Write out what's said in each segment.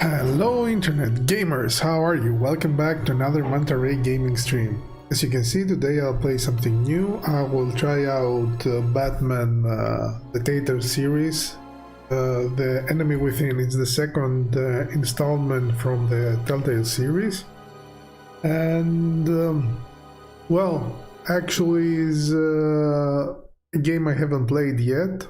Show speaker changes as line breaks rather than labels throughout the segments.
Hello Internet Gamers, how are you? Welcome back to another Monterey gaming stream. As you can see, today I'll play something new. I will try out Batman the Telltale series. The Enemy Within is the second installment from the Telltale series. And, well, actually is a game I haven't played yet.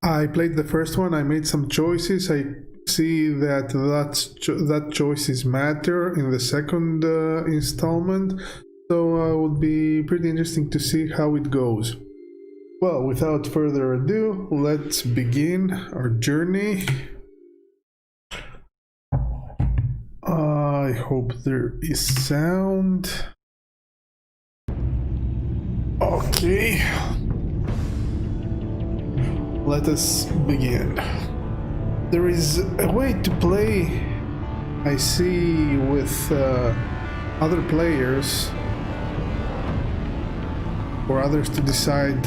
I played the first one, I made some choices. I see that choices matter in the second installment, so it would be pretty interesting to see how it goes. Well, without further ado, let's begin our journey. I hope there is sound. Okay, let us begin. There is a way to play, I see, with other players, for others to decide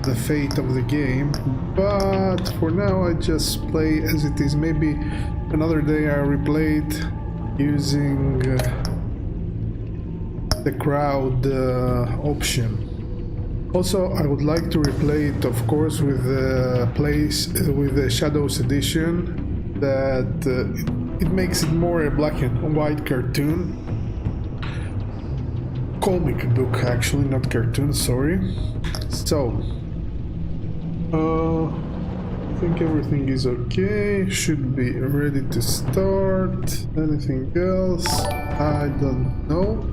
the fate of the game, but for now I just play as it is. Maybe another day I replay it using the crowd option. Also, I would like to replay it, of course, with the Shadows edition. That it makes it more a black and white cartoon, comic book, actually, not cartoon. Sorry. So, I think everything is okay. Should be ready to start. Anything else? I don't know.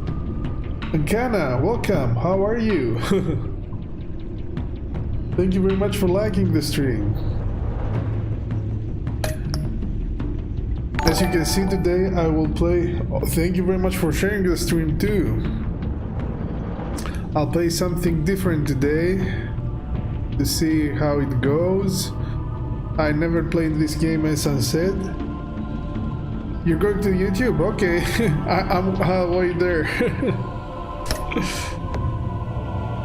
Ankana, welcome. How are you? Thank you very much for liking the stream. As you can see today, I will play... Oh, thank you very much for sharing the stream too. I'll play something different today to see how it goes. I never played this game, as I said. You're going to YouTube? Okay, I'm halfway there.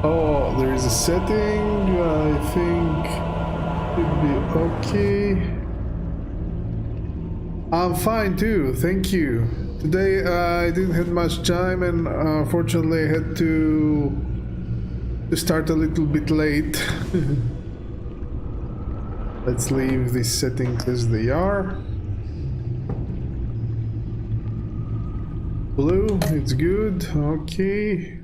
Oh, there is a setting, I think should be okay. I'm fine too, thank you. Today I didn't have much time and unfortunately I had to start a little bit late. Let's leave these settings as they are. Blue, it's good, okay.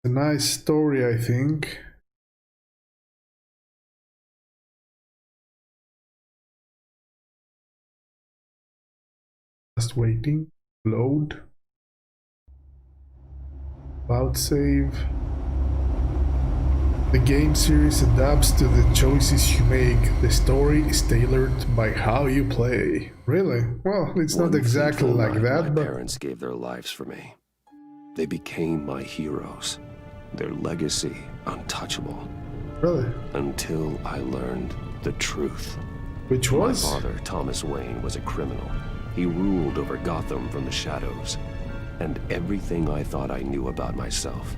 A nice story, I think. Just waiting. Load. About save. The game series adapts to the choices you make. The story is tailored by how you play. Really? Well, it's not exactly like that, but...
My parents gave their lives for me. They became my heroes. Their legacy untouchable.
Really?
Until I learned the truth.
Which was?
My father, Thomas Wayne, was a criminal. He ruled over Gotham from the shadows. And everything I thought I knew about myself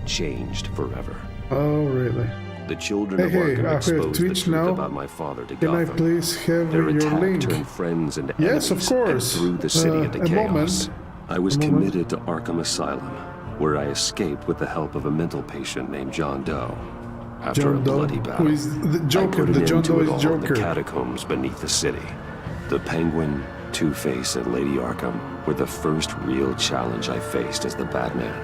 changed forever.
Oh, really?
The children of Arkham exposed the truth about my father to Gotham.
Can I please have
Their
your
attack
link?
Turned friends into
yes,
enemies
of course.
And threw the city into chaos. I was committed to Arkham Asylum, where I escaped with the help of a mental patient named John Doe. After a bloody battle,
who is the Joker?
I put
The
an
John
end to
Doe
it
is
all in
Joker.
the catacombs beneath the city. The Penguin, Two-Face, and Lady Arkham were the first real challenge I faced as the Batman,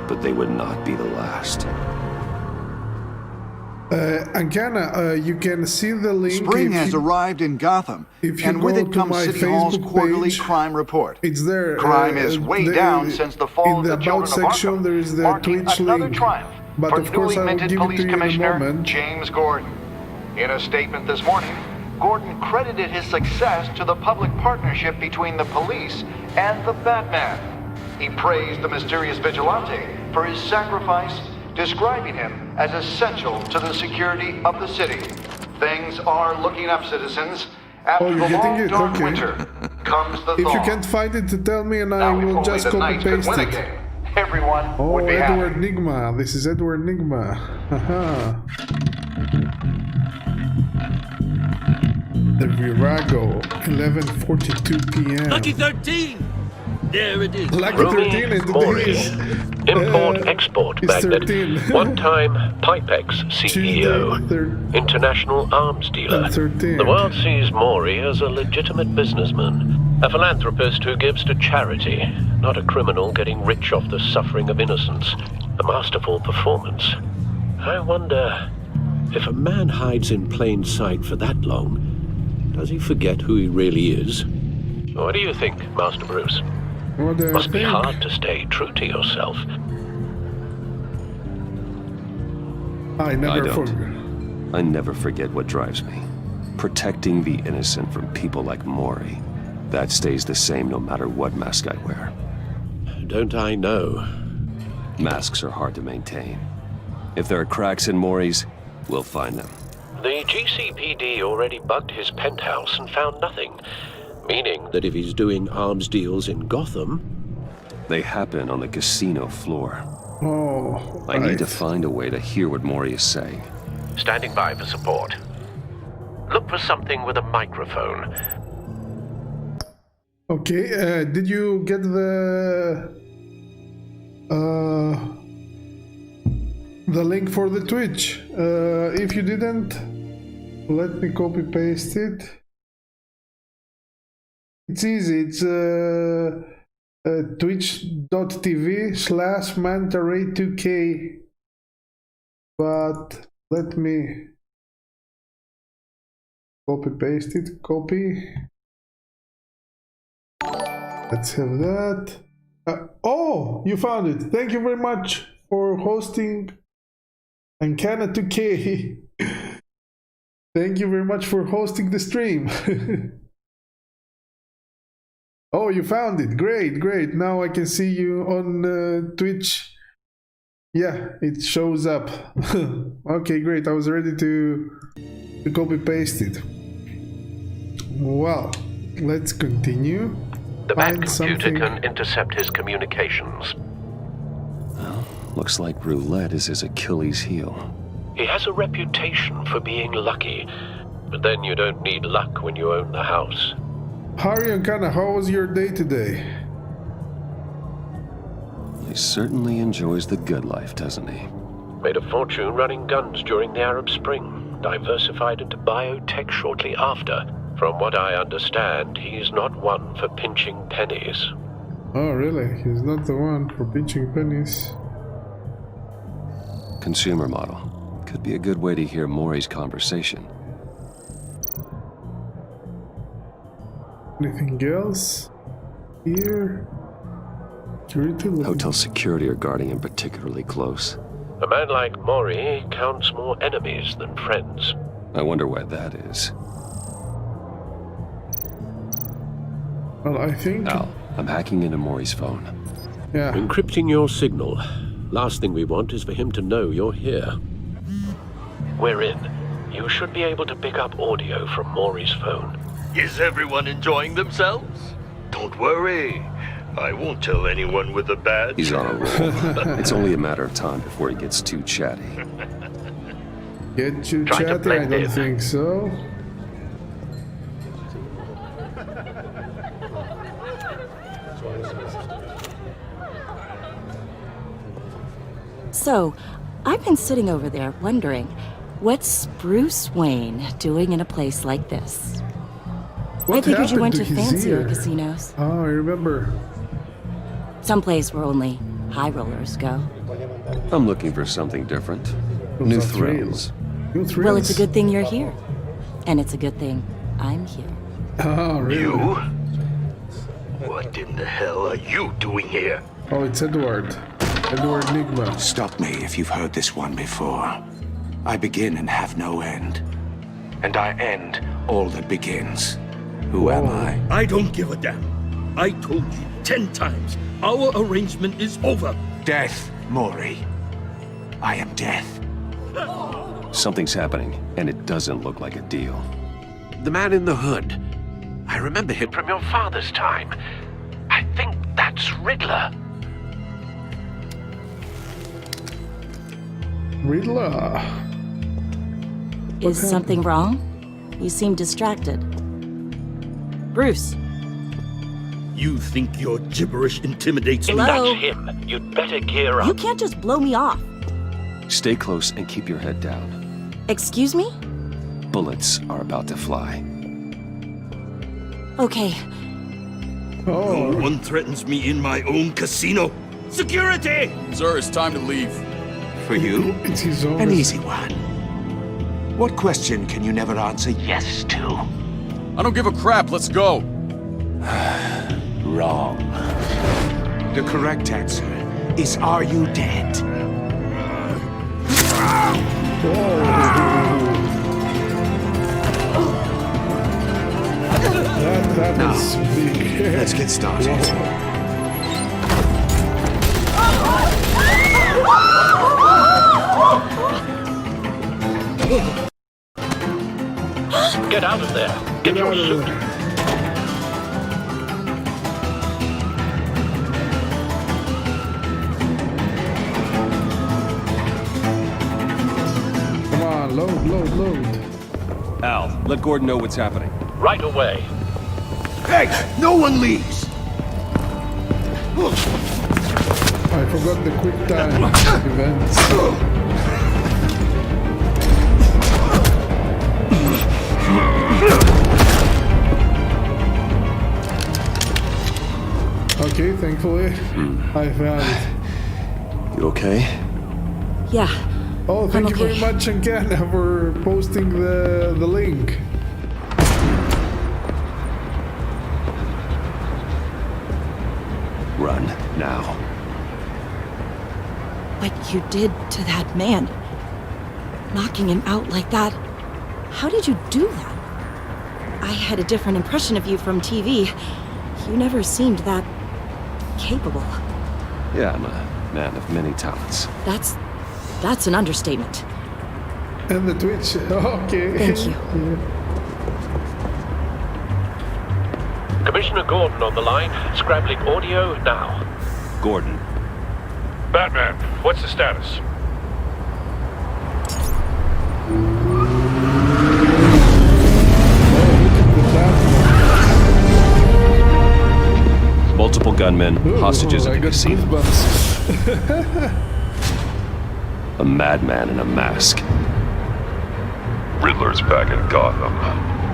but they would not be the last.
Ankana, you can see the link.
Spring has arrived in Gotham, and with it comes City Hall's quarterly crime report.
It's there.
Crime is way down since the fall of the
About
Children of
section,
Arkham,
there is the
marking
Twitch
another
link.
triumph
But
for
of course,
newly
I will
minted
give it
Police
to you in a
Commissioner
moment.
James Gordon. In a statement this morning, Gordon credited his success to the public partnership between the police and the Batman. He praised the mysterious vigilante for his sacrifice, describing him as essential to the security of the city. Things are looking up, citizens. After the long, dark winter comes the thaw.
If you can't find it, to tell me and I will just copy-paste it.
Everyone
would be Edward
happy.
Nigma. This is Edward Nigma. Haha. The Virago, 11:42 p.m.
Lucky 13! There it is.
Lucky
Rumi
13 and
Mori,
today is
import-export
it's
magnate,
13.
one-time Pipex CEO,
Tuesday,
international arms dealer.
13.
The world sees Mori as a legitimate businessman, a philanthropist who gives to charity, not a criminal getting rich off the suffering of innocence. A masterful performance. I wonder,
If a man hides in plain sight for that long, does he forget who he really is?
what do you think, Master Bruce?
What do I
Must be
think?
hard to stay true to yourself.
I never
don't.
forget.
I never forget what drives me. Protecting the innocent from people like Mori. That stays the same no matter what mask I wear.
Don't I know?
Masks are hard to maintain. If there are cracks in Mori's, we'll find them.
The GCPD already bugged his penthouse and found nothing, meaning
That if he's doing arms deals in Gotham,
They happen on the casino floor.
Oh,
I need to find a way to hear what Mori is saying.
standing by for support. Look for something with a microphone.
Okay, did you get the link for the Twitch? If you didn't, let me copy paste it. It's easy. It's twitch.tv/mantaray2k. But let me copy paste it. Copy. Let's have that. Oh, you found it. Thank you very much for hosting Ancana 2K. Thank you very much for hosting the stream. Oh, you found it. Great, great. Now I can see you on Twitch. Yeah, it shows up. Okay, great. I was ready to copy paste it. Well, let's continue.
The Bat
Find
computer
something.
can intercept his communications.
Well, looks like roulette is his Achilles heel.
He has a reputation for being lucky, but then you don't need luck when you own the house.
How are you, Ancana? How was your day today?
He certainly enjoys the good life, doesn't he?
Made a fortune running guns during the Arab Spring, diversified into biotech shortly after. From what I understand, he's not one for pinching pennies.
Oh, really? He's not the one for pinching pennies.
Consumer model. Could be a good way to hear Mori's conversation.
Anything else? Here? Security?
Hotel security are guarding him particularly close.
A man like Mori counts more enemies than friends.
I wonder why that is.
Well, I think...
Al, I'm hacking into Mori's phone.
Yeah.
encrypting your signal. Last thing we want is for him to know you're here.
We're in. You should be able to pick up audio from Mori's phone.
Is everyone enjoying themselves? Don't worry. I won't tell anyone with a badge.
He's on a roll. It's only a matter of time before he gets too chatty.
Get you
Try to
chatting? I
blend
don't
in.
think so.
So, I've been sitting over there wondering, what's Bruce Wayne doing in a place like this?
What
I figured you
happened
went
to
to
his
fancier
ear?
casinos.
Oh, I remember.
Someplace where only high rollers go.
I'm looking for something different.
Those
New
are
thrills.
New thrills?
Well, it's a good thing you're here. And it's a good thing I'm here.
Oh, really?
You? What in the hell are you doing here?
Oh, it's Edward. Edward Nigma.
Stop me if you've heard this one before. I begin and have no end. And I end all that begins. Who am I?
I don't give a damn. I told you 10 times. Our arrangement is over.
Death, Mori. I am death.
Something's happening, and it doesn't look like a deal.
The man in the hood. I remember him from your father's time. I think that's Riddler.
Riddler.
Is something wrong? You seem distracted. Bruce.
You think your gibberish intimidates me?
Hello?
That's him. You'd better gear up.
You can't just blow me off.
Stay close and keep your head down.
Excuse me?
Bullets are about to fly.
Okay.
No one threatens me in my own casino. Security!
Sir, it's time to leave.
For you,
It's his own.
an easy one. What question can you never answer yes to?
I don't give a crap. Let's go.
Wrong. The correct answer is, are you dead?
That was big.
Let's get started.
Get out of there. Get your suit.
Come on, load.
Al, let Gordon know what's happening.
Right away.
Hey, no one leaves!
I forgot the quick time events. Okay, thankfully, I found it.
You okay?
Yeah.
Oh, thank
I'm
you very
okay.
much, Ankana, for posting the link.
Run, now.
What you did to that man. Knocking him out like that. How did you do that? I had a different impression of you from TV. You never seemed that capable.
Yeah, I'm a man of many talents.
That's an understatement.
And the Twitch. Okay.
Thank you.
Commissioner Gordon on the line. Scrambling audio now.
Gordon.
Batman, what's the status?
Multiple gunmen, hostages at
I
the
got
casino.
goosebumps.
A madman in a mask.
Riddler's back in Gotham.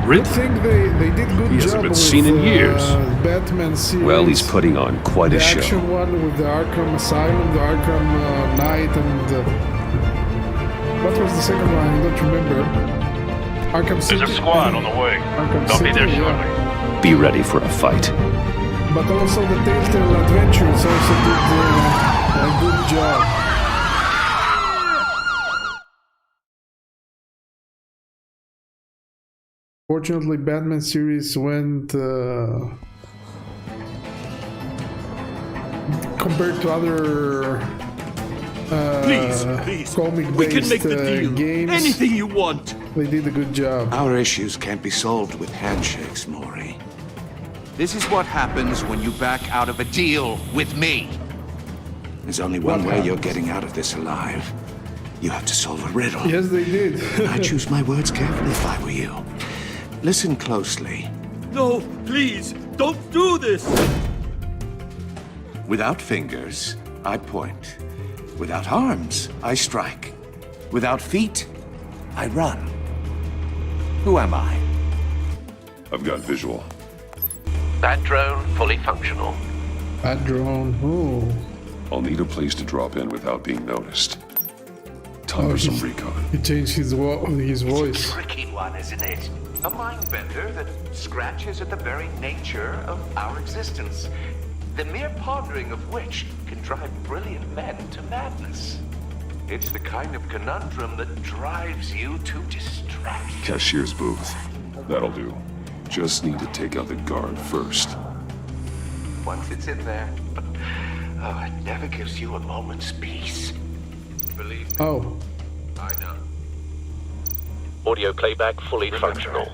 I think they did good
He
job
hasn't been
with
seen in years.
Batman series.
Well, he's putting on quite
the
a show.
action one with the Arkham Asylum, the Arkham Knight, and what was the second one? I don't remember. Arkham City.
There's a squad on the way.
Arkham
They'll be there
City,
shortly.
yeah.
Be ready for a fight.
But also the Telltale Adventures also did a good job. Fortunately, Batman series went compared to other
Please,
comic-based
we can make the deal.
games.
Anything you want.
They did a good job.
Our issues can't be solved with handshakes, Maury. This is what happens when you back out of a deal with me. There's only one way you're getting out of this alive. You have to solve a riddle.
Yes, they did.
I choose my words carefully if I were you. Listen closely.
No, please, don't do this.
Without fingers, I point. Without arms, I strike. Without feet, I run. Who am I?
I've got visual.
That drone fully functional.
Bad drone. Oh.
I'll need a place to drop in without being noticed. Time for some recon.
He changed his voice.
Tricky one, isn't it? A mind bender that scratches at the very nature of our existence. The mere pondering of which can drive brilliant men to madness. It's the kind of conundrum that drives you to distraction.
Cashier's booth. That'll do. Just need to take out the guard first.
Once it's in there, it never gives you a moment's peace. Believe me,
Oh.
I know.
Audio playback fully functional.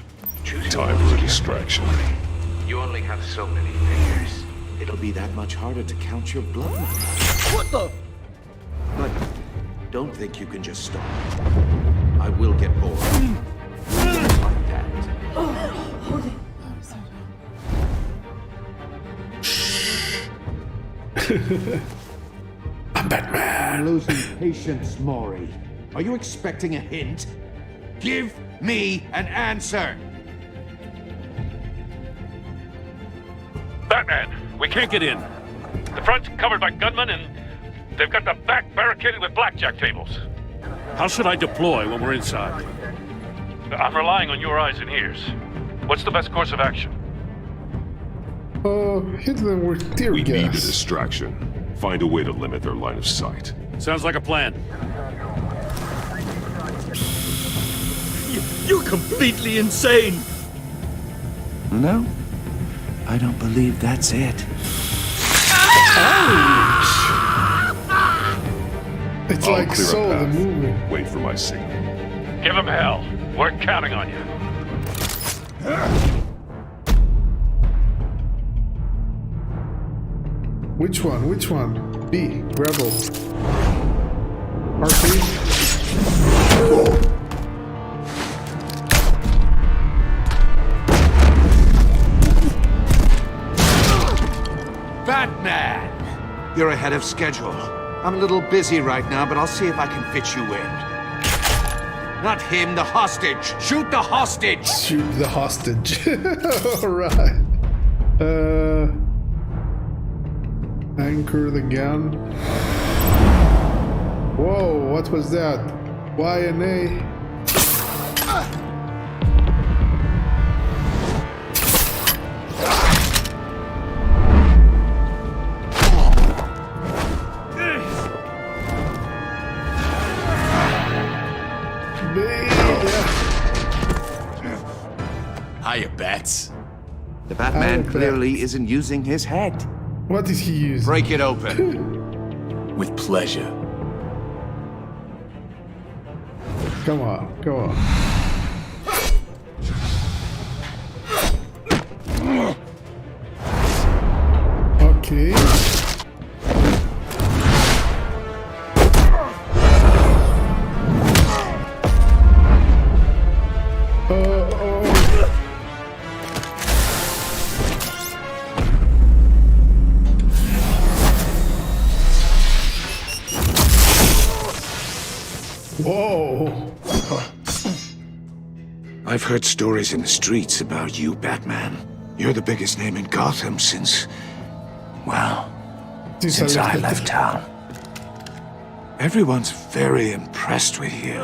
Choose
Time for a distraction.
You only have so many fingers.
It'll be that much harder to count your blood.
What the?
But don't think you can just stop. I will get bored. Like that.
I'm Batman.
I'm losing patience, Maury. Are you expecting a hint? Give me an answer!
Batman, we can't get in. The front's covered by gunmen and they've got the back barricaded with blackjack tables.
How should I deploy when we're inside?
I'm relying on your eyes and ears. What's the best course of action?
Hit them with tear
We need a
gas.
distraction. Find a way to limit their line of sight.
Sounds like a plan.
You're completely insane!
No, I don't believe that's it.
It's
I'll
like
clear a
Soul, the
path.
movie.
Wait for my signal.
Give him hell. We're counting on you.
Which one? Which one? B. Rebel. RP.
Batman! You're ahead of schedule. I'm a little busy right now, but I'll see if I can fit you in. Not him, the hostage! Shoot the hostage!
Shoot the hostage. Alright. Anchor the gun. Whoa, what was that? Y and A.
Hiya, Bats.
The Batman
Hiya,
clearly
Bats.
isn't using his head.
What did he use?
Break it open.
With pleasure.
Come on, come on. Okay. Whoa.
I've heard stories in the streets about you, Batman. You're the biggest name in Gotham since... well, since I left town. Everyone's very impressed with you.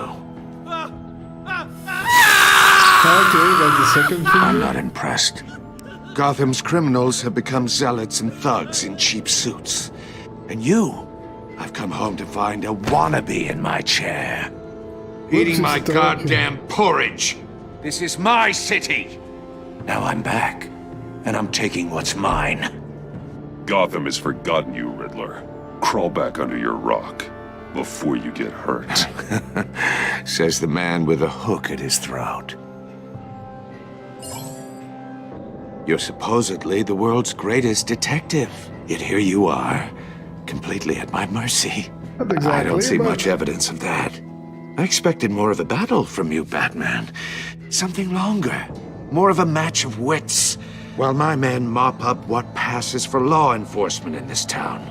Okay, that's the second
I'm
finger.
not impressed. Gotham's criminals have become zealots and thugs in cheap suits. And you, I've come home to find a wannabe in my chair. Eating my goddamn porridge. This is my city. Now I'm back, and I'm taking what's mine.
Gotham has forgotten you, Riddler. Crawl back under your rock before you get hurt.
Says the man with a hook at his throat. You're supposedly the world's greatest detective. Yet here you are, completely at my mercy.
Not exactly,
I don't see
but-
much evidence of that. I expected more of a battle from you, Batman. Something longer. More of a match of wits. While my men mop up what passes for law enforcement in this town.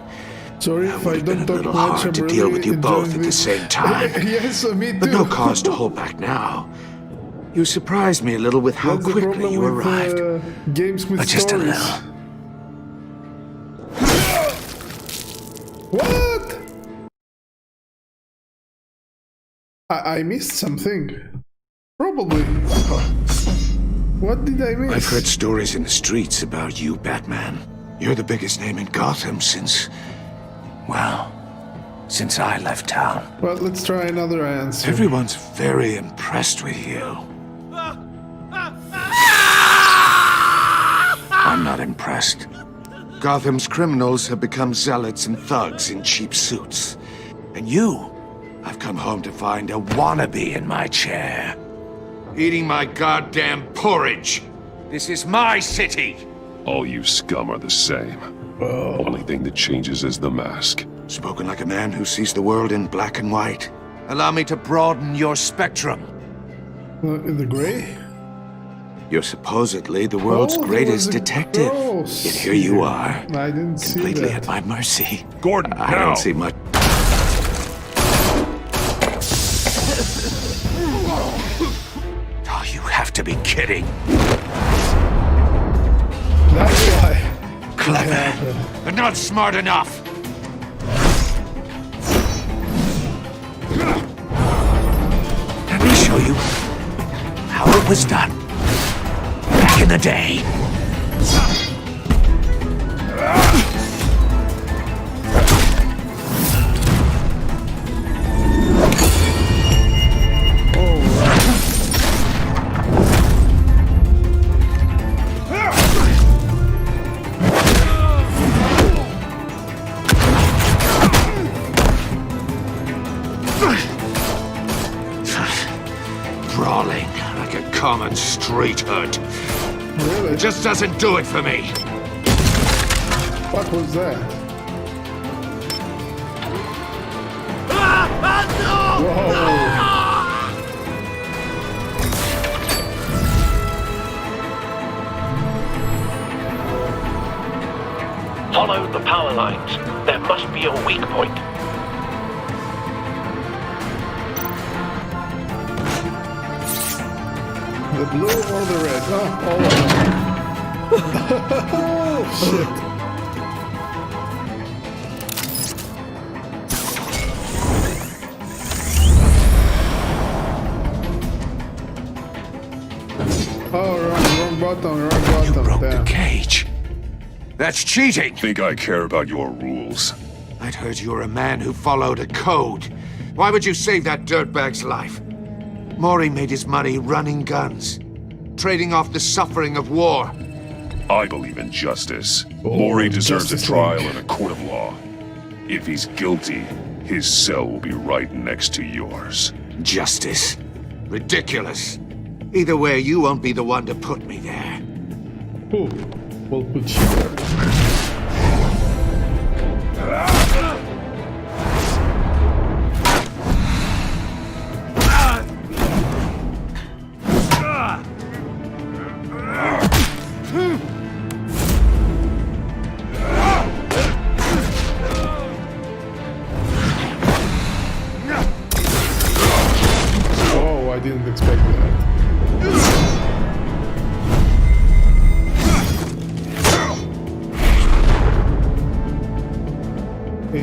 Sorry
That
if
would
I
have been
don't
a
talk
little
much. I'm
hard to
really
deal with you both
enjoying
at the
this.
same time.
Yes, me too.
But no cause to hold back now. You surprised me a little with how
That's the
quickly
problem
you
with,
arrived.
games with
But just a
stories.
little.
What? I missed something. Probably. What did I miss?
I've heard stories in the streets about you, Batman. You're the biggest name in Gotham since... well, since I left town.
Well, let's try another answer.
Everyone's very impressed with you. I'm not impressed. Gotham's criminals have become zealots and thugs in cheap suits. And you, I've come home to find a wannabe in my chair. Eating my goddamn porridge. This is my city.
All you scum are the same. Only thing that changes is the mask.
Spoken like a man who sees the world in black and white. Allow me to broaden your spectrum.
In the gray?
You're supposedly the world's
Oh, there
greatest
was a
detective.
ghost
Yet here you are,
I didn't see
completely
that.
at my mercy.
Gordon,
I
now!
don't see much. Oh, you have to be kidding.
That's why.
Clever, but not smart enough. Let me show you how it was done back in the day. Brawling like a common street hood.
Really?
It just doesn't do it for me.
What was that? Whoa.
Follow the power lines. There must be a weak point.
The blue or the red? Oh, shit. Oh, wrong button,
You broke the
damn.
cage. That's cheating.
Think I care about your rules?
I'd heard you were a man who followed a code. Why would you save that dirtbag's life? Maury made his money running guns, trading off the suffering of war.
I believe in justice.
Oh,
Maury deserves a
Justice
trial
League.
in a court of law. If he's guilty, his cell will be right next to yours.
Justice. Ridiculous. Either way, you won't be the one to put me there.
Who will put you there? Oh, I didn't expect that. A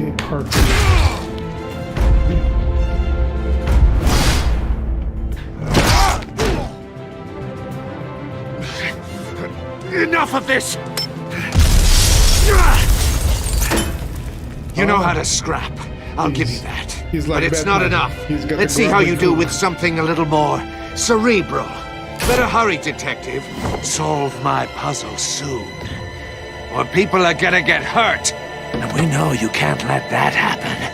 Enough of this! You know how to scrap. I'll give you that.
He's like
but it's
Batman.
not enough.
He's got
Let's
the
see how you
grubbing
do
food.
with something a little more cerebral. Better hurry, detective. Solve my puzzle soon. Or people are gonna get hurt. And we know you can't let that happen.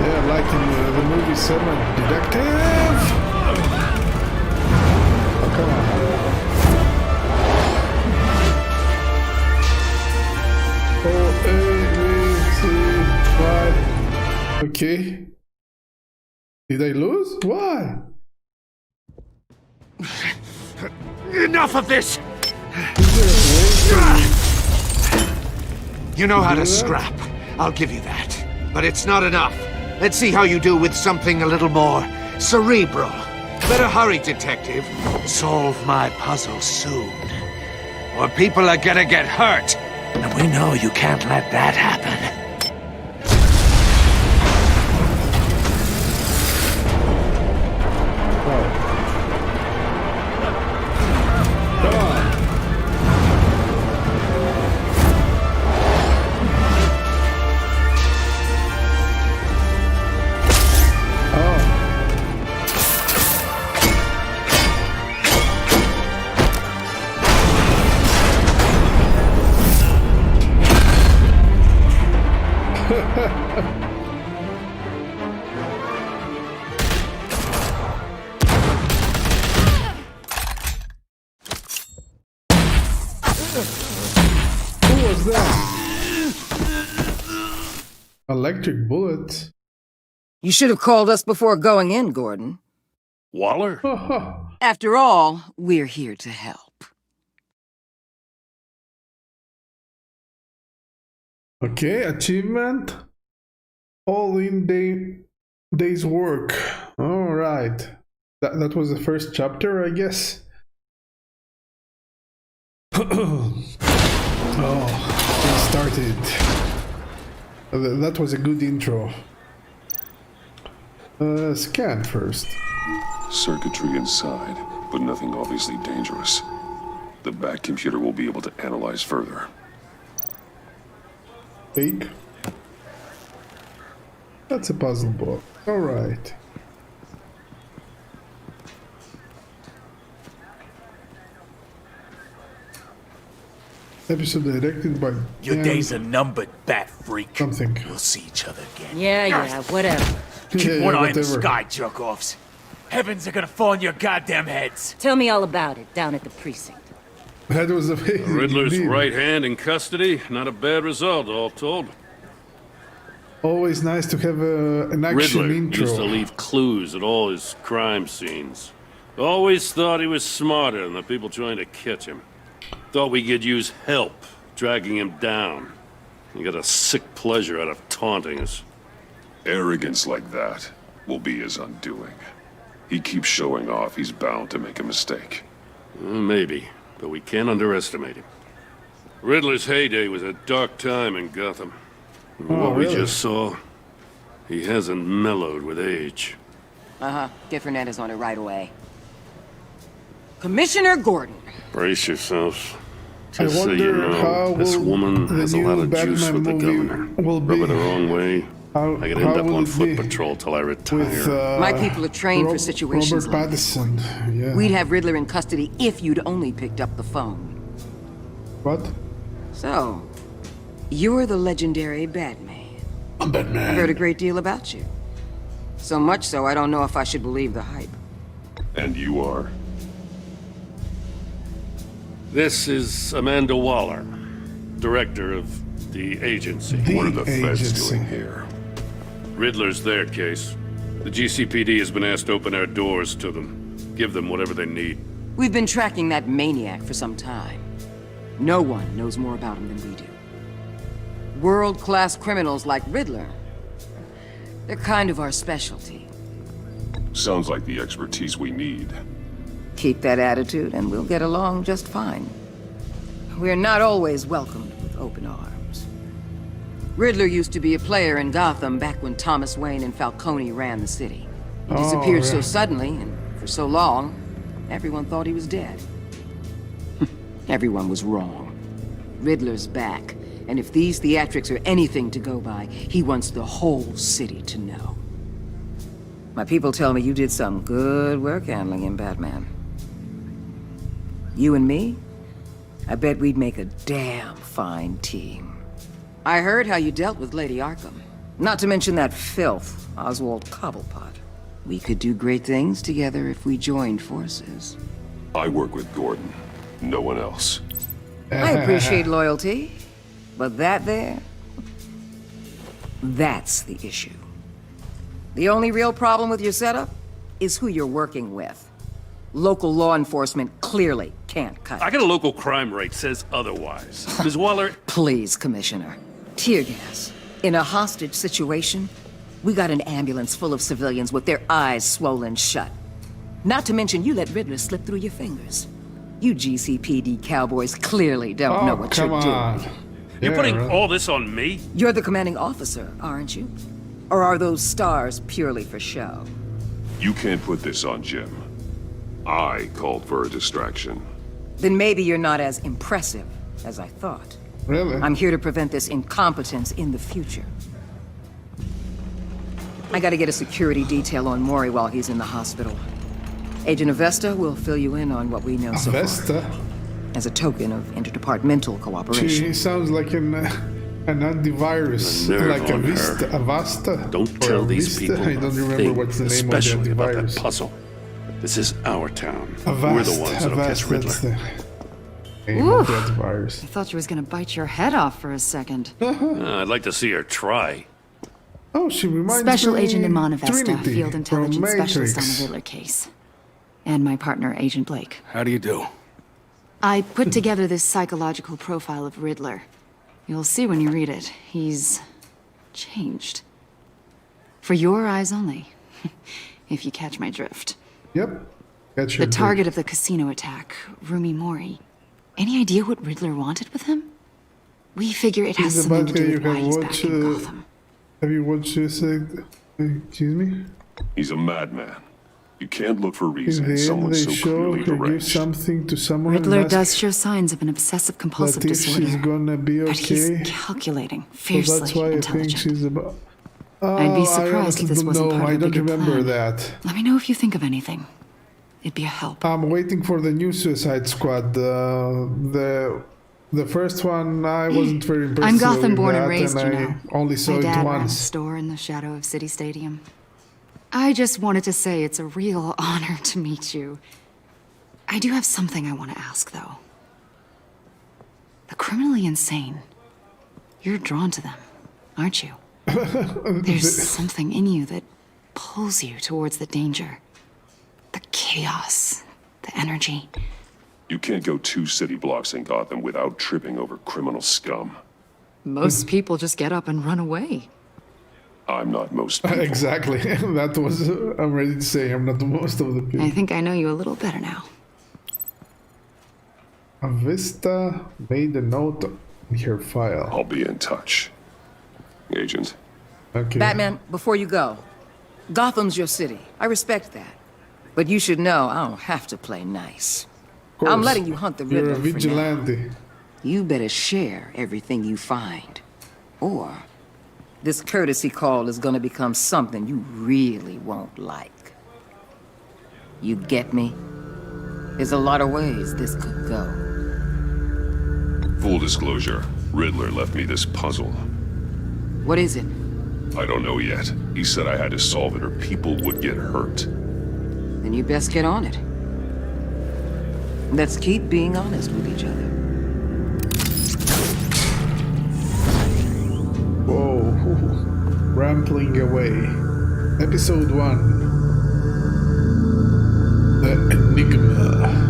Yeah, like in the movie 7, Detective! Oh, come on. O, A, B, C, Y. Okay. Did I lose? Why?
Enough of this!
Is there a way
You know how to
do that?
scrap. I'll give you that. But it's not enough. Let's see how you do with something a little more cerebral. Better hurry, detective. Solve my puzzle soon. Or people are gonna get hurt. And we know you can't let that happen.
Come on. Who was that? Electric bullet.
You should have called us before going in, Gordon.
Waller?
After all, we're here to help.
Okay, achievement. All in day's work. All right. That was the first chapter, I guess. Oh, it started. That was a good intro. Scan first.
Circuitry inside, but nothing obviously dangerous. The back computer will be able to analyze further.
Take. That's a puzzle book. Alright. Episode directed by
Your days are numbered, bat freak.
Something.
We'll see each other again.
Yeah, whatever.
Keep one eye in the
whatever.
sky, jerk-offs. Heavens are gonna fall on your goddamn heads.
Tell me all about it down at the precinct.
That was amazing.
Riddler's
indeed.
right hand in custody. Not a bad result, all told.
Always nice to have an action
Riddler
intro.
used to leave clues at all his crime scenes. Always thought he was smarter than the people trying to catch him. Thought we could use help, dragging him down. He got a sick pleasure out of taunting us.
Arrogance like that will be his undoing. He keeps showing off, he's bound to make a mistake.
Maybe, but we can't underestimate him. Riddler's heyday was a dark time in Gotham. What we
really?
just saw, he hasn't mellowed with age.
Get Fernandez on it right away. Commissioner Gordon.
Brace yourselves.
I
Just so you
wonder how
know, this
will
woman
the
has a lot
new
of juice
Batman
with the
movie
governor.
will
Rub
be.
it the wrong way,
How,
I could
how
end up
will
on
it
foot
be
patrol till I retire.
with
My people are trained for situations
Robert
like this one.
Pattinson. Yeah.
We'd have Riddler in custody if you'd only picked up the phone.
What?
So, you're the legendary Batman.
I'm Batman.
I've heard a great deal about you. So much so, I don't know if I should believe the hype.
And you are?
This is Amanda Waller, director of the agency.
What are the feds
agency.
doing here?
Riddler's their case. The GCPD has been asked to open our doors to them, give them whatever they need.
We've been tracking that maniac for some time. No one knows more about him than we do. World-class criminals like Riddler. They're kind of our specialty.
Sounds like the expertise we need.
Keep that attitude and we'll get along just fine. We're not always welcomed with open arms. Riddler used to be a player in Gotham back when Thomas Wayne and Falcone ran the city. He disappeared so suddenly and for so long, everyone thought he was dead. Everyone was wrong. Riddler's back, and if these theatrics are anything to go by, he wants the whole city to know. My people tell me you did some good work handling him, Batman. You and me? I bet we'd make a damn fine team. I heard how you dealt with Lady Arkham. Not to mention that filth, Oswald Cobblepot. We could do great things together if we joined forces.
I work with Gordon, no one else.
I appreciate loyalty, but that there... that's the issue. The only real problem with your setup is who you're working with. Local law enforcement clearly can't cut it.
I got a local crime rate says otherwise. Ms. Waller...
Please, Commissioner. Tear gas. In a hostage situation, we got an ambulance full of civilians with their eyes swollen shut. Not to mention you let Riddler slip through your fingers. You GCPD cowboys clearly don't know what you're doing.
You're putting all this on me?
You're the commanding officer, aren't you? Or are those stars purely for show?
You can't put this on Jim. I called for a distraction.
Then maybe you're not as impressive as I thought.
Really?
I'm here to prevent this incompetence in the future. I gotta get a security detail on Maury while he's in the hospital. Agent Avesta will fill you in on what we know so far.
Avesta?
As a token of interdepartmental cooperation.
She sounds like an antivirus,
The nerve
like
on her.
Avasta.
Don't
or
tell these
Vista.
people
I don't
a
remember
thing,
what's the name
especially
of the
about that
antivirus.
puzzle. This is our town.
Avast,
We're the ones that'll catch
Avast,
Riddler.
that's the name of the antivirus.
I thought she was gonna bite your head off for a second.
I'd like to see her try.
Oh, she reminds
Special
me
Agent Iman Avesta,
Trinity
Field
from
Intelligence Specialist on
Matrix.
the Riddler case. And my partner, Agent Blake.
How do you do?
I put together this psychological profile of Riddler. You'll see when you read it. He's changed. For your eyes only, if you catch my drift.
Yep. Catch your
The target of the casino attack, Rumi Mori. Any idea what Riddler wanted with him? We figure it has
He's
something to
about
do
you
with why
can
he's
watch.
back in Gotham.
Have you watched Suicide? Excuse me.
He's a madman. You can't look for
In
reason
the
in
end,
someone
they
so
show
clearly
her give
deranged.
something to someone.
Riddler
and ask
does show signs of an obsessive-compulsive
that if
disorder.
she's gonna be
But he's
okay.
calculating,
So
fiercely
that's why I think
intelligent.
she's about.
I'd be
Oh, I
surprised
honestly
if this
don't
wasn't
know.
part
I
of a
don't
bigger
remember
plan.
that.
Let me know if you think of anything. It'd be a help.
I'm waiting for the new Suicide Squad. The first one I wasn't very impressed.
I'm Gotham
with
born
that,
and raised, you know.
I only saw
My
it
dad ran a
once.
store in the shadow of City Stadium. I just wanted to say it's a real honor to meet you. I do have something I want to ask, though. The criminally insane. You're drawn to them, aren't you? There's something in you that pulls you towards the danger. The chaos, the energy.
You can't go 2 city blocks in Gotham without tripping over criminal scum.
Most people just get up and run away.
I'm not most people.
Exactly. That was. I'm ready to say I'm not the most of the people.
I think I know you a little better now.
Avesta made a note in her file.
I'll be in touch. Agent.
Okay.
Batman, before you go, Gotham's your city. I respect that. But you should know I don't have to play nice.
Of course,
I'm letting you hunt the Riddler
You're a
for now.
vigilante.
You better share everything you find. Or this courtesy call is gonna become something you really won't like. You get me? There's a lot of ways this could go.
Full disclosure, Riddler left me this puzzle.
What is it?
I don't know yet. He said I had to solve it or people would get hurt.
Then you best get on it. Let's keep being honest with each other.
Whoa. Rambling away. Episode 1. The Enigma.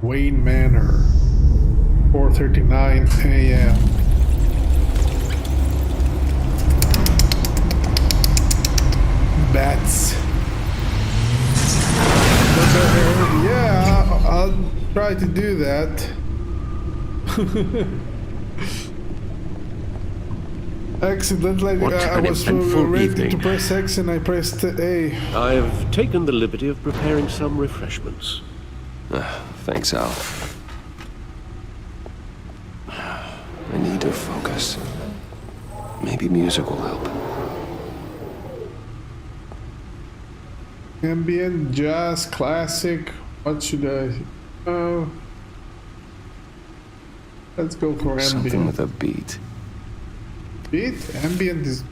Wayne Manor. 4:39 a.m. Bats. Yeah, I'll try to do that. Accidentally,
What
I
an
was
eventful
ready
evening.
to press X and I pressed A.
I've taken the liberty of preparing some refreshments.
Thanks, Al. I need to focus. Maybe music will help.
Ambient, jazz, classic. What should I? Let's go for
Something
ambient.
with a beat.
Beat? Ambient is.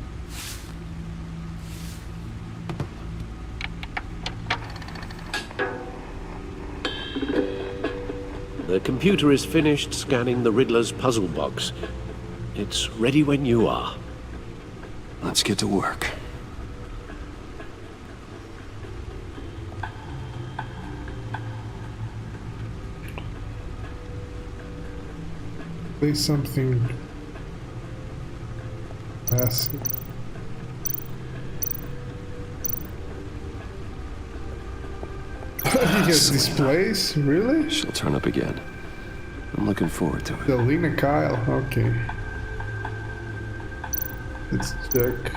The computer is finished scanning the Riddler's puzzle box. It's ready when you are.
Let's get to work.
Play something. Classic. He has displays? Really?
She'll turn up again. I'm looking forward to it.
Selena Kyle, okay. Let's check.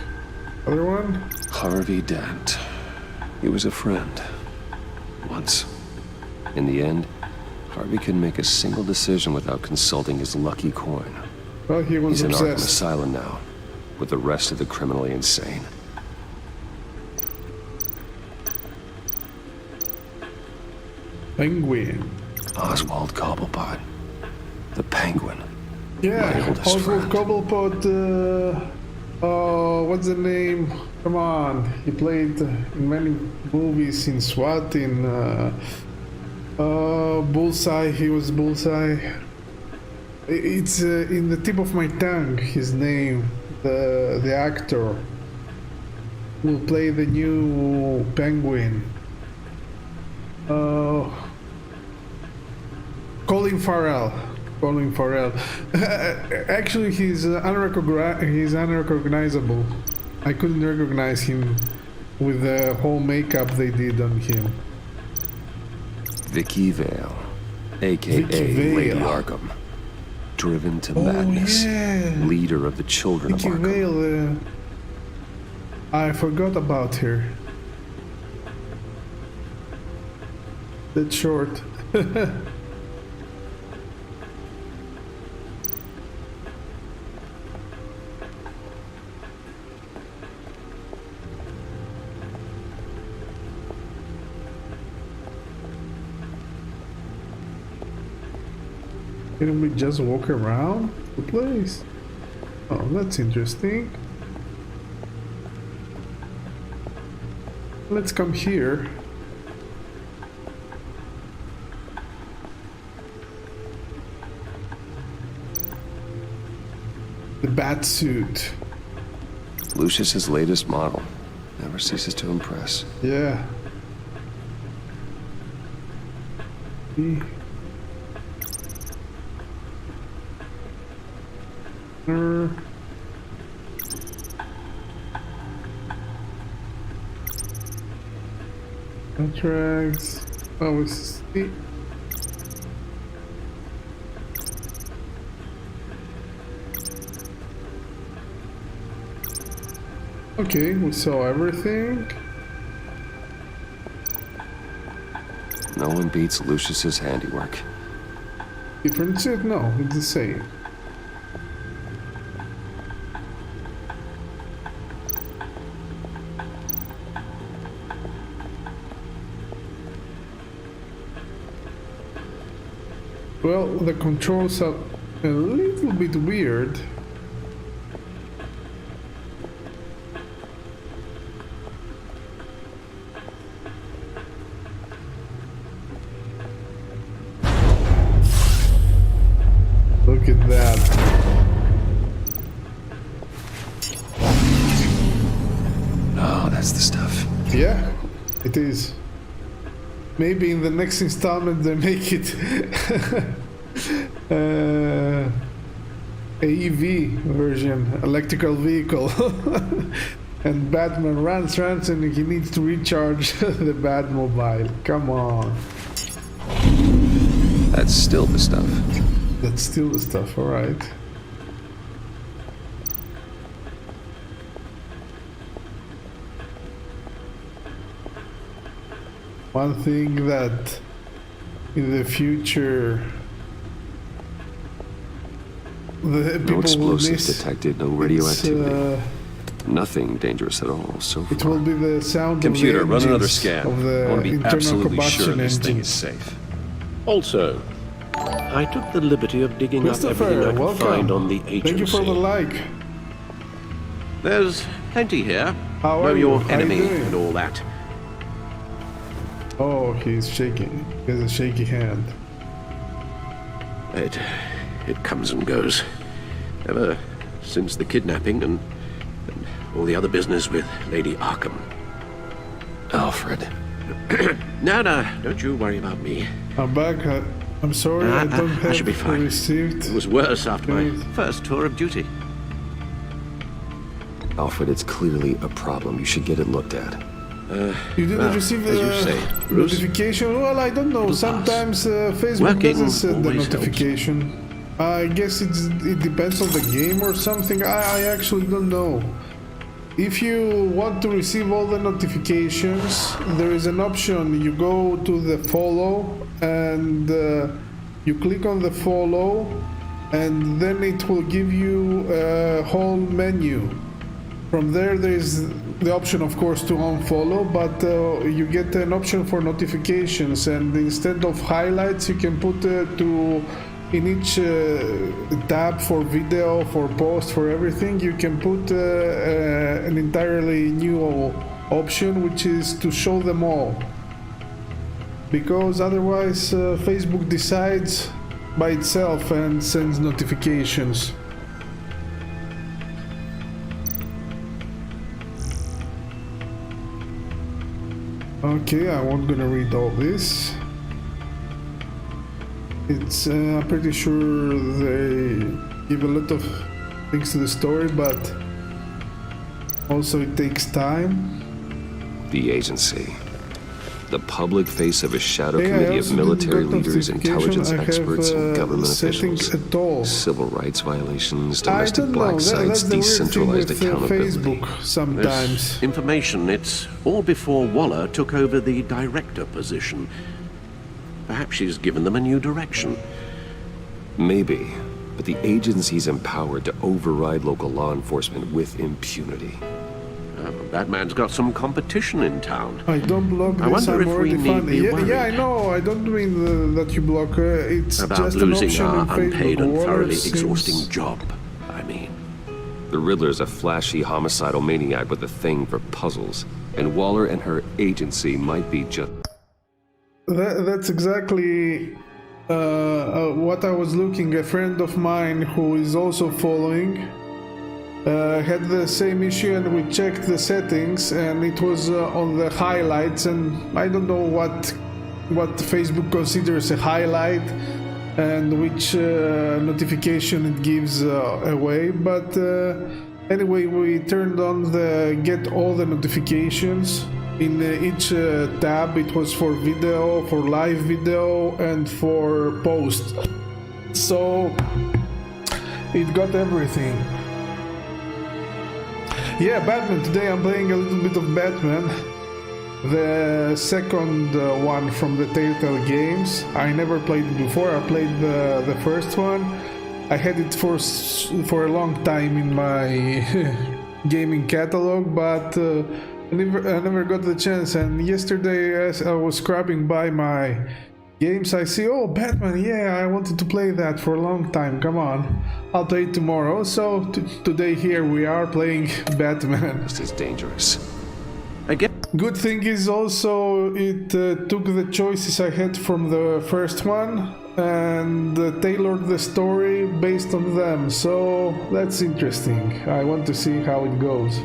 Other one?
Harvey Dent. He was a friend. Once. In the end, Harvey couldn't make a single decision without consulting his lucky coin.
Well, he was
He's in Arkham
obsessed.
Asylum now, with the rest of the criminally insane.
Penguin.
Oswald Cobblepot. The Penguin. My
Yeah,
oldest
Oswald
friend.
Cobblepot, oh, what's the name? Come on. He played in many movies in SWAT, in, Bullseye, he was Bullseye. It's in the tip of my tongue, his name. The actor will play the new Penguin. Colin Farrell. Colin Farrell. Actually, he's unrecognizable. I couldn't recognize him with the whole makeup they did on him.
Vicky Vale, aka Lady Arkham. Driven to madness.
Yeah.
Leader of the children
Vicky
of Arkham.
Vale, I forgot about her. That's short. Can we just walk around the place? Oh, that's interesting. Let's come here. The bat suit.
Lucius's latest model. Never ceases to impress.
Yeah. Contracts. Oh, we see. Okay, we saw everything.
No one beats Lucius's handiwork.
Different suit? No, it's the same. Well, the controls are a little bit weird. Look at that.
Oh, that's the stuff.
Yeah, it is. Maybe in the next installment they make it EV version, electrical vehicle. And Batman runs and he needs to recharge the Batmobile. Come on.
That's still the stuff.
That's still the stuff, alright. One thing that in the future the people
No
will
explosives
miss,
detected, no radioactivity. Nothing dangerous at all so far.
it will be the sound
Computer,
of the
run another
engines
scan.
of
I
the
want to be
internal
absolutely sure
combustion
this thing
engine.
is safe.
Also, I took the liberty of digging up everything
Christopher,
I could
welcome.
find on the agency.
Thank you for the like.
There's plenty here.
How
Know
are
your
you? How you
enemy
doing?
and all that.
Oh, he's shaking. He has a shaky hand.
It comes and goes. Ever since the kidnapping and all the other business with Lady Arkham.
Alfred.
No, don't you worry about me.
I'm back. I'm sorry, I don't have
I should be fine.
received.
It was worse after my
Good.
first tour of duty.
Alfred, it's clearly a problem. You should get it looked at.
You didn't receive
as you say, Bruce.
notification? Well, I don't know. Sometimes Facebook
Working
doesn't send the
always helps.
notification. I guess it depends on the game or something. I actually don't know. If you want to receive all the notifications, there is an option. You go to the follow and you click on the follow, and then it will give you a whole menu. From there is the option, of course, to unfollow, but you get an option for notifications, and instead of highlights, you can put in each tab for video, for post, for everything, you can put an entirely new option, which is to show them all. because otherwise Facebook decides by itself and sends notifications. Okay, I won't gonna read all this. It's I'm pretty sure they give a lot of things to the story, but also it takes time.
The agency. The public face of a shadow committee of military leaders, intelligence experts, and government officials.
At all.
Civil rights violations, domestic
I
black
don't know.
sites,
That's the weird thing
decentralized
with
accountability.
Facebook sometimes.
This information, it's all before Waller took over the director position. Perhaps she's given them a new direction.
Maybe, but the agency's empowered to override local law enforcement with impunity.
Batman's got some competition in town.
I don't block this.
I wonder
I'm
if we
already
need
fine.
be
Yeah,
worried
I know. I don't mean that you block. It's
about
just an
losing
option
our
in Facebook.
unpaid and
Waller
thoroughly
seems-
exhausting job. I mean,
The Riddler's a flashy homicidal maniac with a thing for puzzles, and Waller and her agency might be just...
That's exactly what I was looking. A friend of mine who is also following had the same issue, and we checked the settings, and it was on the highlights, and I don't know what Facebook considers a highlight and which notification it gives away, but anyway, we turned on the get all the notifications. In each tab it was for video, for live video, and for post, so it got everything. Yeah, Batman. Today I'm playing a little bit of Batman, the second one from the Telltale games. I never played it before. I played the first one. I had it for a long time in my gaming catalog, but I never got the chance. And yesterday, as I was scrubbing by my games, I see, oh, Batman, yeah, I wanted to play that for a long time. Come on, I'll play it tomorrow. So today here we are playing Batman.
This is dangerous.
Good thing is also it took the choices I had from the first one and tailored the story based on them. So that's interesting. I want to see how it goes.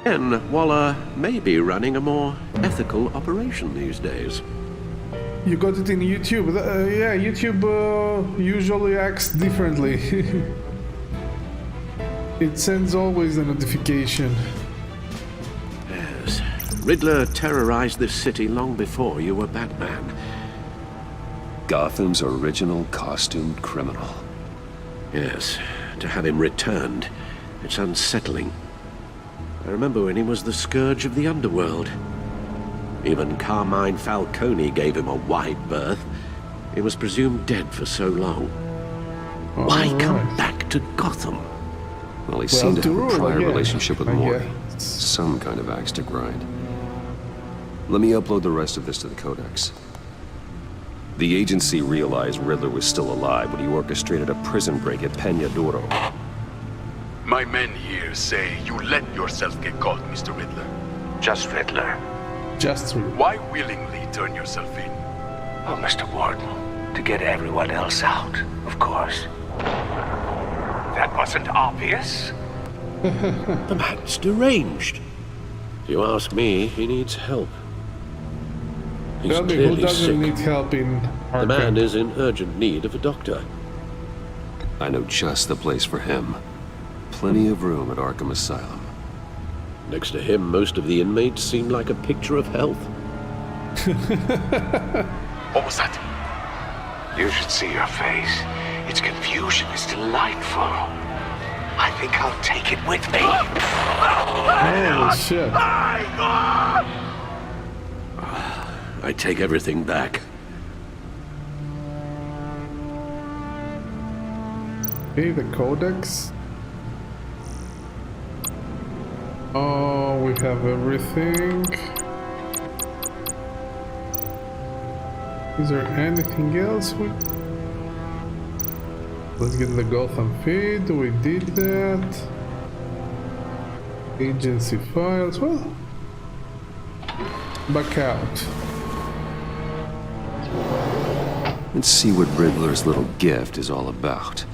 and Waller may be running a more ethical operation these days.
You got it in YouTube. Yeah, YouTube usually acts differently. It sends always a notification.
Yes. Riddler terrorized this city long before you were Batman.
Gotham's original costumed criminal.
Yes. To have him returned, it's unsettling. I remember when he was the scourge of the underworld. Even Carmine Falcone gave him a wide berth. He was presumed dead for so long. Why come back to Gotham?
Well, he seemed to have a prior relationship with Morty.
guess.
Some kind of axe to grind. Let me upload the rest of this to the Codex. The agency realized Riddler was still alive when he orchestrated a prison break at Peña Duro.
My men here say you let yourself get caught, Mr. Riddler.
Just Riddler.
Just Riddler.
Why willingly turn yourself in?
Oh, Mr. Warden, to get everyone else out, of course. That wasn't obvious?
The man's deranged. If you ask me, he needs help. He's
Tell me, who
clearly
doesn't
sick.
need help in
The
Arkham?
man is in urgent need of a doctor.
I know just the place for him. Plenty of room at Arkham Asylum.
Next to him, most of the inmates seem like a picture of health.
What was that?
You should see your face. Its confusion is delightful. I think I'll take it with me.
Oh, shit.
I take everything back.
Okay, the Codex. Oh, we have everything. Is there anything else we... Let's get the Gotham feed. We did that. Agency files. Well, back out.
and see what Riddler's little gift is all about.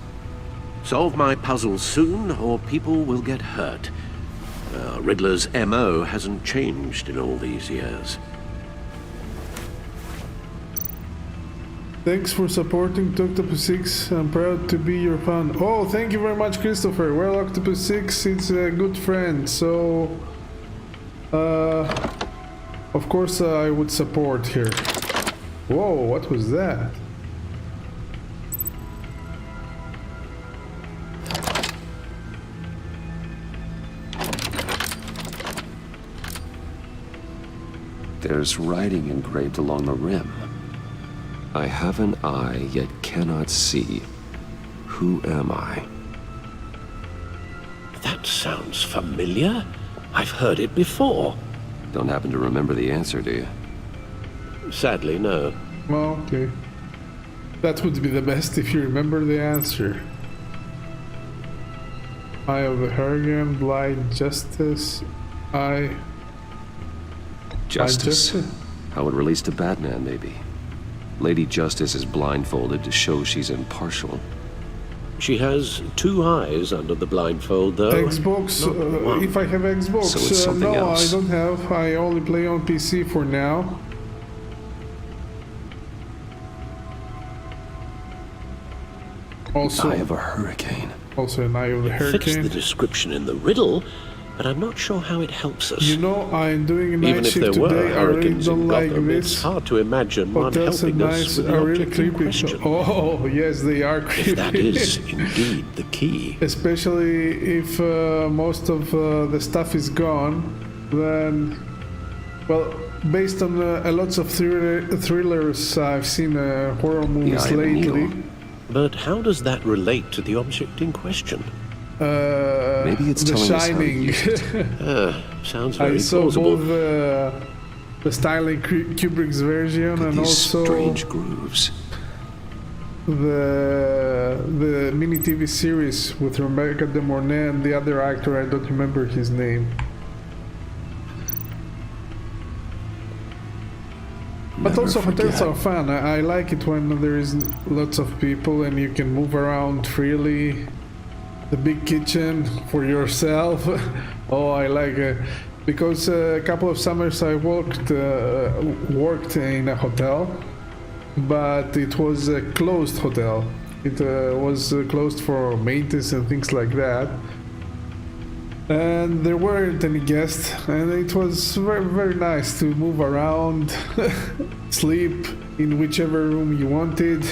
Solve my puzzle soon, or people will get hurt. Riddler's MO hasn't changed in all these years.
Thanks for supporting Octopus 6. I'm proud to be your fan. Oh, thank you very much, Christopher. Well, Octopus 6 is a good friend, so... of course I would support here. Whoa, what was that?
There's writing engraved along the rim. I have an eye, yet cannot see. Who am I?
That sounds familiar. I've heard it before.
Don't happen to remember the answer, do you?
Sadly, no.
Well, okay. That would be the best if you remember the answer. Eye of the Hurricane, Blind Justice, Eye...
Justice. How it relates to Batman, maybe. Lady Justice is blindfolded to show she's impartial.
She has 2 eyes under the blindfold, though.
Xbox, if I have Xbox,
So it's something
no,
else.
I don't have. I only play on PC for now. Also,
Eye of a Hurricane.
Also an Eye of the
It fits
Hurricane.
the description in the riddle, but I'm not sure how it helps us.
You know, I'm doing a night
Even if
shift
there were
today. I really
hurricanes
don't
in
like
Gotham,
this.
it's hard to imagine one
Hotels and
helping us
nights
with the
are really
object in
creepy.
question.
Oh, yes, they are creepy.
If that is indeed the key.
Especially if most of the stuff is gone, then, well, based on lots of thrillers I've seen horror movies
Eye of the
lately.
Needle.
But how does that relate to the object in question?
Maybe it's
The
telling us how to
Shining.
use it.
Sounds
I
very
saw
plausible.
both the Stanley Kubrick's version
Look at
and
these
also
strange grooves.
the mini TV series with Rebecca De Mornay and the other actor, I don't remember his name. But
Never
also hotels
forget.
are fun. I like it when there is lots of people and you can move around freely. The big kitchen for yourself. Oh, I like it. Because a couple of summers I worked in a hotel, but it was a closed hotel. It was closed for maintenance and things like that. And there weren't any guests, and it was very, very nice to move around, sleep in whichever room you wanted.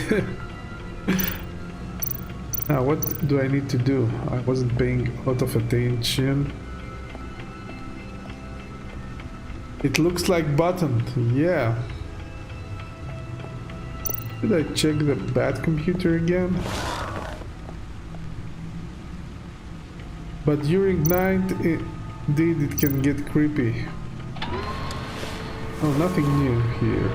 Now, what do I need to do? I wasn't paying a lot of attention. It looks like buttoned, yeah. Did I check the bat computer again? But during night, indeed, it can get creepy. Oh, nothing new here.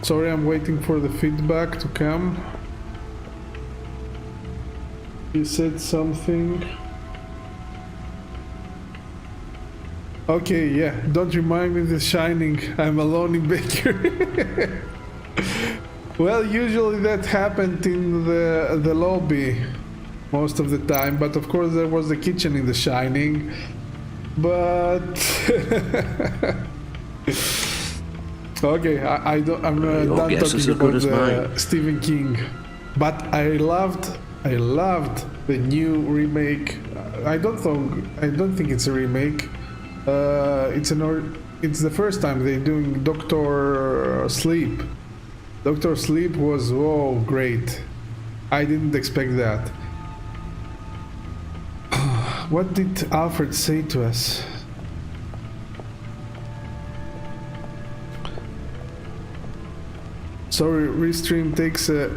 Sorry, I'm waiting for the feedback to come. You said something. Okay, yeah, don't remind me of The Shining. I'm alone in Baker. Well, usually that happened in the lobby most of the time, but of course there was the kitchen in The Shining. But okay, I'm done talking about Stephen King. But I loved the new remake. I don't think it's a remake. It's the first time they're doing Doctor Sleep. Doctor Sleep was great. I didn't expect that. What did Alfred say to us? Sorry, Restream takes a...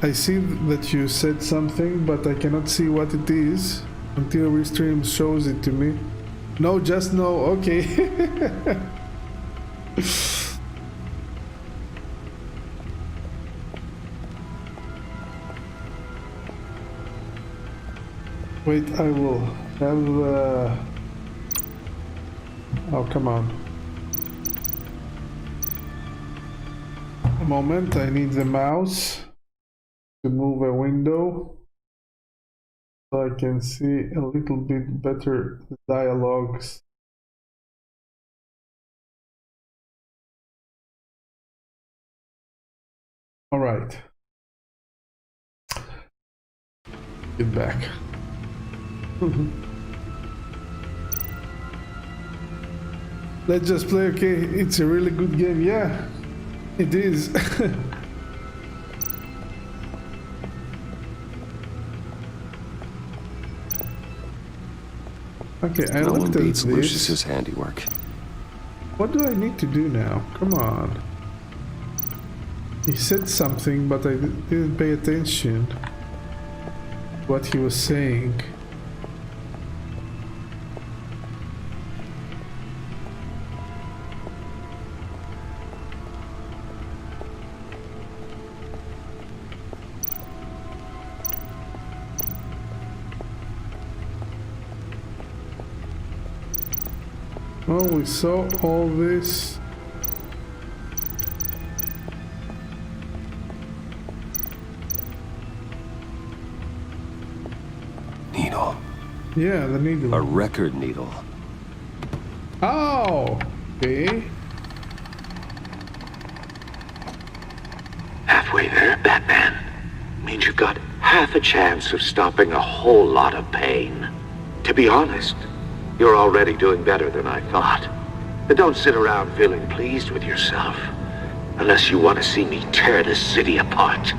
I see that you said something, but I cannot see what it is until Restream shows it to me. No, just no, okay. Wait, I will Oh, come on. A moment, I need the mouse to move a window so I can see a little bit better the dialogues. All right. Get back. Let's just play, okay? It's a really good game, yeah. It is. Okay, I
No one
looked at
beats
this.
Lucius's handiwork.
What do I need to do now? Come on. He said something, but I didn't pay attention to what he was saying. Oh, we saw all this.
Needle.
Yeah, the needle.
A record needle.
Oh, okay.
Halfway there, Batman. Means you've got half a chance of stopping a whole lot of pain. To be honest, you're already doing better than I thought. But don't sit around feeling pleased with yourself. Unless you want to see me tear this city apart.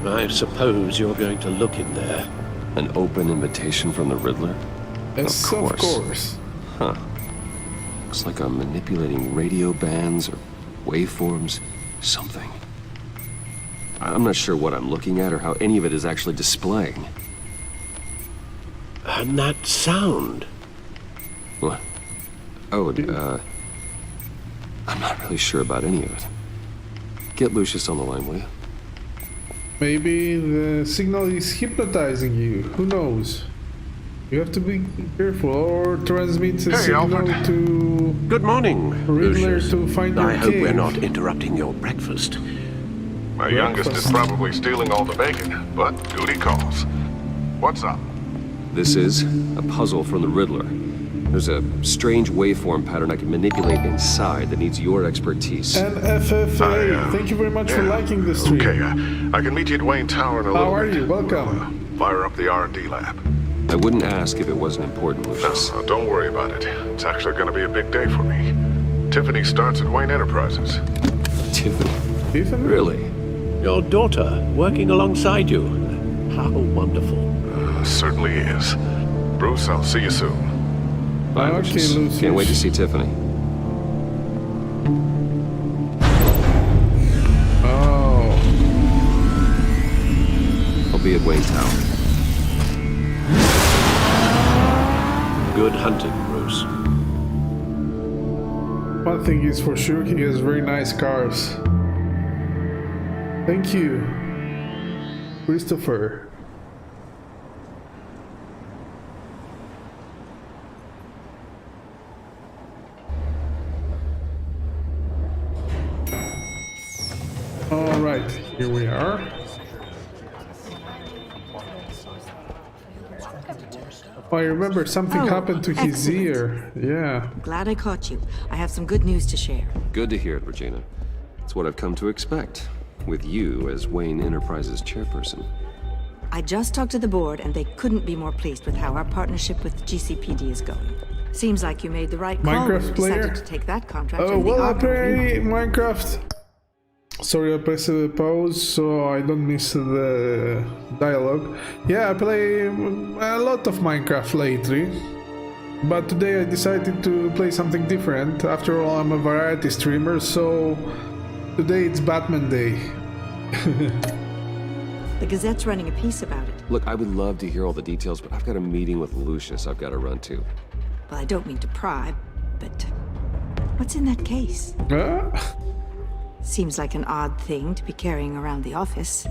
I suppose you're going to look in there.
An open invitation from the Riddler?
Yes, of course.
Huh. Looks like I'm manipulating radio bands or waveforms. Something. I'm not sure what I'm looking at or how any of it is actually displaying.
And that sound.
What? Oh, I'm not really sure about any of it. Get Lucius on the line, will you?
Maybe the signal is hypnotizing you. Who knows? You have to be careful or transmit a signal
Alfred.
to...
Good morning,
Riddler
Lucius.
to find your
I hope
cave.
we're not interrupting your breakfast.
My youngest is probably stealing all the bacon, but duty calls. What's up?
This is a puzzle from the Riddler. There's a strange waveform pattern I can manipulate inside that needs your expertise.
NFFA, thank you very much for liking this stream.
Okay, I can meet you at Wayne Tower in a little bit.
How are you? Welcome.
Fire up the R&D lab.
I wouldn't ask if it wasn't important, Lucius.
No, don't worry about it. It's actually going to be a big day for me. Tiffany starts at Wayne Enterprises.
Tiffany?
Tiffany?
Really?
Your daughter, working alongside you. How wonderful.
Certainly is. Bruce, I'll see you soon.
Bye,
Okay,
Lucius.
Lucius.
Can't wait to see Tiffany.
Oh.
I'll be at Wayne Tower.
Good hunting, Bruce.
One thing is for sure, he has very nice cars. Thank you, Christopher. All right, here we are. Oh, I remember something happened to his
excellent.
ear. Yeah.
Glad I caught you. I have some good news to share.
Good to hear it, Regina. It's what I've come to expect, with you as Wayne Enterprises chairperson.
I just talked to the board, and they couldn't be more pleased with how our partnership with GCPD is going. Seems like you made the right call when
Minecraft
you
player?
decided to take that contract.
Oh,
in the
well, I
Arkham
play
remake.
Minecraft. Sorry, I pressed the pause so I don't miss the dialogue. Yeah, I play a lot of Minecraft lately. But today I decided to play something different. After all, I'm a variety streamer, so today it's Batman Day.
The Gazette's running a piece about it.
Look, I would love to hear all the details, but I've got a meeting with Lucius I've got to run to.
Well, I don't mean to pry, but what's in that case? Seems like an odd thing to be carrying around the office.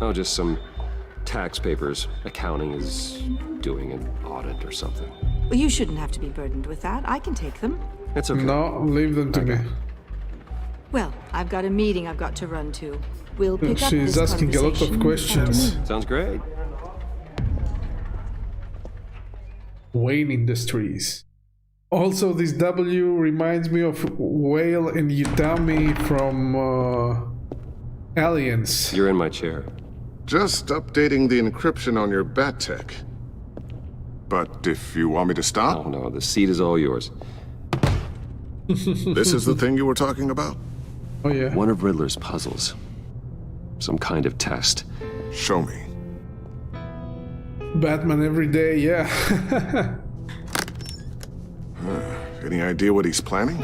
Oh, just some tax papers. Accounting is doing an audit or something.
Well, you shouldn't have to be burdened with that. I can take them.
It's okay.
No, leave them to me.
Well, I've got a meeting I've got to run to. We'll pick up
She's
this
asking a lot of
conversation
questions.
afternoon.
Sounds great.
Wayne Industries. Also, this W reminds me of Whale and Utami from Aliens.
You're in my chair.
Just updating the encryption on your bat tech. But if you want me to stop...
Oh no, the seat is all yours.
This is the thing you were talking about?
Oh yeah.
One of Riddler's puzzles. Some kind of test.
Show me.
Batman every day, yeah.
Any idea what he's planning?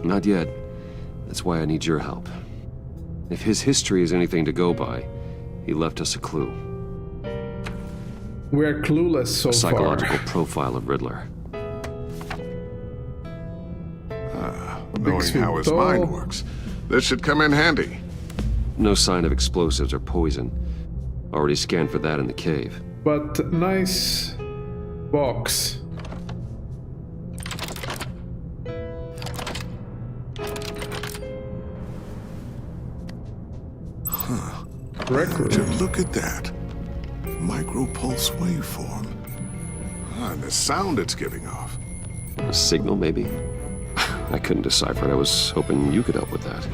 Not yet. That's why I need your help. If his history is anything to go by, he left us a clue.
We're clueless so
far. A psychological
far.
profile of Riddler.
Knowing how his mind works, this should come in handy.
No sign of explosives or poison. Already scanned for that in the cave.
But nice box.
Huh.
Record.
Look at that. Micro-pulse waveform. And the sound it's giving off.
A signal, maybe? I couldn't decipher it. I was hoping you could help with that.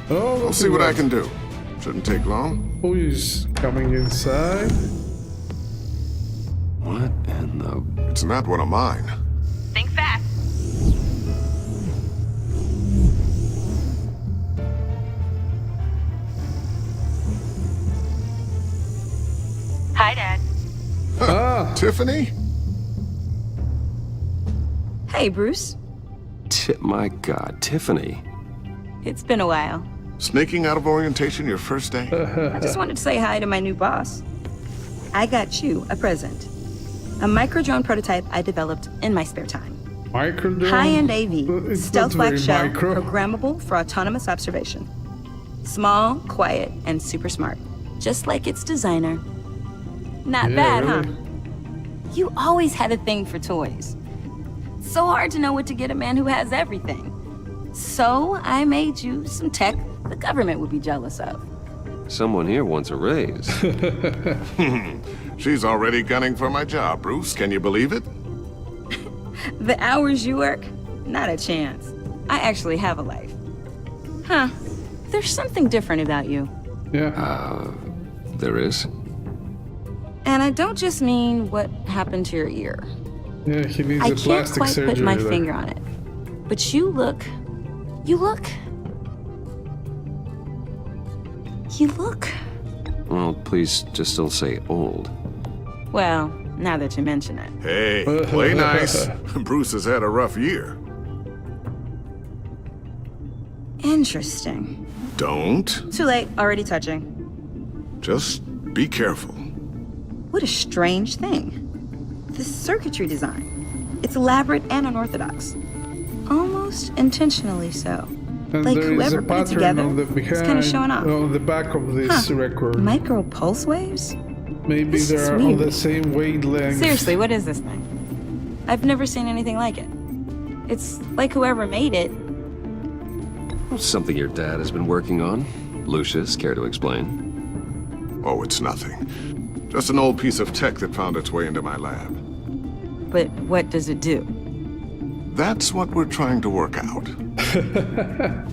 Oh,
I'll see what I can do. Shouldn't take long.
Who is coming inside?
What in the...
It's not one of mine.
Think fast. Hi, Dad.
Ah,
Tiffany?
Hey, Bruce.
My God, Tiffany.
It's been a while.
Sneaking out of orientation your first day?
I just wanted to say hi to my new boss. I got you a present. A micro-drone prototype I developed in my spare time.
Micro-drone?
High-end AV,
It's
stealth-like
not
shell,
very micro.
programmable for autonomous observation. Small, quiet, and super smart. Just like its designer. Not
Yeah,
bad,
really.
huh? You always had a thing for toys. So hard to know what to get a man who has everything. So I made you some tech the government would be jealous of.
Someone here wants a raise.
She's already gunning for my job, Bruce. Can you believe it?
The hours you work? Not a chance. I actually have a life. Huh. There's something different about you.
Yeah.
There is?
And I don't just mean what happened to your ear.
Yeah, he needs
I
a
can't
plastic
quite
surgery.
put my
there.
finger on it. But you look...
Well, please just don't say old.
Well, now that you mention it.
Hey, play nice. Bruce has had a rough year.
Interesting.
Don't.
Too late, already touching.
Just be careful.
What a strange thing. This circuitry design. It's elaborate and unorthodox. Almost intentionally so.
And
Like
there is
whoever
a
put it
pattern
together
on the
is
behind,
kind of showing off.
on the back of this record.
Micro pulse waves?
Maybe
This is
they're on
weird.
the same wavelength.
Seriously, what is this thing? I've never seen anything like it. It's like whoever made it.
Something your dad has been working on. Lucius, care to explain?
Oh, it's nothing. Just an old piece of tech that found its way into my lab.
But what does it do?
That's what we're trying to work out.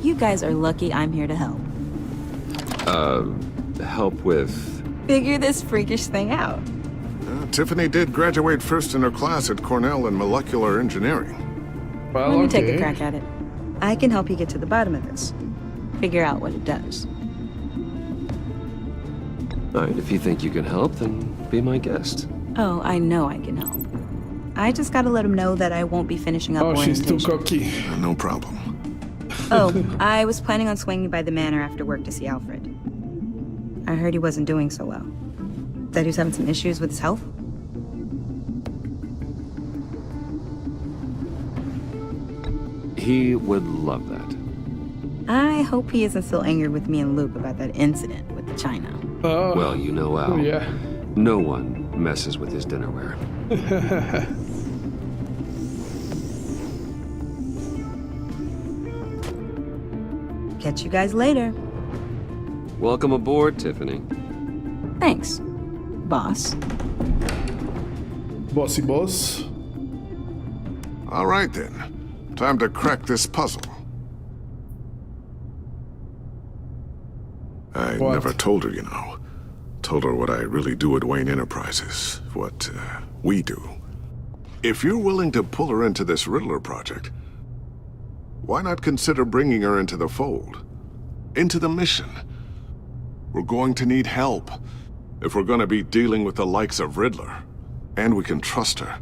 You guys are lucky I'm here to help.
Help with...
Figure this freakish thing out.
Tiffany did graduate first in her class at Cornell in molecular engineering.
Well,
Let me take a crack at it. I can help you get to the bottom of this. Figure out what it does.
All right, if you think you can help, then be my guest.
Oh, I know I can help. I just gotta let him know that I won't be finishing up
Oh, she's too
orientation.
cocky.
No problem.
Oh, I was planning on swinging by the manor after work to see Alfred. I heard he wasn't doing so well. That he was having some issues with his health.
He would love that.
I hope he isn't still angered with me and Luke about that incident with the China.
Well, you know Al.
Yeah.
No one messes with his dinnerware.
Catch you guys later.
Welcome aboard, Tiffany.
Thanks, boss.
Bossy boss.
All right then. Time to crack this puzzle. I
What?
never told her, you know. Told her what I really do at Wayne Enterprises. What we do. If you're willing to pull her into this Riddler project, why not consider bringing her into the fold? Into the mission? We're going to need help if we're going to be dealing with the likes of Riddler. And we can trust her.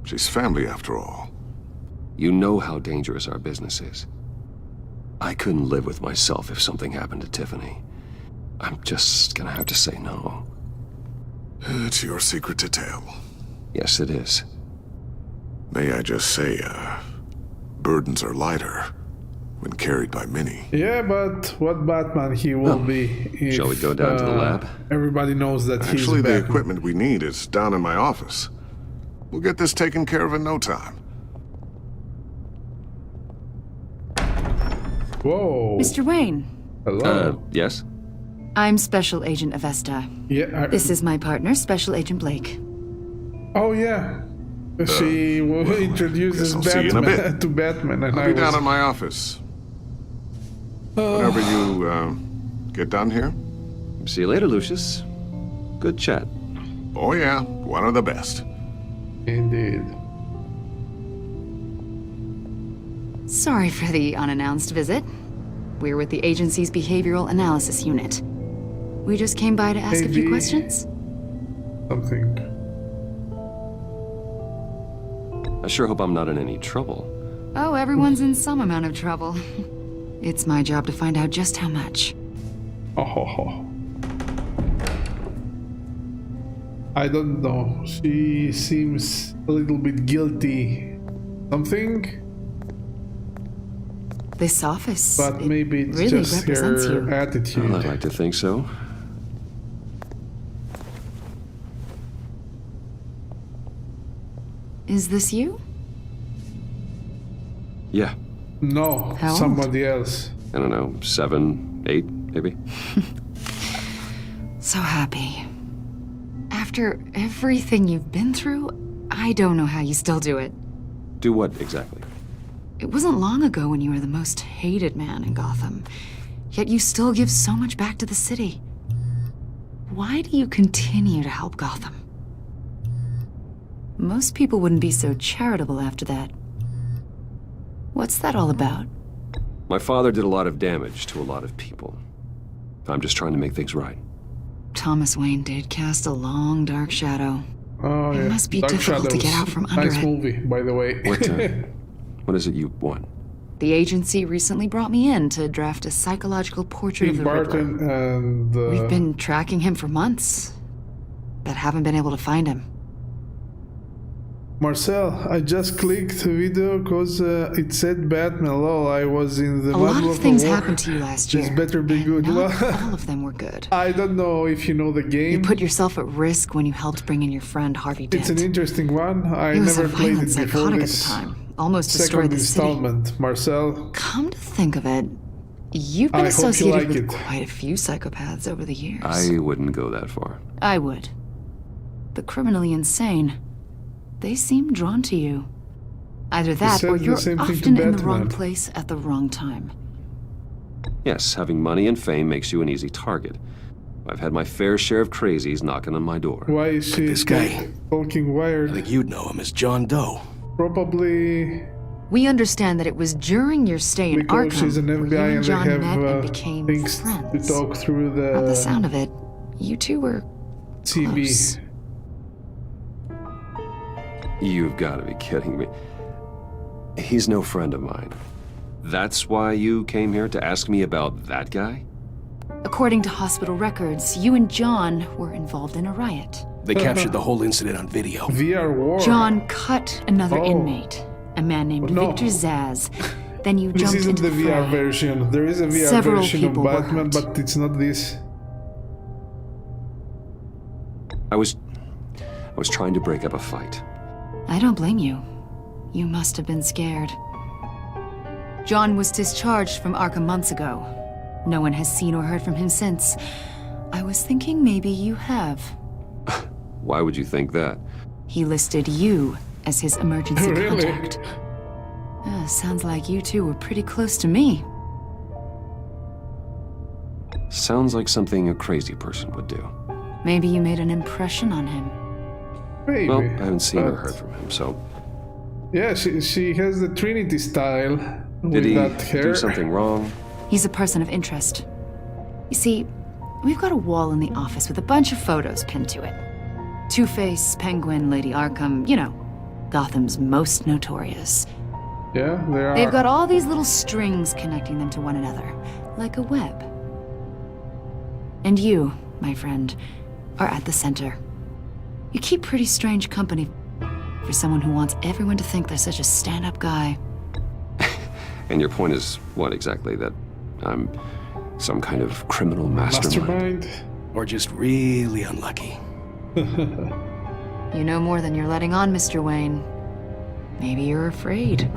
She's family after all.
You know how dangerous our business is. I couldn't live with myself if something happened to Tiffany. I'm just gonna have to say no.
It's your secret to tell.
Yes, it is.
May I just say, burdens are lighter when carried by many.
Yeah, but what Batman he will be if,
Shall we go down to the lab?
Everybody knows that he's
Actually, the
Batman.
equipment we need is down in my office. We'll get this taken care of in no time.
Whoa.
Mr. Wayne,
Hello.
Yes?
I'm Special Agent Avesta.
Yeah.
This is my partner, Special Agent Blake.
Oh yeah. She introduces
I'll see you in a
Batman
bit.
to Batman, and
I'll be down in my office. Whenever you get done here.
See you later, Lucius. Good chat.
Oh yeah, one of the best.
Indeed.
Sorry for the unannounced visit. We're with the agency's behavioral analysis unit. We just came by to ask a few
Maybe-
questions.
Something.
I sure hope I'm not in any trouble.
Oh, everyone's in some amount of trouble. It's my job to find out just how much.
Oh. I don't know. She seems a little bit guilty. Something?
This office,
But
it
maybe it's
really
just
represents
her
you.
attitude.
Well, I'd like to think so.
Is this you?
Yeah.
No,
How old?
somebody else.
I don't know, 7, 8, maybe?
So happy. After everything you've been through, I don't know how you still do it.
Do what exactly?
It wasn't long ago when you were the most hated man in Gotham, yet you still give so much back to the city. Why do you continue to help Gotham? Most people wouldn't be so charitable after that. What's that all about?
My father did a lot of damage to a lot of people. I'm just trying to make things right.
Thomas Wayne did cast a long, dark shadow.
Oh,
It
yeah.
must be
Dark
difficult to get
Shadows.
out from under
Nice
it.
movie, by the way.
What is it you want?
The agency recently brought me in to draft a psychological portrait of
Steve
the Riddler.
Barton and...
We've been tracking him for months, but haven't been able to find him.
Marcel, I just clicked the video because it said Batman. Lol, I was in the
A lot
middle
of
a
things
war.
happened to you last
This
year.
better be good.
Not
Well,
all of them were good.
I don't know if you know the
You
game.
put yourself at risk when you helped bring in your friend Harvey Dent.
It's an interesting one. I
He was
never
a
played
violent
it before
psychotic at
this
the time. Almost
second
destroyed the city.
installment. Marcel,
Come to think of it, you've been
I hope you
associated
like
with
it.
quite a few psychopaths over the years.
I wouldn't go that far.
I would. The criminally insane. They seem drawn to you. Either that
said
or
the
you're
same thing to
often in the
Batman.
wrong place at the wrong time.
Yes, having money and fame makes you an easy target. I've had my fair share of crazies knocking on my door.
why is she
this guy.
talking wired?
I think you'd know him as John Doe.
Probably
We understand that it was during your stay in
because
Arkham
she's an
where you
FBI
and
and
John
they
met
have
and became
things
friends.
to talk through
From the
the
sound of it, you two were
TV.
close.
You've got to be kidding me. He's no friend of mine. That's why you came here to ask me about that guy?
According to hospital records, you and John were involved in a riot.
They captured the whole incident on video.
VR war.
John cut another
Oh.
inmate, a man named
No.
Victor Zaz. Then you
This
jumped
isn't
into
the
the
VR
fray.
version. There is a VR
Several
version of
people were
Batman,
hurt.
but it's not this.
I was trying to break up a fight.
I don't blame you. You must have been scared. John was discharged from Arkham months ago. No one has seen or heard from him since. I was thinking maybe you have.
Why would you think that?
He listed you as his emergency
Really?
contact. Sounds like you two were pretty close to me.
Sounds like something a crazy person would do.
Maybe you made an impression on him.
Maybe.
Well, I haven't seen or
but-
heard from him, so...
Yeah, she has the Trinity style
Did
with
he
that hair.
do something wrong?
He's a person of interest. You see, we've got a wall in the office with a bunch of photos pinned to it. Two-Face, Penguin, Lady Arkham, you know, Gotham's most notorious.
Yeah, they are.
They've got all these little strings connecting them to one another, like a web. And you, my friend, are at the center. You keep pretty strange company for someone who wants everyone to think they're such a stand-up guy.
And your point is what exactly? That I'm some kind of criminal mastermind?
Or just really unlucky.
You know more than you're letting on, Mr. Wayne. Maybe you're afraid.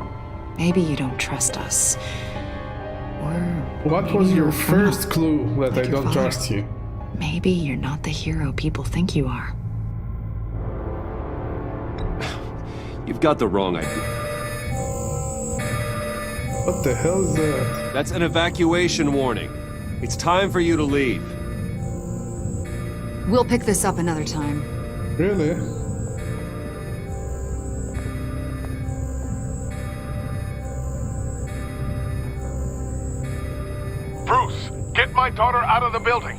Maybe you don't trust us. Or
What
maybe
was
you're
your
a criminal,
first clue that
like
I
your
don't
father.
trust you?
Maybe you're not the hero people think you are.
You've got the wrong idea.
What the hell is that?
That's an evacuation warning. It's time for you to leave.
We'll pick this up another time.
Really?
Bruce, get my daughter out of the building.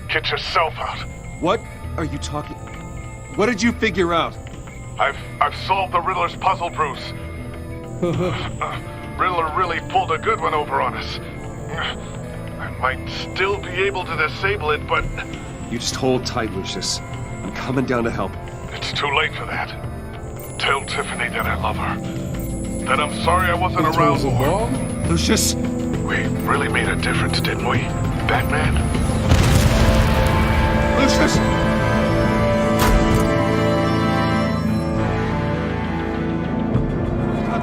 Get yourself out.
What are you talking... What did you figure out?
I've solved the Riddler's puzzle, Bruce. Riddler really pulled a good one over on us. I might still be able to disable it, but
You just hold tight, Lucius. I'm coming down to help.
it's too late for that. Tell Tiffany that I love her. That I'm sorry I wasn't around more.
Lucius!
We really made a difference, didn't we, Batman?
Lucius!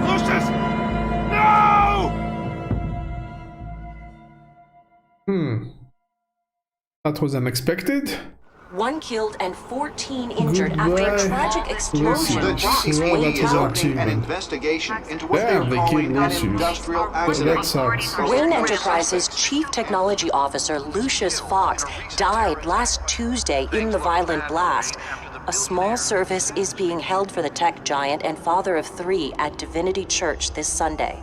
Lucius! No!
That was unexpected.
1 killed and 14 injured after a tragic explosion
The
rocks
GCPD
Wayne
is
Tower.
opening an
investigation into what
Damn,
they're
they
calling
killed
an
Lucius.
industrial
That
accident.
sucks.
Wayne Enterprises Chief Technology Officer Lucius Fox died last Tuesday in the violent blast. A small service is being held for the tech giant and father of 3 at Divinity Church this Sunday.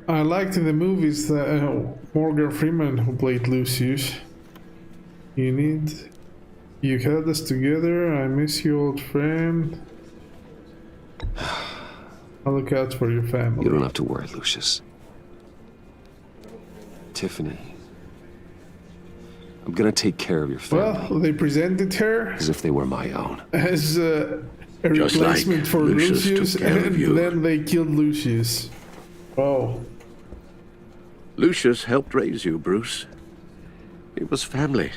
I liked in the movies that Morgan Freeman who played Lucius. You held us together. I miss you, old friend. I'll look out for your family.
You don't have to worry, Lucius. Tiffany. I'm gonna take care of your family.
Well, they presented her
As if they were my own.
as a
Just like
replacement for
Lucius
Lucius,
took care of
and
you.
then they killed Lucius. Oh.
Lucius helped raise you, Bruce. It was family.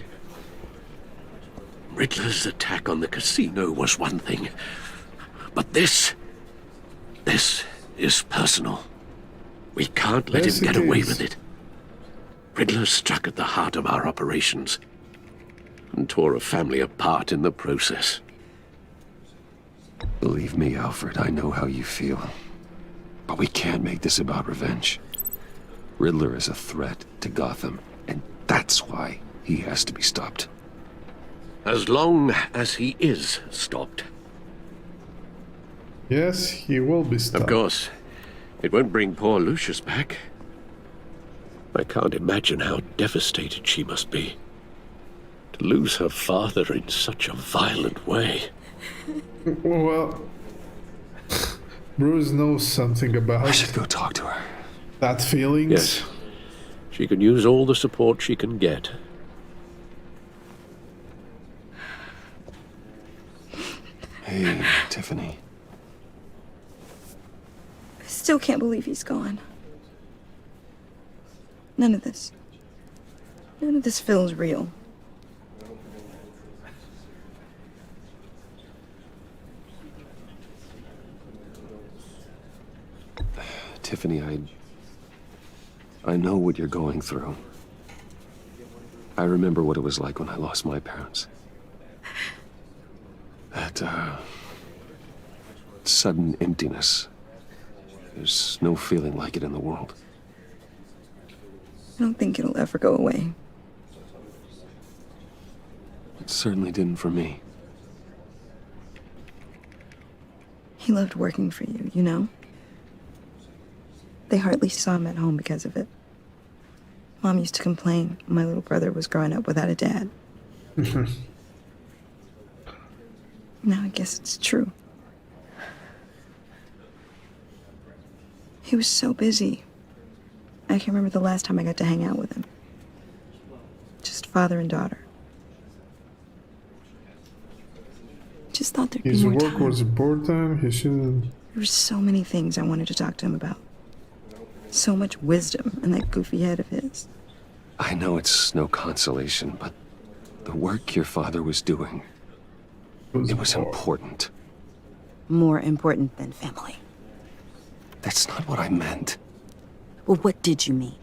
Riddler's attack on the casino was one thing. But this is personal. We can't let
Yes,
him get
it
away
is.
with it. Riddler struck at the heart of our operations and tore a family apart in the process.
Believe me, Alfred, I know how you feel. But we can't make this about revenge. Riddler is a threat to Gotham, and that's why he has to be stopped.
As long as he is stopped.
Yes, he will be stopped.
Of course, it won't bring poor Lucius back. I can't imagine how devastated she must be. To lose her father in such a violent way.
Well, Bruce knows something about
I should go talk to her.
that feelings.
Yes. She can use all the support she can get.
Hey, Tiffany.
I still can't believe he's gone. None of this feels real.
Tiffany, I know what you're going through. I remember what it was like when I lost my parents. That, sudden emptiness. There's no feeling like it in the world.
I don't think it'll ever go away.
It certainly didn't for me.
He loved working for you, you know? They hardly saw him at home because of it. Mom used to complain my little brother was growing up without a dad. Now I guess it's true. He was so busy. I can't remember the last time I got to hang out with him. Just father and daughter. Just thought there'd
His
be more
work
time.
was important. He shouldn't.
There were so many things I wanted to talk to him about. So much wisdom in that goofy head of his.
I know it's no consolation, but the work your father was doing, it was important.
More important than family.
That's not what I meant.
Well, what did you mean?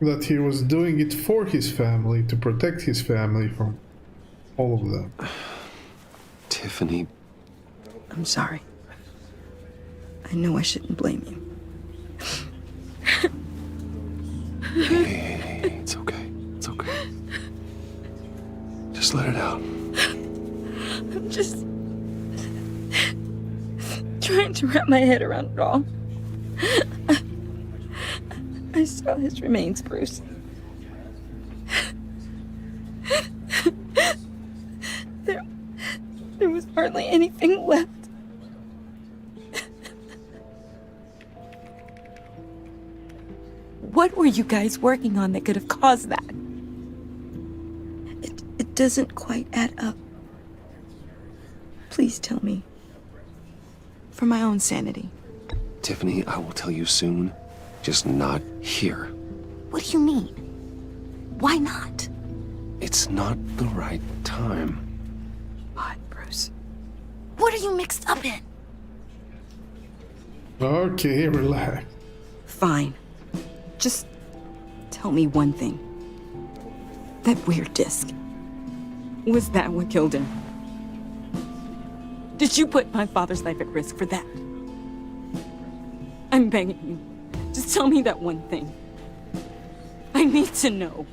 That he was doing it for his family, to protect his family from all of them.
Tiffany.
I'm sorry. I know I shouldn't blame you.
Hey, it's okay. It's okay. Just let it out.
I'm just trying to wrap my head around it all. I saw his remains, Bruce. There was hardly anything left. What were you guys working on that could have caused that? It doesn't quite add up. Please tell me. For my own sanity.
Tiffany, I will tell you soon. Just not here.
What do you mean? Why not?
It's not the right time.
What, Bruce? What are you mixed up in?
Okay, relax.
Fine. Just tell me one thing. That weird disc. Was that what killed him? Did you put my father's life at risk for that? I'm begging you. Just tell me that one thing. I need to know.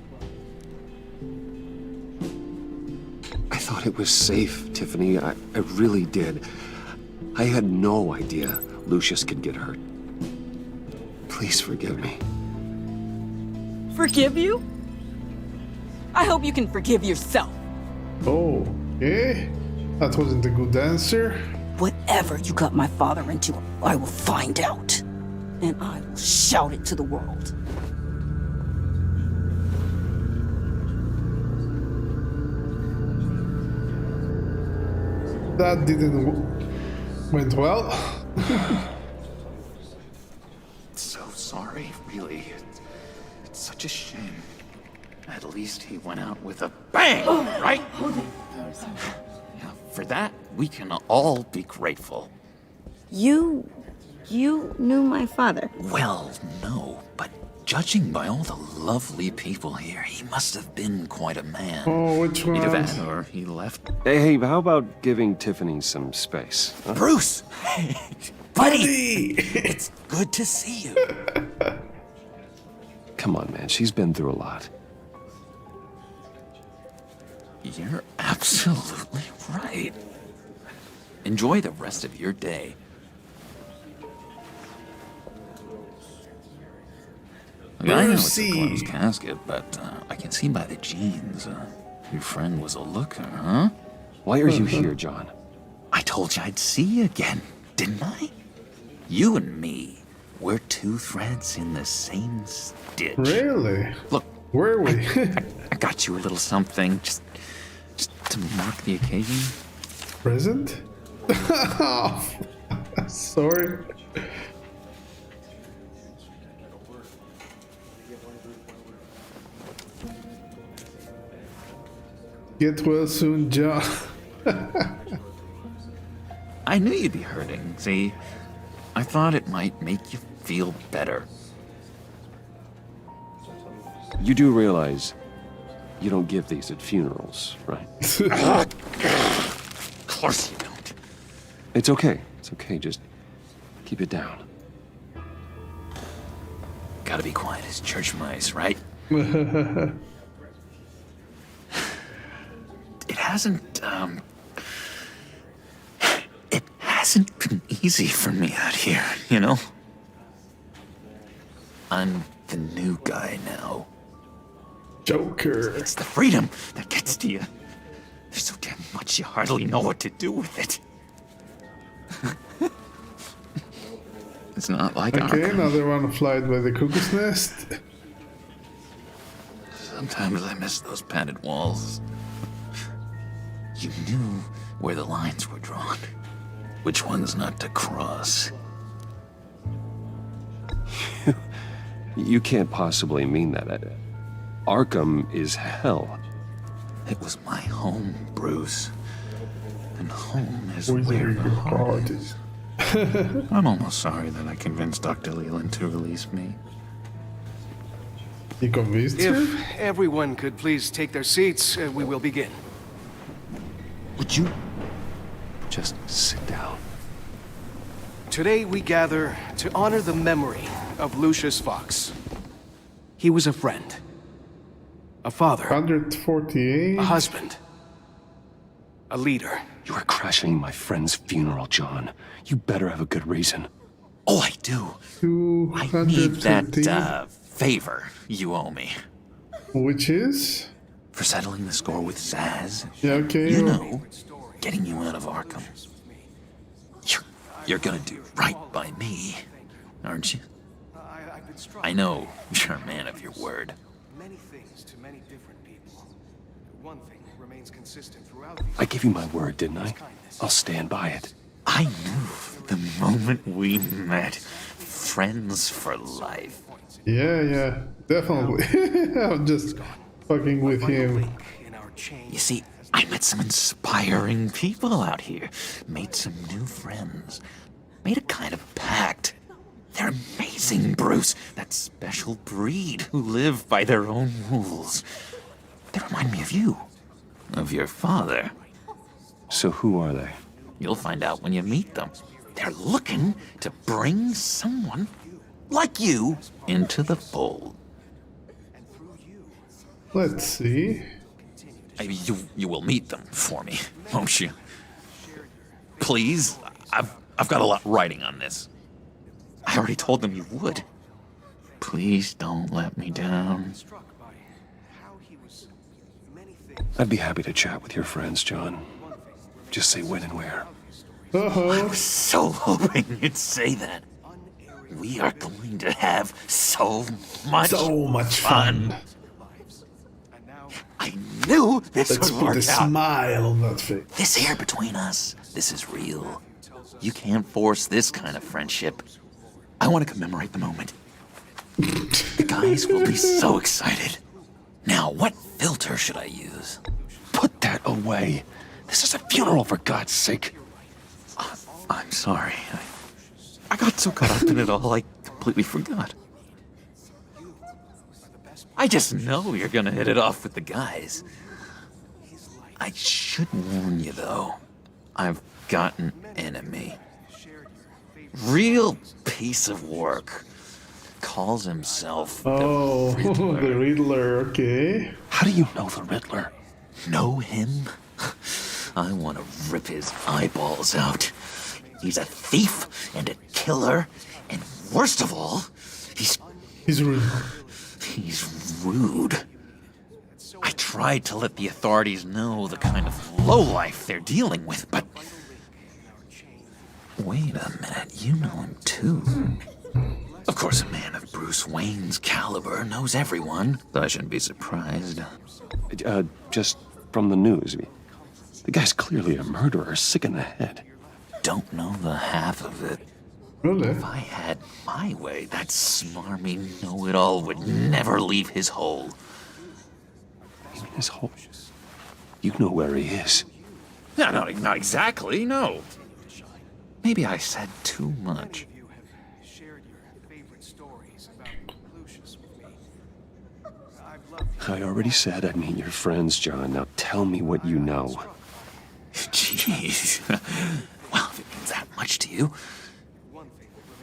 I thought it was safe, Tiffany. I really did. I had no idea Lucius could get hurt. Please forgive me.
Forgive you? I hope you can forgive yourself.
Oh, okay. That wasn't a good answer.
Whatever you got my father into, I will find out. And I will shout it to the world.
That went well.
So sorry, really. It's such a shame. At least he went out with a bang, right? Now, for that, we can all be grateful.
You knew my father?
Well, no, but judging by all the lovely people here, he must have been quite a man.
Oh, which one?
Either that or he left.
Hey, how about giving Tiffany some space? Huh?
Bruce! Buddy! It's good to see you.
Come on, man. She's been through a lot.
You're absolutely right. Enjoy the rest of your day. I know it's a closed casket, but I can see by the jeans. Your friend was a looker, huh?
Why are you here, John?
I told you I'd see you again, didn't I? You and me, we're two threads in the same stitch.
Really?
Look,
where are we?
I got you a little something, just to mark the occasion.
Present? Sorry. Get well soon, John.
I knew you'd be hurting, see? I thought it might make you feel better.
You do realize you don't give these at funerals, right?
Of course you don't.
It's okay. It's okay. Just keep it down.
Gotta be quiet as church mice, right? It hasn't been easy for me out here, you know? I'm the new guy now.
Joker.
It's the freedom that gets to you. There's so damn much you hardly know what to do with it. It's not like
Okay,
Arkham.
another one flight by the cuckoo's nest.
Sometimes I miss those padded walls. You knew where the lines were drawn. Which ones not to cross.
You can't possibly mean that. Arkham is hell.
It was my home, Bruce. And home is
Where's
where
the
the heart
is.
I'm almost sorry that I convinced Dr. Leland to release me.
You convinced her?
If everyone could please take their seats, we will begin.
Would you just sit down?
Today we gather to honor the memory of Lucius Fox. He was a friend, a father,
148.
a husband, a leader.
You are crashing my friend's funeral, John. You better have a good reason.
Oh, I do. I need that favor you owe me.
Which is?
For settling the score with Zaz.
Yeah, okay.
You know, getting you out of Arkham. You're gonna do right by me, aren't you? I know you're a man of your word.
Many things to many different people. One thing remains consistent throughout.
I gave you my word, didn't I? I'll stand by it.
I knew the moment we met. Friends for life.
Yeah, definitely. I'm just fucking with him.
You see, I met some inspiring people out here. Made some new friends. Made a kind of pact. They're amazing, Bruce. That special breed who live by their own rules. They remind me of you. Of your father.
So who are they?
You'll find out when you meet them. They're looking to bring someone like you into the fold.
Let's see.
You will meet them for me, won't you? Please? I've got a lot writing on this. I already told them you would. Please don't let me down.
I'd be happy to chat with your friends, John. Just say when and where.
I was so hoping you'd say that. We are going to have so much
fun.
I knew this
Let's
would
put
work
a
out.
smile on that face.
This air between us, this is real. You can't force this kind of friendship. I want to commemorate the moment. The guys will be so excited. Now, what filter should I use?
Put that away. This is a funeral, for God's sake.
I'm sorry. I got so caught up in it all, I completely forgot. I just know you're gonna hit it off with the guys. I should warn you, though. I've got an enemy. Real piece of work. Calls himself
the Riddler. The Riddler, okay.
How do you know the Riddler?
Know him? I want to rip his eyeballs out. He's a thief and a killer, and worst of all,
he's rude.
He's rude. I tried to let the authorities know the kind of lowlife they're dealing with, but... Wait a minute, you know him too. Of course, a man of Bruce Wayne's caliber knows everyone, so I shouldn't be surprised.
Just from the news. The guy's clearly a murderer, sick in the head.
Don't know the half of it.
Really?
If I had my way, that smarmy know-it-all would never leave his hole.
His hole? You know where he is.
No, not exactly, no. Maybe I said too much.
I already said I'd meet your friends, John. Now tell me what you know.
Jeez. Well, if it means that much to you.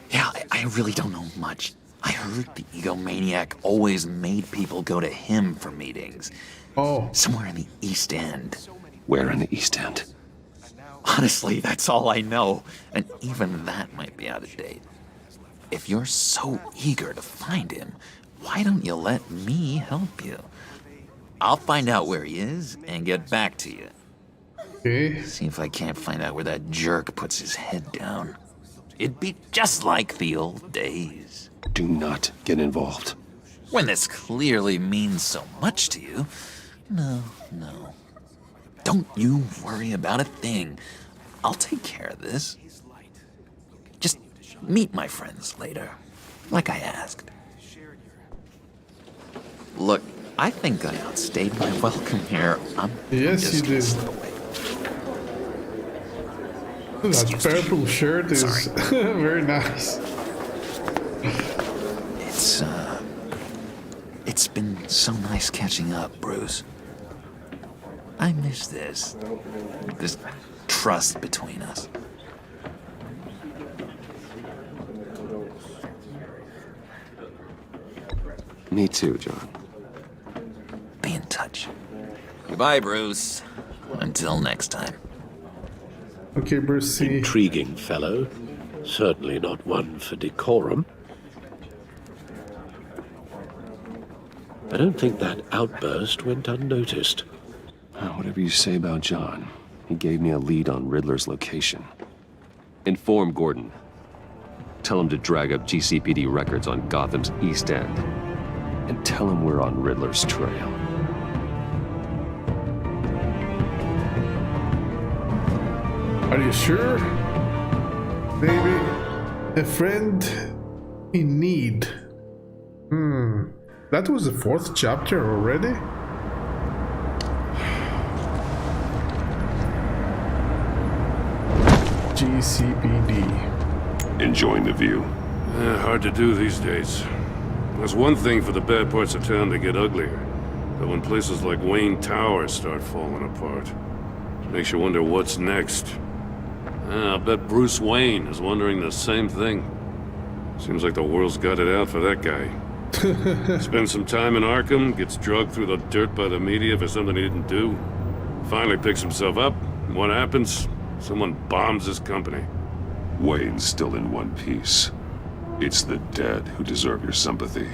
Yeah, I really don't know much. I heard the egomaniac always made people go to him for meetings.
Oh.
Somewhere in the East End.
Where in the East End?
Honestly, that's all I know. And even that might be out of date. If you're so eager to find him, why don't you let me help you? I'll find out where he is and get back to you.
Okay.
See if I can't find out where that jerk puts his head down. It'd be just like the old days.
Do not get involved.
When this clearly means so much to you. No. Don't you worry about a thing. I'll take care of this. Just meet my friends later, like I asked. Look, I think I outstayed my welcome here.
Yes, you did. That purple shirt is very nice.
It's been so nice catching up, Bruce. I miss this trust between us.
Me too, John.
Be in touch. Goodbye, Bruce. Until next time.
Okay, Bruce.
Intriguing fellow. Certainly not one for decorum. I don't think that outburst went unnoticed.
Whatever you say about John, he gave me a lead on Riddler's location. Inform Gordon. Tell him to drag up GCPD records on Gotham's East End. And tell him we're on Riddler's trail.
Are you sure? Maybe a friend in need. That was the 4th chapter already? GCPD.
Enjoying the view?
Hard to do these days. There's one thing for the bad parts of town to get uglier. But when places like Wayne Tower start falling apart, it makes you wonder what's next. I'll bet Bruce Wayne is wondering the same thing. Seems like the world's got it out for that guy. Spends some time in Arkham, gets drugged through the dirt by the media for something he didn't do. Finally picks himself up, and what happens? Someone bombs his company.
Wayne's still in one piece. It's the dead who deserve your sympathy.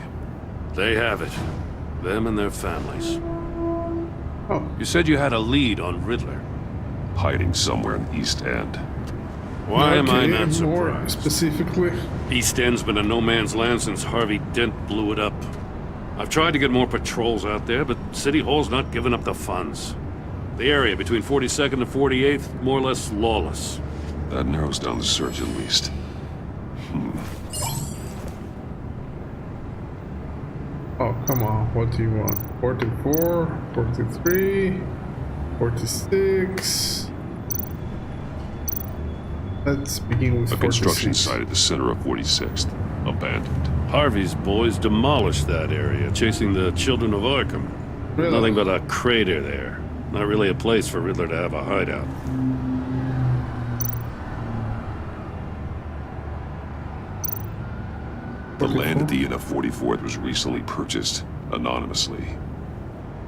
They have it. Them and their families. Oh. You said you had a lead on Riddler.
Hiding somewhere in East End.
Why am I not surprised?
More specifically?
East End's been a no man's land since Harvey Dent blew it up. I've tried to get more patrols out there, but City Hall's not giving up the funds. The area between 42nd and 48th, more or less lawless.
That narrows down the search at least.
Oh, come on. What do you want? 44, 43, 46. Let's begin with
a
46.
construction site at the center of 46th. Abandoned.
Harvey's boys demolished that area, chasing the children of Arkham.
Really?
Nothing but a crater there. Not really a place for Riddler to have a hideout.
The land at the end of 44th was recently purchased, anonymously.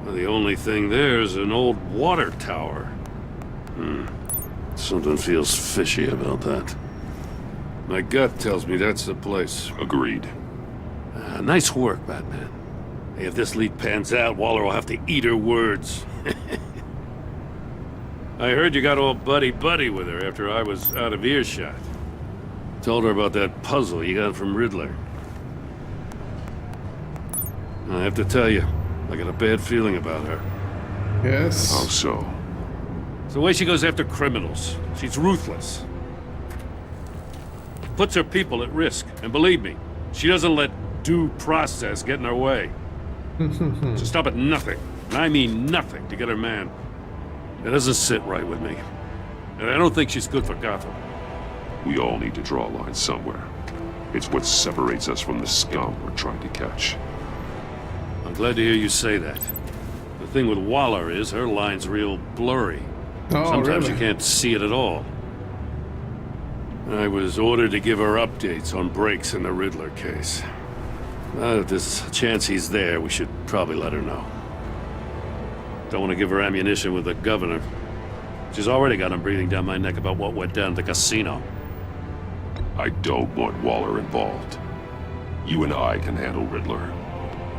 Well, the only thing there is an old water tower. Something feels fishy about that. My gut tells me that's the place.
Agreed.
Nice work, Batman. Hey, if this lead pans out, Waller will have to eat her words. I heard you got all buddy-buddy with her after I was out of earshot. Told her about that puzzle you got from Riddler. I have to tell you, I got a bad feeling about her.
Yes?
How so?
It's the way she goes after criminals. She's ruthless. Puts her people at risk. And believe me, she doesn't let due process get in her way. She'll stop at nothing, and I mean nothing, to get her man. It doesn't sit right with me. And I don't think she's good for Gotham.
We all need to draw a line somewhere. It's what separates us from the scum we're trying to catch.
I'm glad to hear you say that. The thing with Waller is her line's real blurry.
Oh,
Sometimes
really?
you can't see it at all. I was ordered to give her updates on breaks in the Riddler case. If there's a chance he's there, we should probably let her know. Don't want to give her ammunition with the governor. She's already got him breathing down my neck about what went down at the casino.
I don't want Waller involved. You and I can handle Riddler,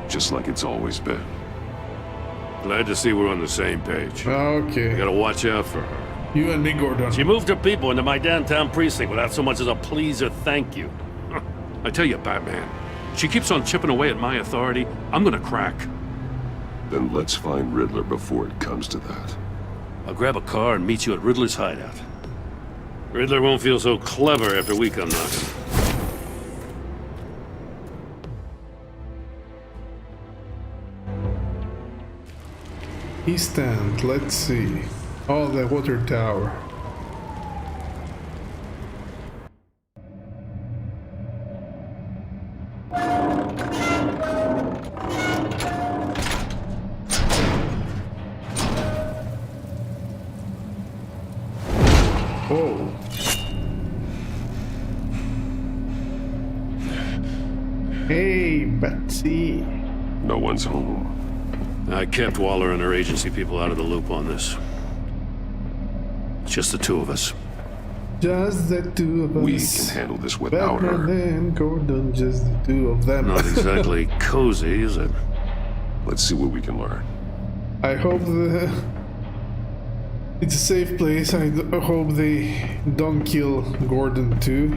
just like it's always been.
Glad to see we're on the same page.
Okay.
You gotta watch out for her.
You and me, Gordon.
She moved her people into my downtown precinct without so much as a please or thank you. I tell you, Batman, she keeps on chipping away at my authority. I'm gonna crack.
Then let's find Riddler before it comes to that.
I'll grab a car and meet you at Riddler's hideout. Riddler won't feel so clever after we come knocking.
East End, let's see. Oh, the water tower. Oh. Hey, Betsy.
No one's home.
I kept Waller and her agency people out of the loop on this. It's just the two of us.
Just the two of us.
We can handle this without her.
Batman and Gordon, just the two of them.
Not exactly cozy, is it?
Let's see what we can learn.
I hope it's a safe place. I hope they don't kill Gordon too.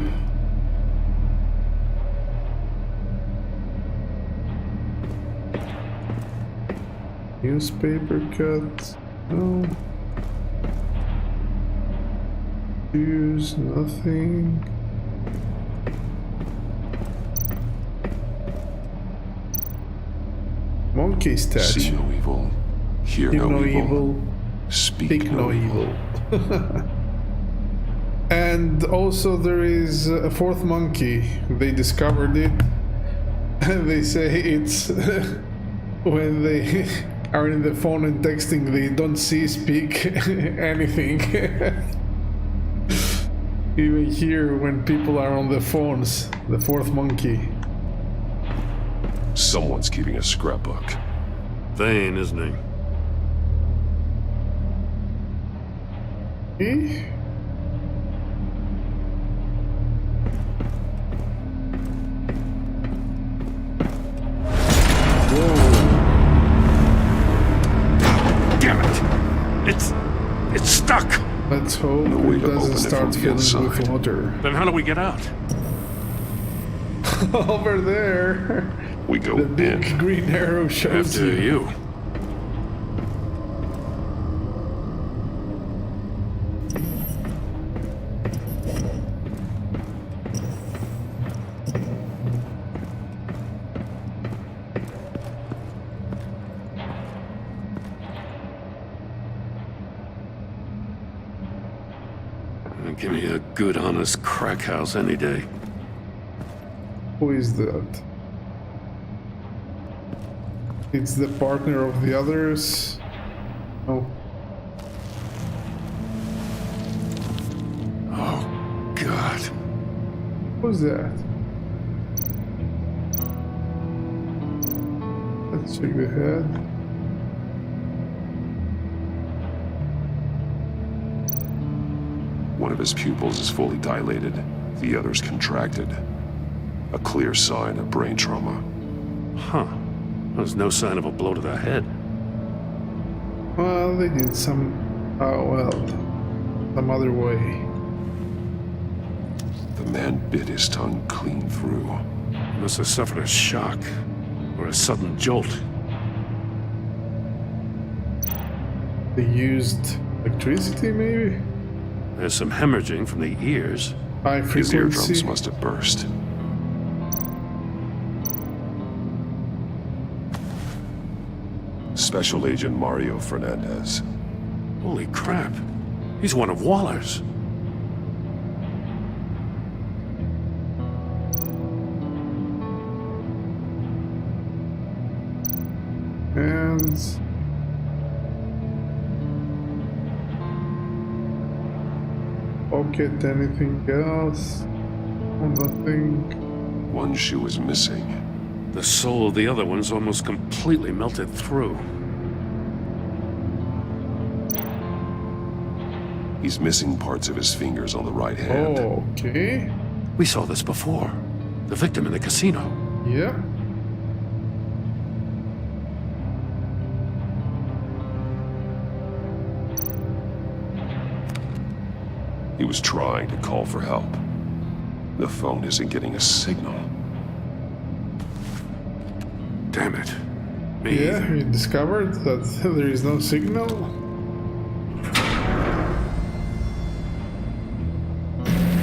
Newspaper cuts. No. Shoes, nothing. Monkey statue.
See no evil. Hear no evil. Speak no evil.
And also there is a fourth monkey. They discovered it. And they say it's when they are in the phone and texting, they don't speak anything. Even here, when people are on the phones, the fourth monkey.
Someone's keeping a scrapbook.
Vane, isn't he?
Eh?
It's stuck!
Let's hope it doesn't start filling with water.
Then how do we get out?
Over there.
We go
the big
in.
green arrow shows
After you. Give me a good, honest crack house any day.
Who is that? It's the partner of the others. Oh.
Oh, God.
Who's that? Let's check the head.
One of his pupils is fully dilated, the other's contracted. A clear sign of brain trauma.
Huh. There's no sign of a blow to the head.
Well, they did some other way.
The man bit his tongue clean through.
He must have suffered a shock, or a sudden jolt.
They used electricity, maybe?
There's some hemorrhaging from the ears.
High
His
frequency.
eardrums must have burst. Special Agent Mario Fernandez.
Holy crap. He's one of Waller's.
And pocket, anything else? Oh, nothing.
One shoe is missing.
The sole of the other one's almost completely melted through.
He's missing parts of his fingers on the right hand.
Okay.
We saw this before. The victim in the casino.
Yeah.
He was trying to call for help. The phone isn't getting a signal.
Damn it. Me
Yeah,
either.
you discovered that there is no signal.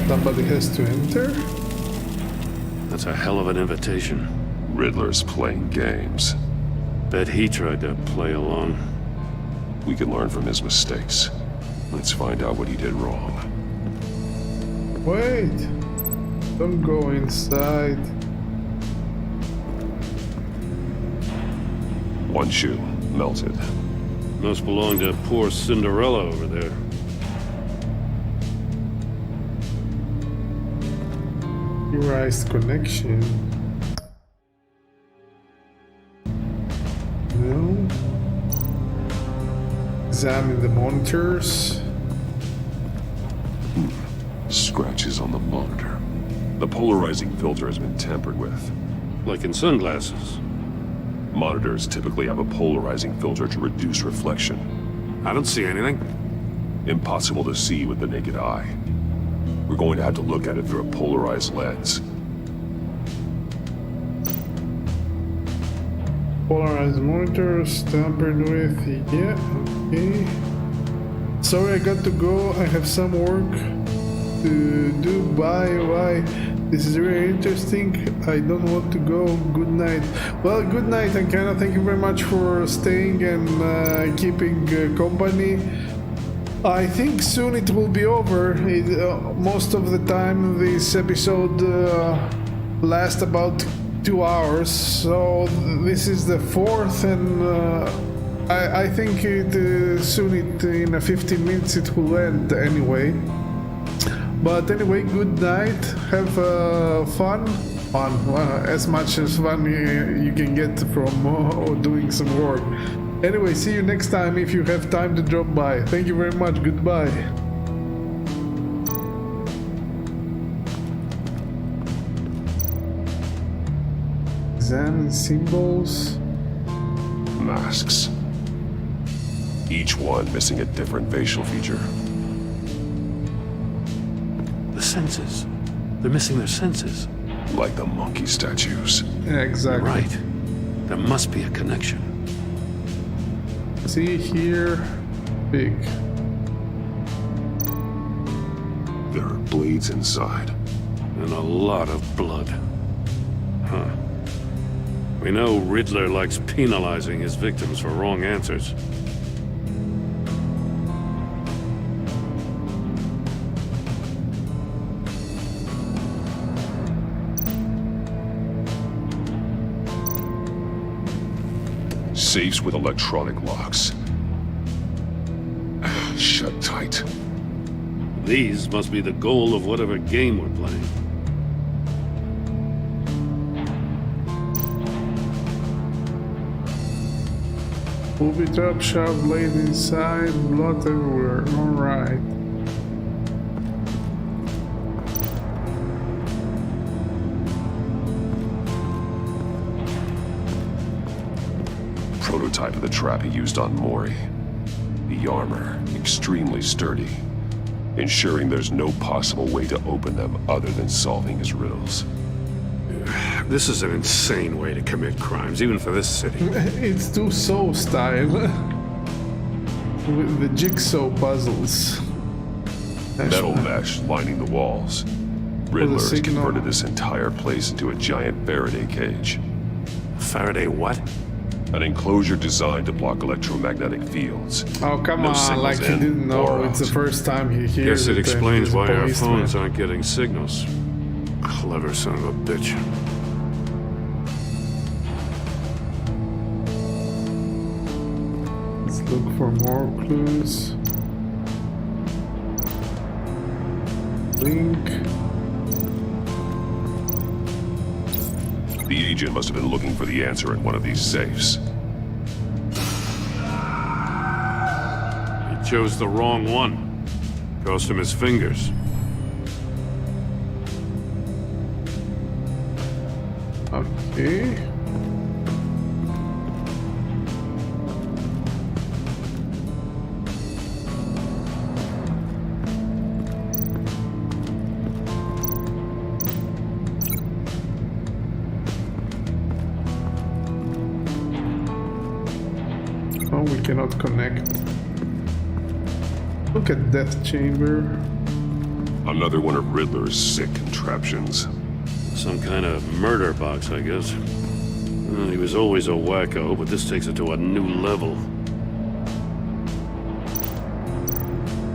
Somebody has to enter?
That's a hell of an invitation.
Riddler's playing games.
Bet he tried to play along.
We can learn from his mistakes. Let's find out what he did wrong.
Wait. Don't go inside.
One shoe, melted.
Must belong to poor Cinderella over there.
Erased connection. No. Examine the monitors.
Scratches on the monitor. The polarizing filter has been tampered with.
Like in sunglasses.
Monitors typically have a polarizing filter to reduce reflection.
I don't see anything.
Impossible to see with the naked eye. We're going to have to look at it through a polarized lens.
Polarized monitors, tampered with. Yeah, okay. Sorry, I got to go. I have some work to do. Bye. This is really interesting. I don't want to go. Good night. Well, good night, Ankana. Thank you very much for staying and keeping company. I think soon it will be over. Most of the time this episode lasts about 2 hours, so this is the fourth, and I think soon in 15 minutes it will end anyway. But anyway, good night. Have fun. As much as fun you can get from doing some work. Anyway, see you next time if you have time to drop by. Thank you very much. Goodbye. Examine symbols.
Masks. Each one missing a different facial feature.
The senses. They're missing their senses.
Like the monkey statues.
Yeah, exactly.
You're right. There must be a connection.
See here, big.
There are blades inside.
And a lot of blood. Huh. We know Riddler likes penalizing his victims for wrong answers.
Safes with electronic locks. Shut tight.
These must be the goal of whatever game we're playing.
Booby trap, sharp blade inside, blood everywhere. Alright.
Prototype of the trap he used on Mori. The armor, extremely sturdy, ensuring there's no possible way to open them other than solving his riddles.
This is an insane way to commit crimes, even for this city.
It's too so style. With the jigsaw puzzles.
Metal mesh lining the walls. Riddler has converted this entire place into a giant Faraday cage.
Faraday what?
An enclosure designed to block electromagnetic fields.
Oh, come
No
on,
signals
like he
in
didn't know
or
it's the
out.
first time he hears
Guess it
and
explains
he's a
why our
policeman.
phones aren't getting signals. Clever son of a bitch.
Let's look for more clues. Link.
The agent must have been looking for the answer in one of these safes.
He chose the wrong one. Cost him his fingers.
Okay. Oh, we cannot connect. Look at Death Chamber.
Another one of Riddler's sick contraptions.
Some kind of murder box, I guess. Well, he was always a wacko, but this takes it to a new level.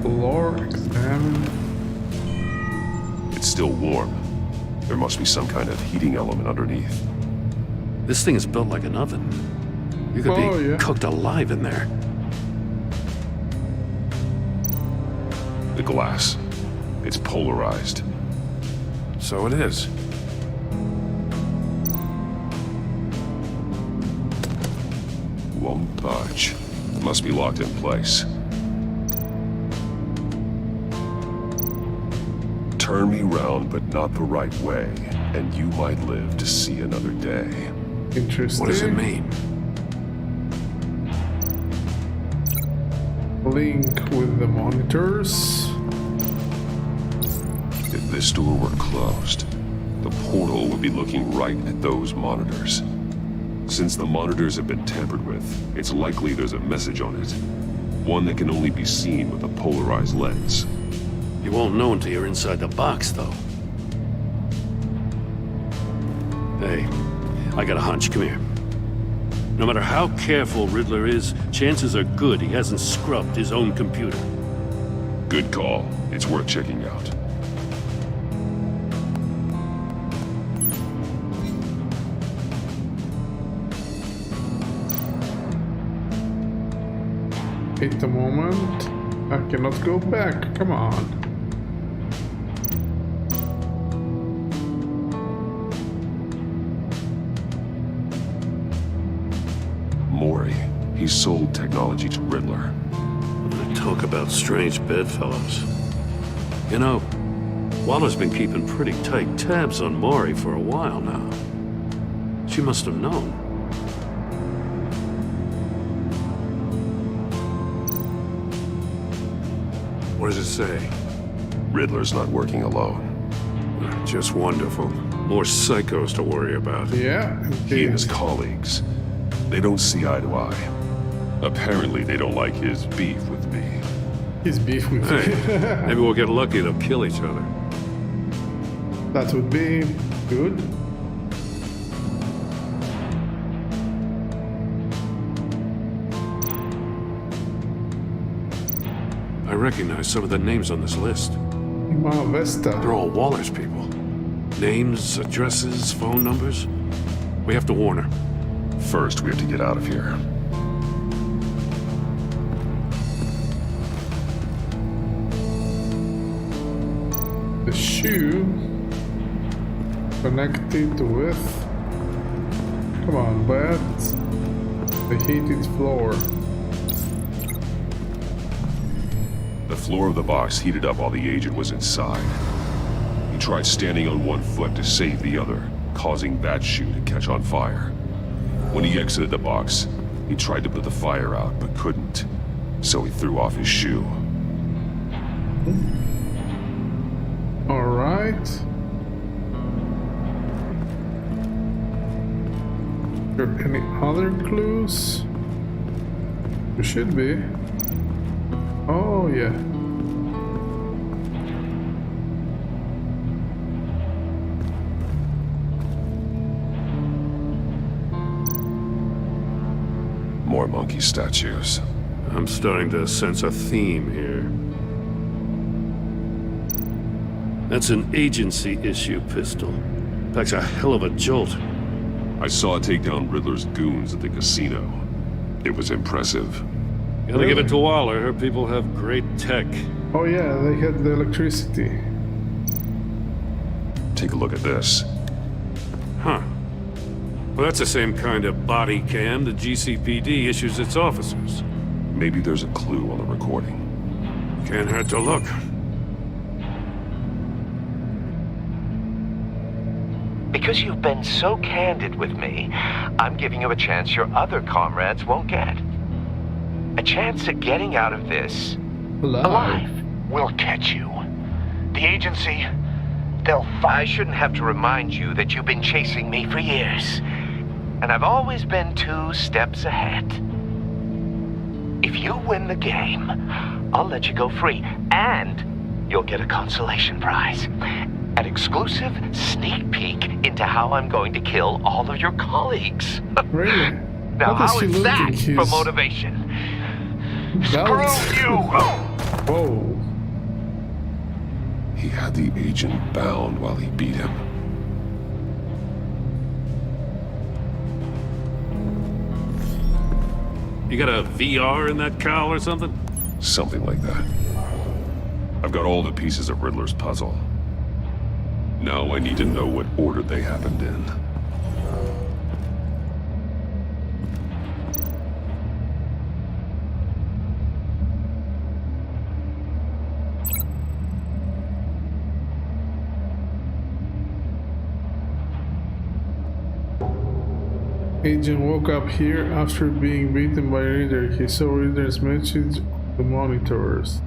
Floor examine.
It's still warm. There must be some kind of heating element underneath.
This thing is built like an oven. You could be cooked alive in there.
The glass. It's polarized.
So it is.
Won't budge. It must be locked in place. Turn me round, but not the right way, and you might live to see another day.
Interesting.
What does it mean?
Link with the monitors.
If this door were closed, the portal would be looking right at those monitors. Since the monitors have been tampered with, it's likely there's a message on it. One that can only be seen with a polarized lens.
You won't know until you're inside the box, though. Hey, I got a hunch. Come here. No matter how careful Riddler is, chances are good he hasn't scrubbed his own computer.
Good call. It's worth checking out.
Wait a moment. I cannot go back. Come on.
Maury. He sold technology to Riddler.
Talk about strange bedfellows. You know, Waller's been keeping pretty tight tabs on Maury for a while now. She must have known. What does it say?
Riddler's not working alone.
Just wonderful. More psychos to worry about.
Yeah.
He and his colleagues. They don't see eye to eye. Apparently they don't like his beef with me.
His beef with
Hey,
me.
maybe we'll get lucky, they'll kill each other.
That would be good.
I recognize some of the names on this list.
Mount Vesta.
They're all Waller's people. Names, addresses, phone numbers. We have to warn her.
First, we have to get out of here.
The shoe connected with, come on, bed, the heated floor.
The floor of the box heated up while the agent was inside. He tried standing on one foot to save the other, causing that shoe to catch on fire. When he exited the box, he tried to put the fire out, but couldn't. So he threw off his shoe.
All right. Are there any other clues? There should be. Oh, yeah.
more monkey statues.
I'm starting to sense a theme here. That's an agency issue pistol. Packs a hell of a jolt.
I saw it take down Riddler's goons at the casino. It was impressive.
Gotta give it to Waller. Her people have great tech.
Oh yeah, they had the electricity.
Take a look at this.
Huh. Well, that's the same kind of body cam the GCPD issues its officers.
Maybe there's a clue on the recording.
Can't hurt to look.
Because you've been so candid with me, I'm giving you a chance your other comrades won't get. A chance at getting out of this alive.
We'll catch you. The agency, they'll
I shouldn't have to remind you that you've been chasing me for years. And I've always been 2 steps ahead. If you win the game, I'll let you go free, and you'll get a consolation prize. An exclusive sneak peek into how I'm going to kill all of your colleagues.
Really?
Now, how is that for motivation? Screw you!
Whoa.
He had the agent bound while he beat him.
You got a VR in that cowl or something?
Something like that. I've got all the pieces of Riddler's puzzle. Now I need to know what order they happened in.
Agent woke up here after being beaten by Riddler. He saw Riddler's message on the monitors.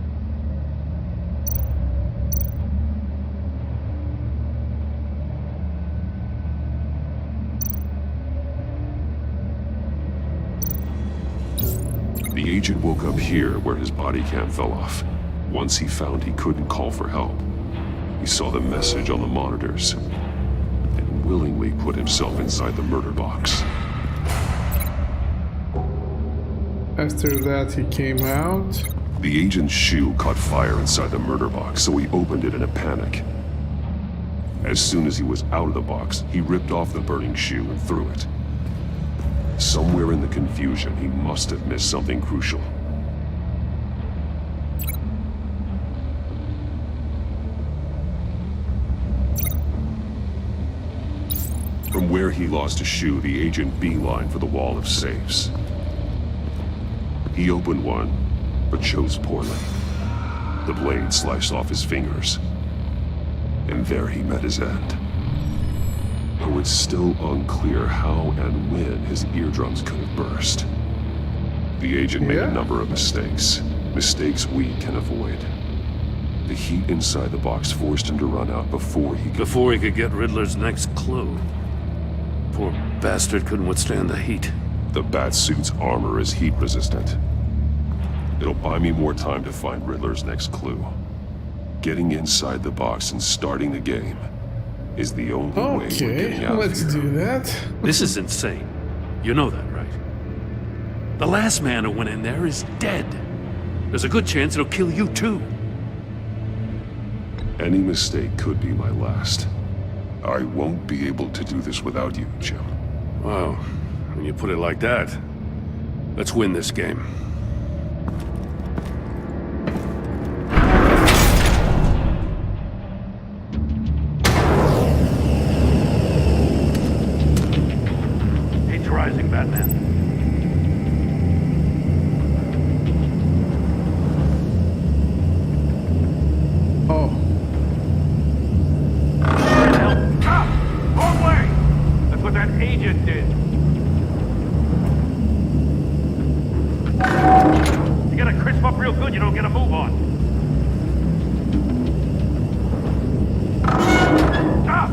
The agent woke up here where his body cam fell off. Once he found he couldn't call for help, he saw the message on the monitors and willingly put himself inside the murder box.
After that, he came out.
The agent's shoe caught fire inside the murder box, so he opened it in a panic. As soon as he was out of the box, he ripped off the burning shoe and threw it. Somewhere in the confusion, he must have missed something crucial. From where he lost a shoe, the agent beelined for the wall of safes. He opened one, but chose poorly. The blade sliced off his fingers. And there he met his end. Though it's still unclear how and when his eardrums could have burst. The agent made a number of mistakes. Mistakes we can avoid. The heat inside the box forced him to run out before he could
get Riddler's next clue. Poor bastard couldn't withstand the heat.
The Batsuit's armor is heat resistant. It'll buy me more time to find Riddler's next clue. Getting inside the box and starting the game is the only way we're getting out.
Let's do that.
This is insane. You know that, right? The last man who went in there is dead. There's a good chance it'll kill you too.
Any mistake could be my last. I won't be able to do this without you, Jim.
Wow. When you put it like that, let's win this game. Heat's rising, Batman.
Oh.
Wrong way! That's what that agent did. You gotta crisp up real good, you don't get a move on. Stop!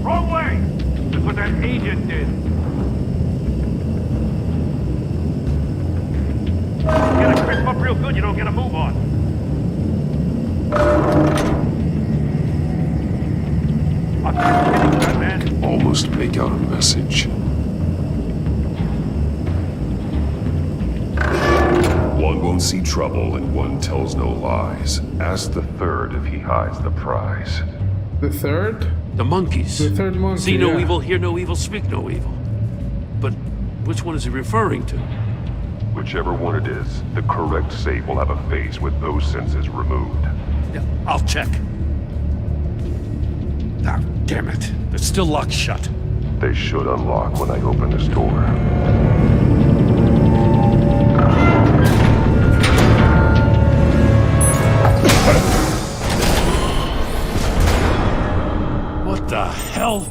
Wrong way! That's what that agent did. You gotta crisp up real good, you don't get a move on. I'm just kidding, Batman.
Almost make out a message. One won't see trouble and one tells no lies. Ask the third if he hides the prize.
The third?
The monkeys.
The third monkey,
See no
yeah.
evil, hear no evil, speak no evil. But which one is he referring to?
Whichever one it is, the correct safe will have a face with those senses removed.
Yeah, I'll check. Ah, damn it. They're still locked shut.
They should unlock when I open this door.
What the hell?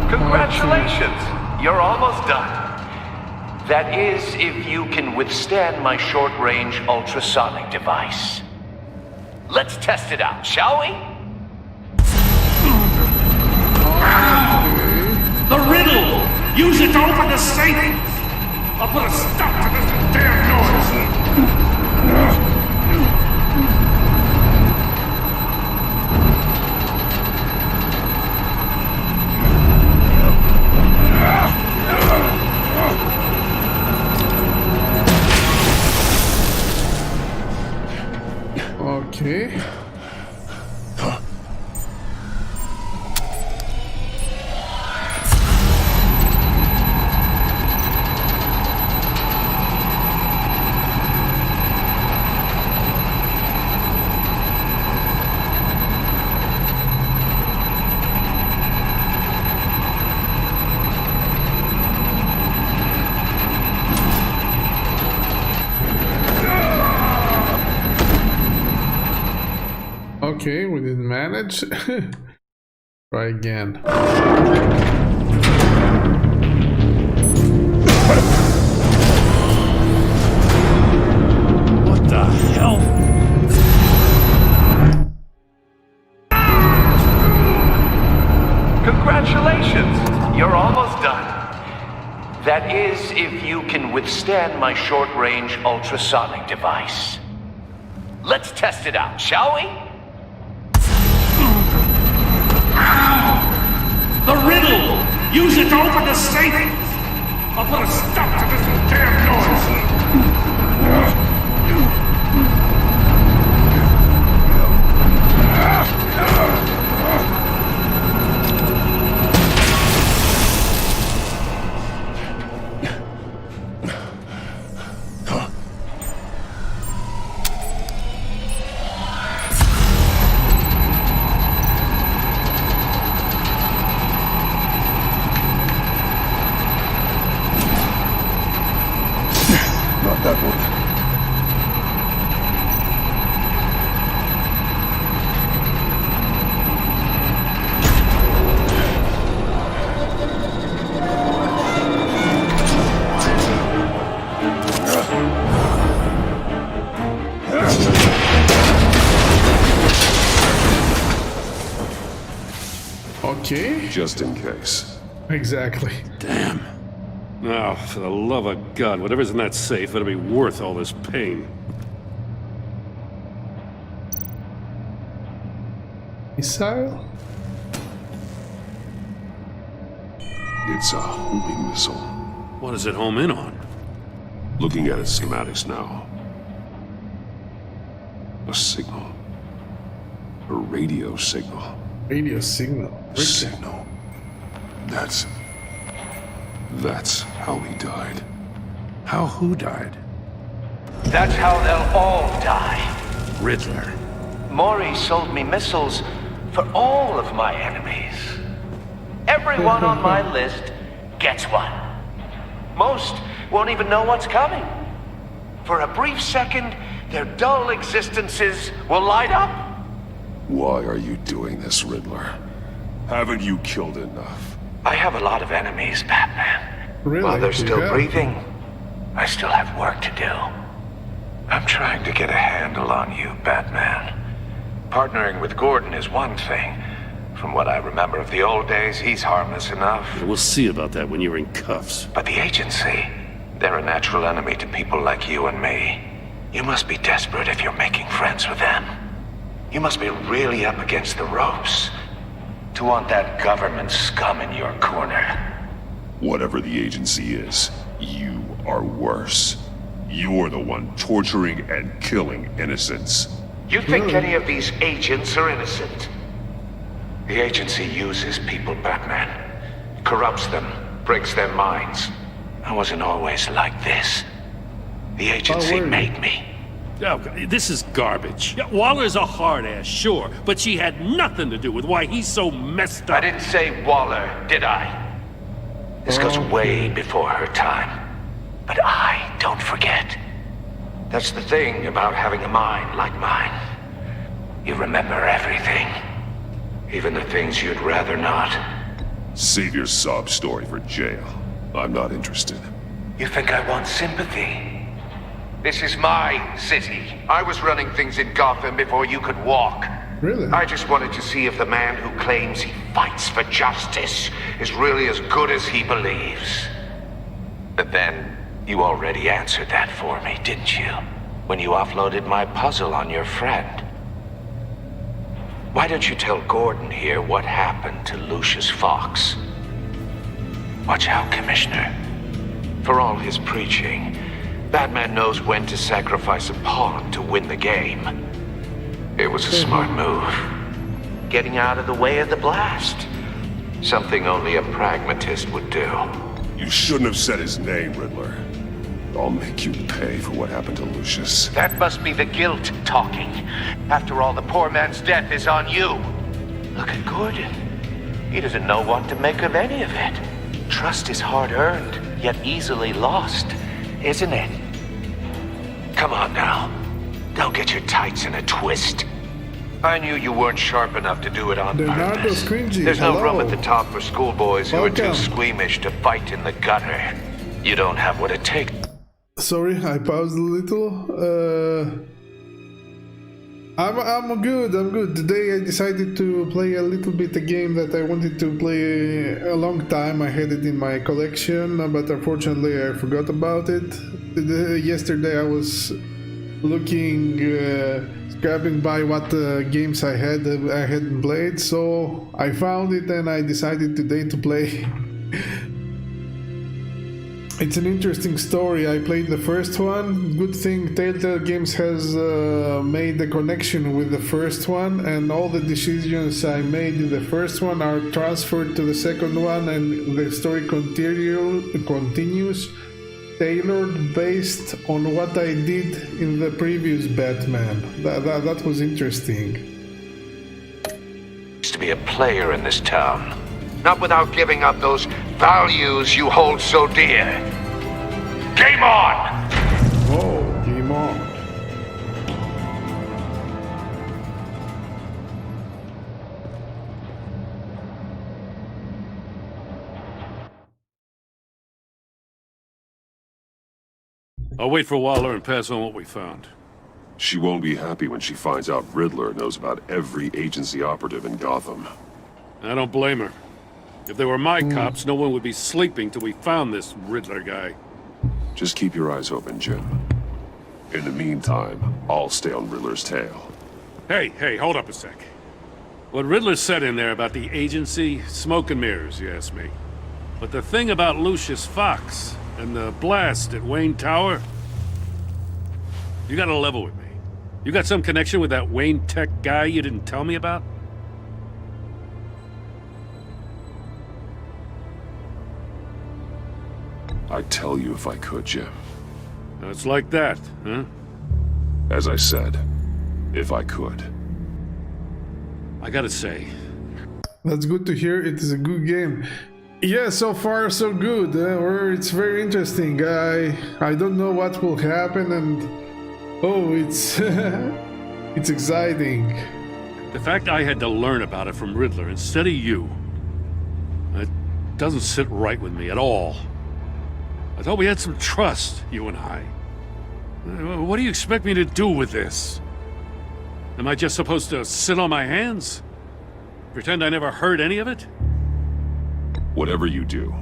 Congratulations! You're almost done. That is, if you can withstand my short-range ultrasonic device. Let's test it out, shall we?
The riddle! Use it to open the safe! I'll put a stop to this damn noise!
Okay. Okay, we didn't manage. Try again.
What the hell?
Congratulations! You're almost done. That is, if you can withstand my short-range ultrasonic device. Let's test it out, shall we?
The riddle! Use it to open the safe! I'll put a stop to this damn noise!
Not that one.
Okay.
Just in case.
Exactly.
Damn. Now, for the love of God, whatever's in that safe better be worth all this pain.
Missile?
It's a homing missile.
What does it home in on?
Looking at its schematics now. A signal. A radio signal.
Radio signal.
A signal. That's how he died.
How who died?
That's how they'll all die.
Riddler.
Maury sold me missiles for all of my enemies. Everyone on my list gets one. Most won't even know what's coming. For a brief second, their dull existences will light up.
Why are you doing this, Riddler? Haven't you killed enough?
I have a lot of enemies, Batman.
Really?
While they're still
Yeah.
breathing, I still have work to do. I'm trying to get a handle on you, Batman. Partnering with Gordon is one thing. From what I remember of the old days, he's harmless enough.
We'll see about that when you're in cuffs.
But the agency, they're a natural enemy to people like you and me. You must be desperate if you're making friends with them. You must be really up against the ropes to want that government scum in your corner.
Whatever the agency is, you are worse. You're the one torturing and killing innocents.
You think any of these agents are innocent? The agency uses people, Batman. Corrupts them, breaks their minds. I wasn't always like this. The agency made me.
Oh, this is garbage. Yeah, Waller's a hard-ass, sure, but she had nothing to do with why he's so messed up.
I didn't say Waller, did I? This goes way before her time. But I don't forget. That's the thing about having a mind like mine. You remember everything. Even the things you'd rather not.
Save your sob story for jail. I'm not interested.
You think I want sympathy? This is my city. I was running things in Gotham before you could walk.
Really?
I just wanted to see if the man who claims he fights for justice is really as good as he believes. But then, you already answered that for me, didn't you? When you offloaded my puzzle on your friend. Why don't you tell Gordon here what happened to Lucius Fox? Watch out, Commissioner. For all his preaching, Batman knows when to sacrifice a pawn to win the game. It was a smart move. Getting out of the way of the blast. Something only a pragmatist would do.
You shouldn't have said his name, Riddler. I'll make you pay for what happened to Lucius.
That must be the guilt talking. After all, the poor man's death is on you. Look at Gordon. He doesn't know what to make of any of it. Trust is hard-earned, yet easily lost, isn't it? Come on now. Don't get your tights in a twist. I knew you weren't sharp enough to do it on purpose. There's no room at the top for schoolboys who are too squeamish to fight in the gutter. You don't have what it takes.
Sorry, I paused a little. I'm good. Today I decided to play a little bit a game that I wanted to play a long time. I had it in my collection, but unfortunately I forgot about it. Yesterday I was looking, scrapping by what games I hadn't played, so I found it and I decided today to play. It's an interesting story. I played the first one. Good thing Telltale Games has made the connection with the first one, and all the decisions I made in the first one are transferred to the second one, and the story continues tailored based on what I did in the previous Batman. That was interesting.
To be a player in this town. Not without giving up those values you hold so dear. Game on!
Oh, game on.
I'll wait for Waller and pass on what we found.
She won't be happy when she finds out Riddler knows about every agency operative in Gotham.
I don't blame her. If they were my cops, no one would be sleeping till we found this Riddler guy.
Just keep your eyes open, Jim. In the meantime, I'll stay on Riddler's tail.
Hey, hold up a sec. What Riddler said in there about the agency, smoke and mirrors, you ask me. But the thing about Lucius Fox and the blast at Wayne Tower, you gotta level with me. You got some connection with that Wayne Tech guy you didn't tell me about?
I'd tell you if I could, Jim.
It's like that, huh?
As I said, if I could.
I gotta say.
That's good to hear. It is a good game. Yeah, so far so good. It's very interesting. I don't know what will happen, and it's it's exciting.
The fact I had to learn about it from Riddler instead of you, it doesn't sit right with me at all. I thought we had some trust, you and I. What do you expect me to do with this? Am I just supposed to sit on my hands? Pretend I never heard any of it?
Whatever you do,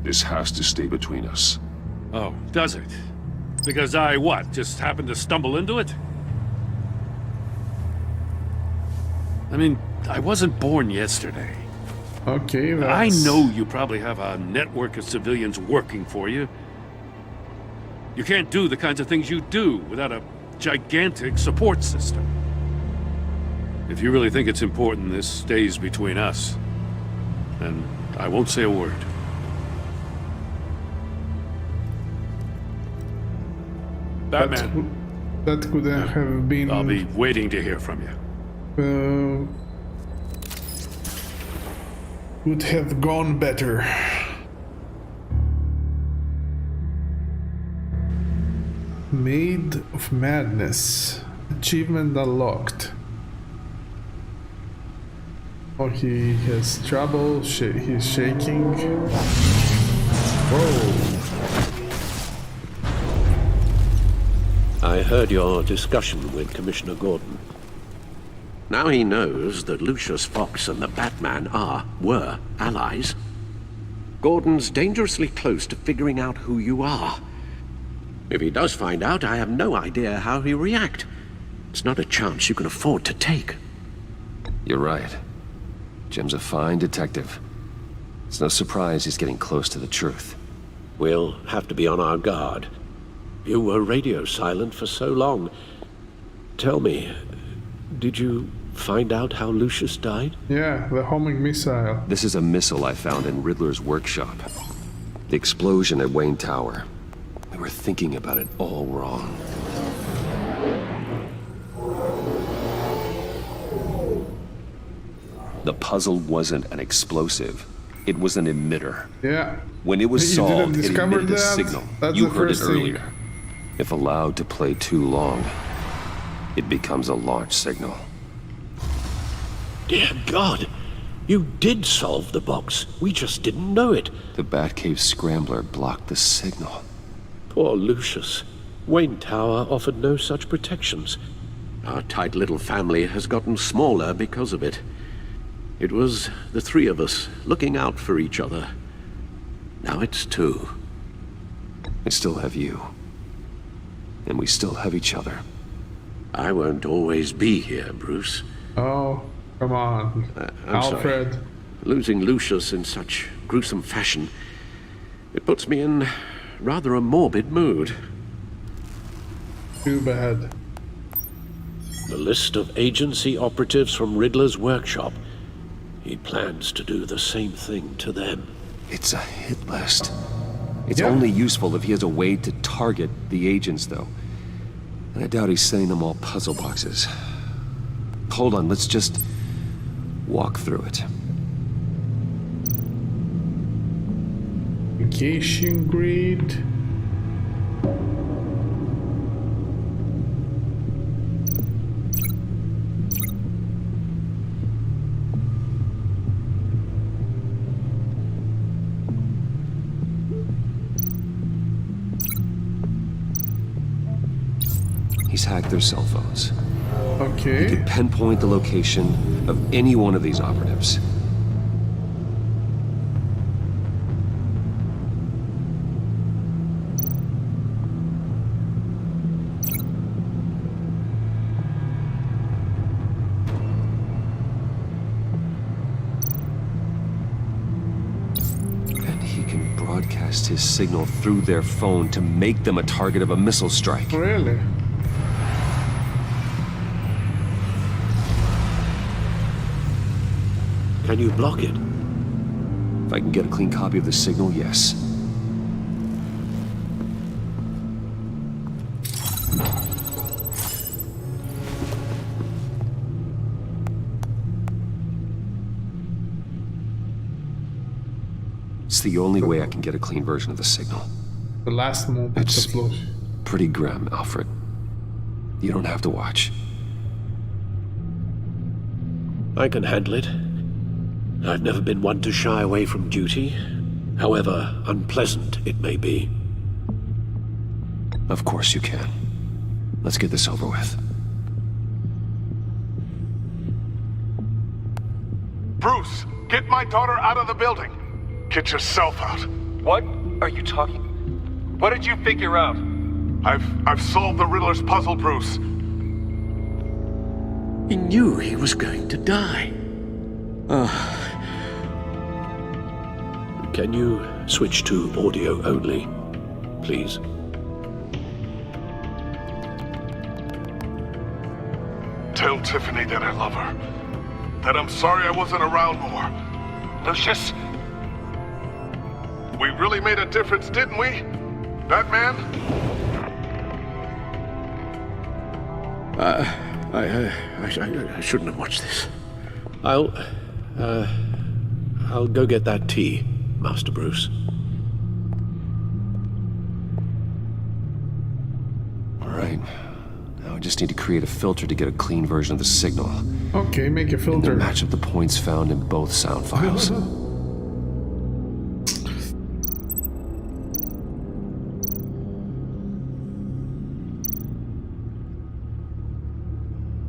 this has to stay between us.
Oh, does it? Because I, just happened to stumble into it? I mean, I wasn't born yesterday.
Okay,
I know you probably have a network of civilians working for you. You can't do the kinds of things you do without a gigantic support system. If you really think it's important this stays between us, then I won't say a word. Batman.
That could have been...
I'll be waiting to hear from you.
Would have gone better. Maid of Madness. Achievement unlocked. Oh, he has trouble. He's shaking. Whoa.
I heard your discussion with Commissioner Gordon. Now he knows that Lucius Fox and the Batman were allies. Gordon's dangerously close to figuring out who you are. If he does find out, I have no idea how he'll react. It's not a chance you can afford to take.
You're right. Jim's a fine detective. It's no surprise he's getting close to the truth.
We'll have to be on our guard. You were radio silent for so long. Tell me, did you find out how Lucius died?
Yeah, the homing missile.
This is a missile I found in Riddler's workshop. The explosion at Wayne Tower. We were thinking about it all wrong. The puzzle wasn't an explosive. It was an emitter.
Yeah.
When it was solved, it emitted a
that?
signal.
That's
You
the
heard it
first thing.
earlier. If allowed to play too long, it becomes a launch signal.
Dear God, you did solve the box. We just didn't know it.
The Batcave scrambler blocked the signal.
Poor Lucius. Wayne Tower offered no such protections. Our tight little family has gotten smaller because of it. It was the three of us looking out for each other. Now it's two.
I still have you. And we still have each other.
I won't always be here, Bruce.
Oh, come on.
I'm
Alfred.
sorry. Losing Lucius in such gruesome fashion, it puts me in rather a morbid mood.
Too bad.
The list of agency operatives from Riddler's workshop. He plans to do the same thing to them.
It's a hit list. It's only useful if he has a way to target the agents, though. And I doubt he's sending them all puzzle boxes. Hold on, let's just walk through it.
Vacation grid.
He's hacked their cell phones.
Okay.
He could pinpoint the location of any one of these operatives. And he can broadcast his signal through their phone to make them a target of a missile strike.
Really?
Can you block it?
If I can get a clean copy of the signal, yes. It's the only way I can get a clean version of the signal.
The last moment
It's
explosion.
pretty grim, Alfred. You don't have to watch.
I can handle it. I've never been one to shy away from duty, however unpleasant it may be.
Of course you can. Let's get this over with.
Bruce, get my daughter out of the building. Get yourself out.
What are you talking? What did you figure out?
I've solved the Riddler's puzzle, Bruce.
He knew he was going to die. Can you switch to audio only, please?
Tell Tiffany that I love her. That I'm sorry I wasn't around more. Lucius, we really made a difference, didn't we? Batman?
I shouldn't have watched this. I'll go get that tea, Master Bruce.
All right. Now I just need to create a filter to get a clean version of the signal.
Okay, make a filter.
And then match up the points found in both sound files.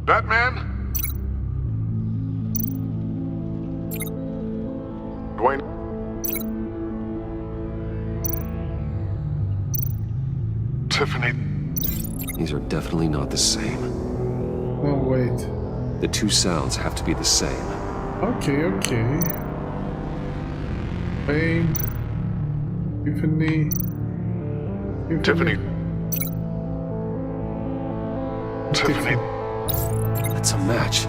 Batman? Dwayne? Tiffany?
These are definitely not the same.
Oh, wait.
The two sounds have to be the same.
Okay. Wayne. Tiffany.
Tiffany.
That's a match.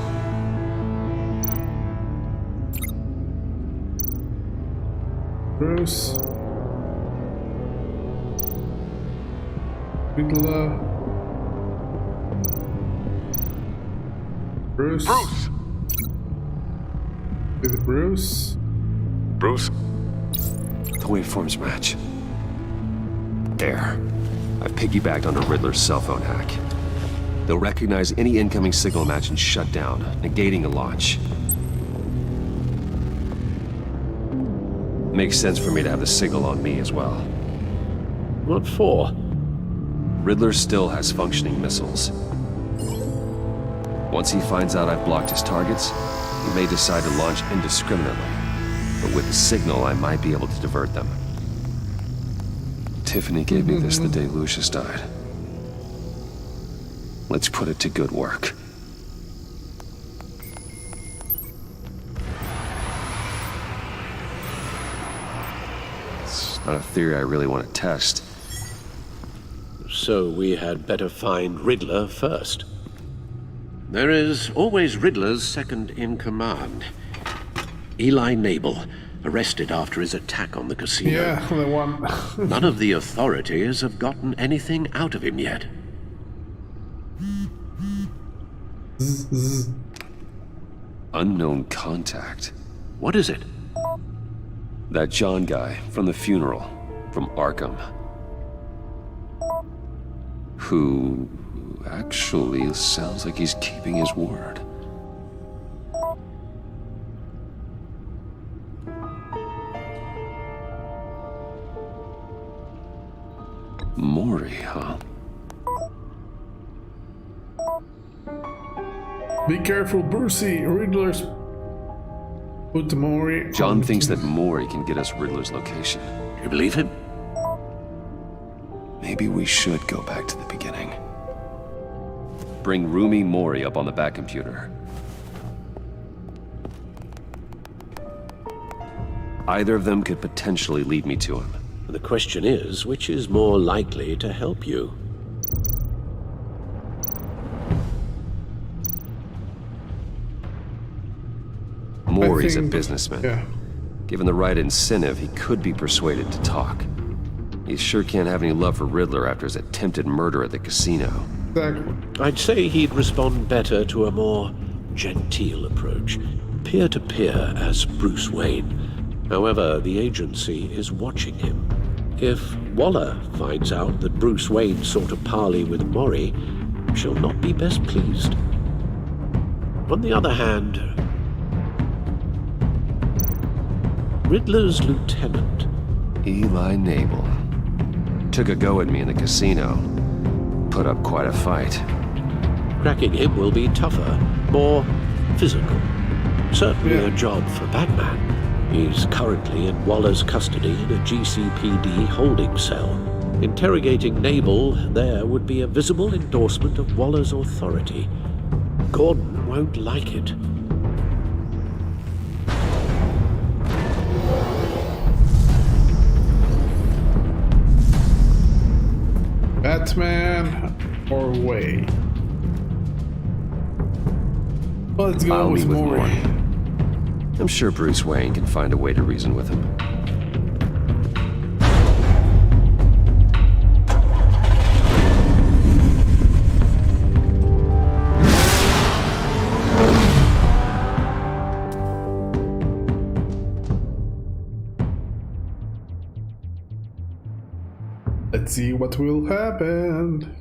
Bruce. Riddler. Bruce. With Bruce.
Bruce.
The waveforms match. There. I've piggybacked onto Riddler's cell phone hack. They'll recognize any incoming signal match and shut down, negating a launch. Makes sense for me to have the signal on me as well.
What for?
Riddler still has functioning missiles. Once he finds out I've blocked his targets, he may decide to launch indiscriminately. But with the signal, I might be able to divert them. Tiffany gave me this the day Lucius died. Let's put it to good work. It's not a theory I really want to test.
So we had better find Riddler first. There is always Riddler's second in command. Eli Nabel, arrested after his attack on the casino.
Yeah, the one.
None of the authorities have gotten anything out of him yet.
Unknown contact.
What is it?
That John guy from the funeral, from Arkham. Who actually sounds like he's keeping his word. Mori, huh?
Be careful, Brucey. Riddler's put Mori.
John thinks that Mori can get us Riddler's location.
You believe him?
Maybe we should go back to the beginning. Bring Rumi Mori up on the back computer. Either of them could potentially lead me to him.
The question is, which is more likely to help you?
Mori's a businessman.
Yeah.
Given the right incentive, he could be persuaded to talk. He sure can't have any love for Riddler after his attempted murder at the casino.
Exactly.
I'd say he'd respond better to a more genteel approach, peer-to-peer as Bruce Wayne. However, the agency is watching him. If Waller finds out that Bruce Wayne sought a parley with Mori, she'll not be best pleased. On the other hand, Riddler's lieutenant,
Eli Nabel, took a go at me in the casino. Put up quite a fight.
Cracking him will be tougher, more physical. Certainly a job for Batman. He's currently in Waller's custody in a GCPD holding cell. Interrogating Nabel there would be a visible endorsement of Waller's authority. Gordon won't like it.
Batman or Wayne? Let's go
I'll
with
meet with
Maury.
Maury. I'm sure Bruce Wayne can find a way to reason with him.
Let's see what will happen.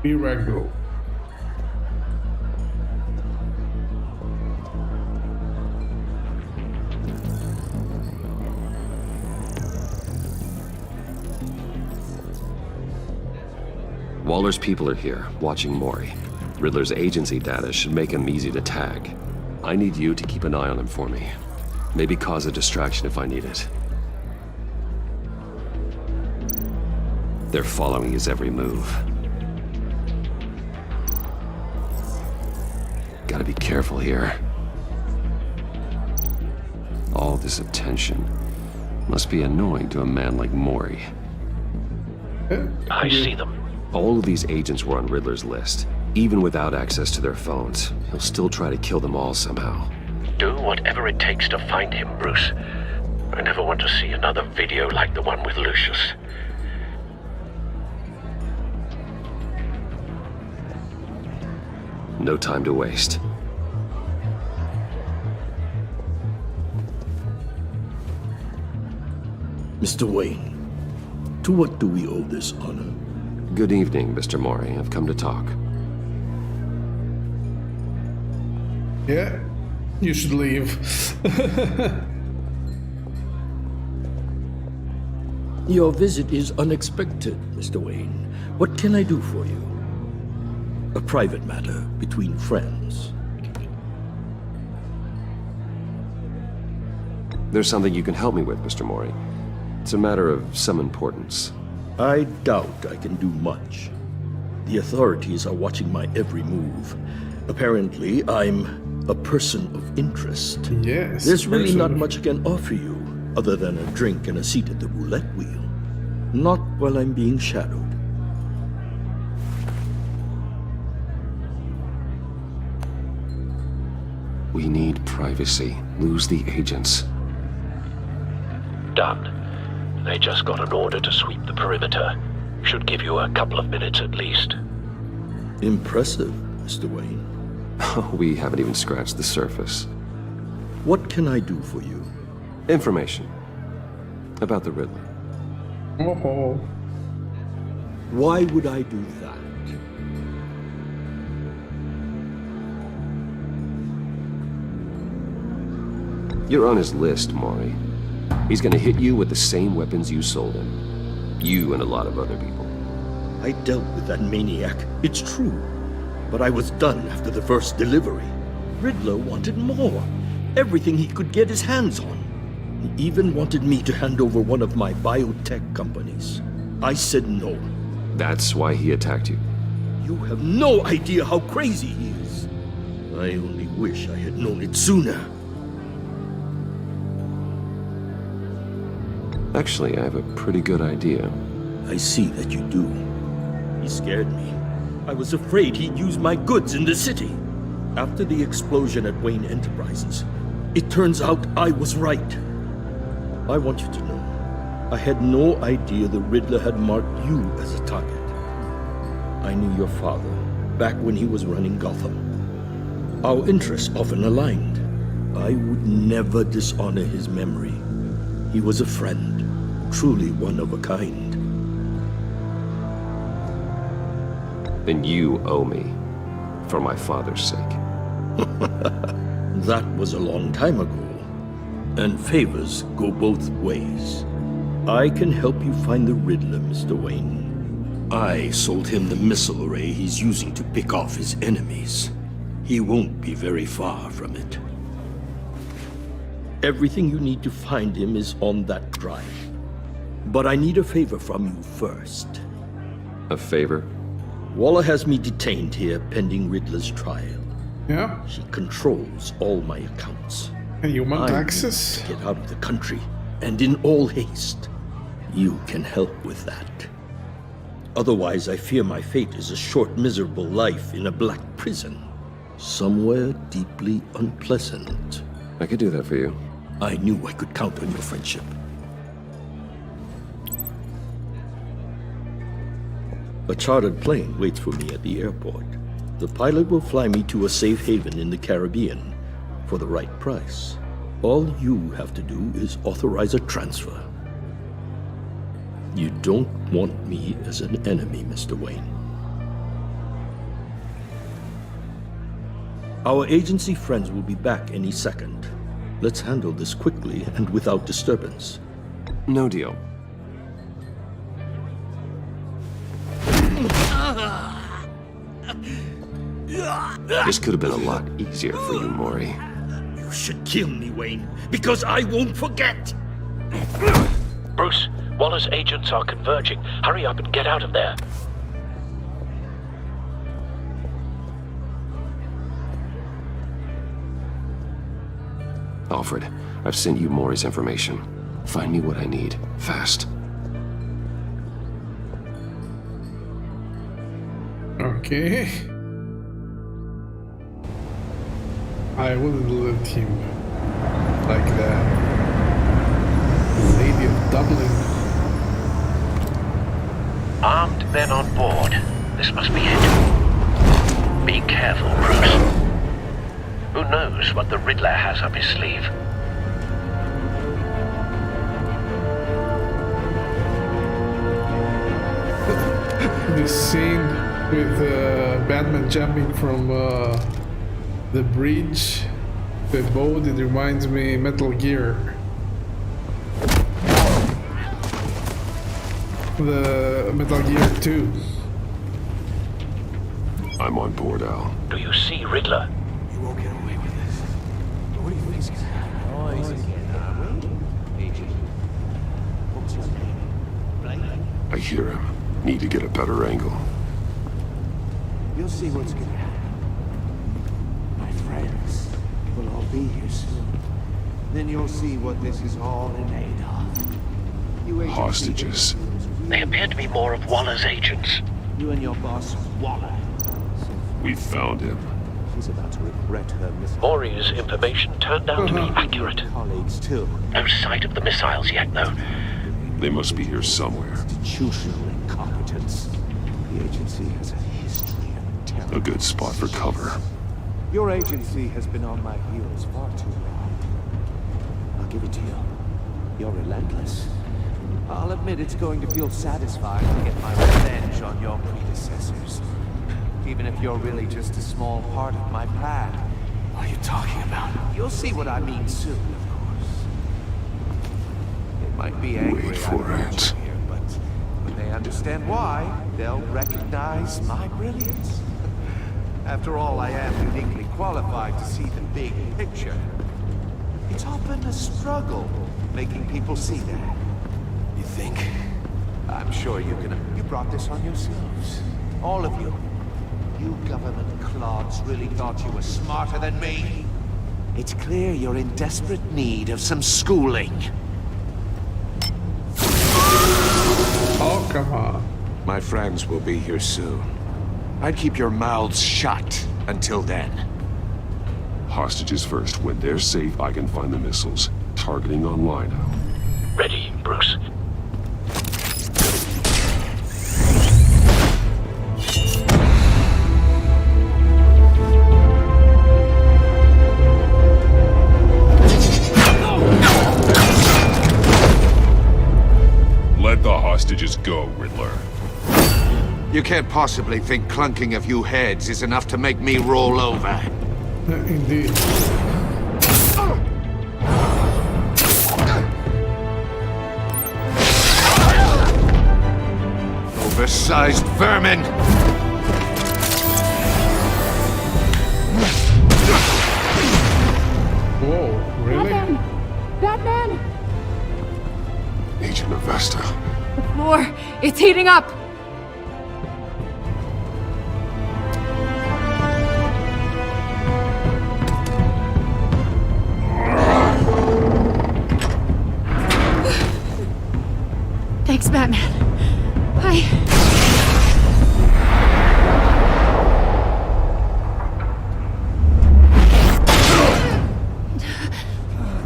Here I go.
Waller's people are here, watching Maury. Riddler's agency data should make him easy to tag. I need you to keep an eye on him for me. Maybe cause a distraction if I need it. They're following his every move. Gotta be careful here. All this attention must be annoying to a man like Maury.
I see them.
All of these agents were on Riddler's list. Even without access to their phones, he'll still try to kill them all somehow.
Do whatever it takes to find him, Bruce. I never want to see another video like the one with Lucius.
No time to waste.
Mr. Wayne, to what do we owe this honor?
Good evening, Mr. Maury. I've come to talk.
Yeah, you should leave.
Your visit is unexpected, Mr. Wayne. What can I do for you? A private matter between friends.
There's something you can help me with, Mr. Maury. It's a matter of some importance.
I doubt I can do much. The authorities are watching my every move. Apparently, I'm a person of interest.
Yes.
There's really not much I can offer you, other than a drink and a seat at the roulette wheel. Not while I'm being shadowed.
We need privacy. Lose the agents.
Done. They just got an order to sweep the perimeter. Should give you a couple of minutes at least.
Impressive, Mr. Wayne.
We haven't even scratched the surface.
What can I do for you?
Information. About the Riddler.
Oh.
Why would I do that?
You're on his list, Maury. He's gonna hit you with the same weapons you sold him. You and a lot of other people.
I dealt with that maniac, it's true. But I was done after the first delivery. Riddler wanted more. Everything he could get his hands on. He even wanted me to hand over one of my biotech companies. I said no.
That's why he attacked you.
You have no idea how crazy he is. I only wish I had known it sooner.
Actually, I have a pretty good idea.
I see that you do. He scared me. I was afraid he'd use my goods in the city. After the explosion at Wayne Enterprises, it turns out I was right. I want you to know, I had no idea the Riddler had marked you as a target. I knew your father, back when he was running Gotham. Our interests often aligned. I would never dishonor his memory. He was a friend, truly one of a kind.
Then you owe me, for my father's sake.
That was a long time ago, and favors go both ways. I can help you find the Riddler, Mr. Wayne. I sold him the missile array he's using to pick off his enemies. He won't be very far from it. Everything you need to find him is on that drive. But I need a favor from you first.
A favor?
Waller has me detained here pending Riddler's trial.
Yeah?
She controls all my accounts.
And you want
I
access?
need to get out of the country. and in all haste. You can help with that. Otherwise, I fear my fate is a short, miserable life in a black prison. Somewhere deeply unpleasant.
I could do that for you.
I knew I could count on your friendship. A chartered plane waits for me at the airport. The pilot will fly me to a safe haven in the Caribbean for the right price. All you have to do is authorize a transfer. You don't want me as an enemy, Mr. Wayne. Our agency friends will be back any second. Let's handle this quickly and without disturbance.
No deal. This could have been a lot easier for you, Maury.
You should kill me, Wayne, because I won't forget!
Bruce, Waller's agents are converging. Hurry up and get out of there.
Alfred, I've sent you Maury's information. Find me what I need, fast.
Okay. I wouldn't let him like that. Lady of Dublin.
Armed men on board. This must be it. Be careful, Bruce. Who knows what the Riddler has up his sleeve?
This scene with Batman jumping from the bridge, the boat, it reminds me Metal Gear. The Metal Gear 2.
I'm on board, Al.
Do you see Riddler?
You won't get away with this. What do you think's gonna happen? Oh, he's Agent. What's his name?
I hear him. Need to get a better angle.
You'll see what's gonna happen. My friends will all be here soon. Then you'll see what this is all in aid of. You
Hostages.
They appear to be more of Waller's agents.
You and your boss, Waller.
We found him.
She's about to regret her mistake.
Maury's information turned out to be accurate.
Colleagues too.
No sight of the missiles yet, though.
They must be here somewhere.
Institutional incompetence. The agency has a history of terror.
A good spot for cover.
Your agency has been on my heels far too long. I'll give it to you. You're relentless. I'll admit it's going to feel satisfying to get my revenge on your predecessors. Even if you're really just a small part of my plan.
What are you talking about?
You'll see what I mean soon, of course. They might be angry
Wait for it.
here, but when they understand why, they'll recognize my brilliance. After all, I am uniquely qualified to see the big picture. It's often a struggle making people see that.
You think?
I'm sure you brought this on yourselves. All of you. You government clods really thought you were smarter than me? It's clear you're in desperate need of some schooling.
Oh, come on.
My friends will be here soon. I'd keep your mouths shut until then.
Hostages first. When they're safe, I can find the missiles. Targeting on Lino.
Ready, Bruce.
Let the hostages go, Riddler.
You can't possibly think clunking a few heads is enough to make me roll over.
Indeed.
Oversized vermin!
Whoa, really?
Batman!
Agent Avesta.
The floor, it's heating up! Batman.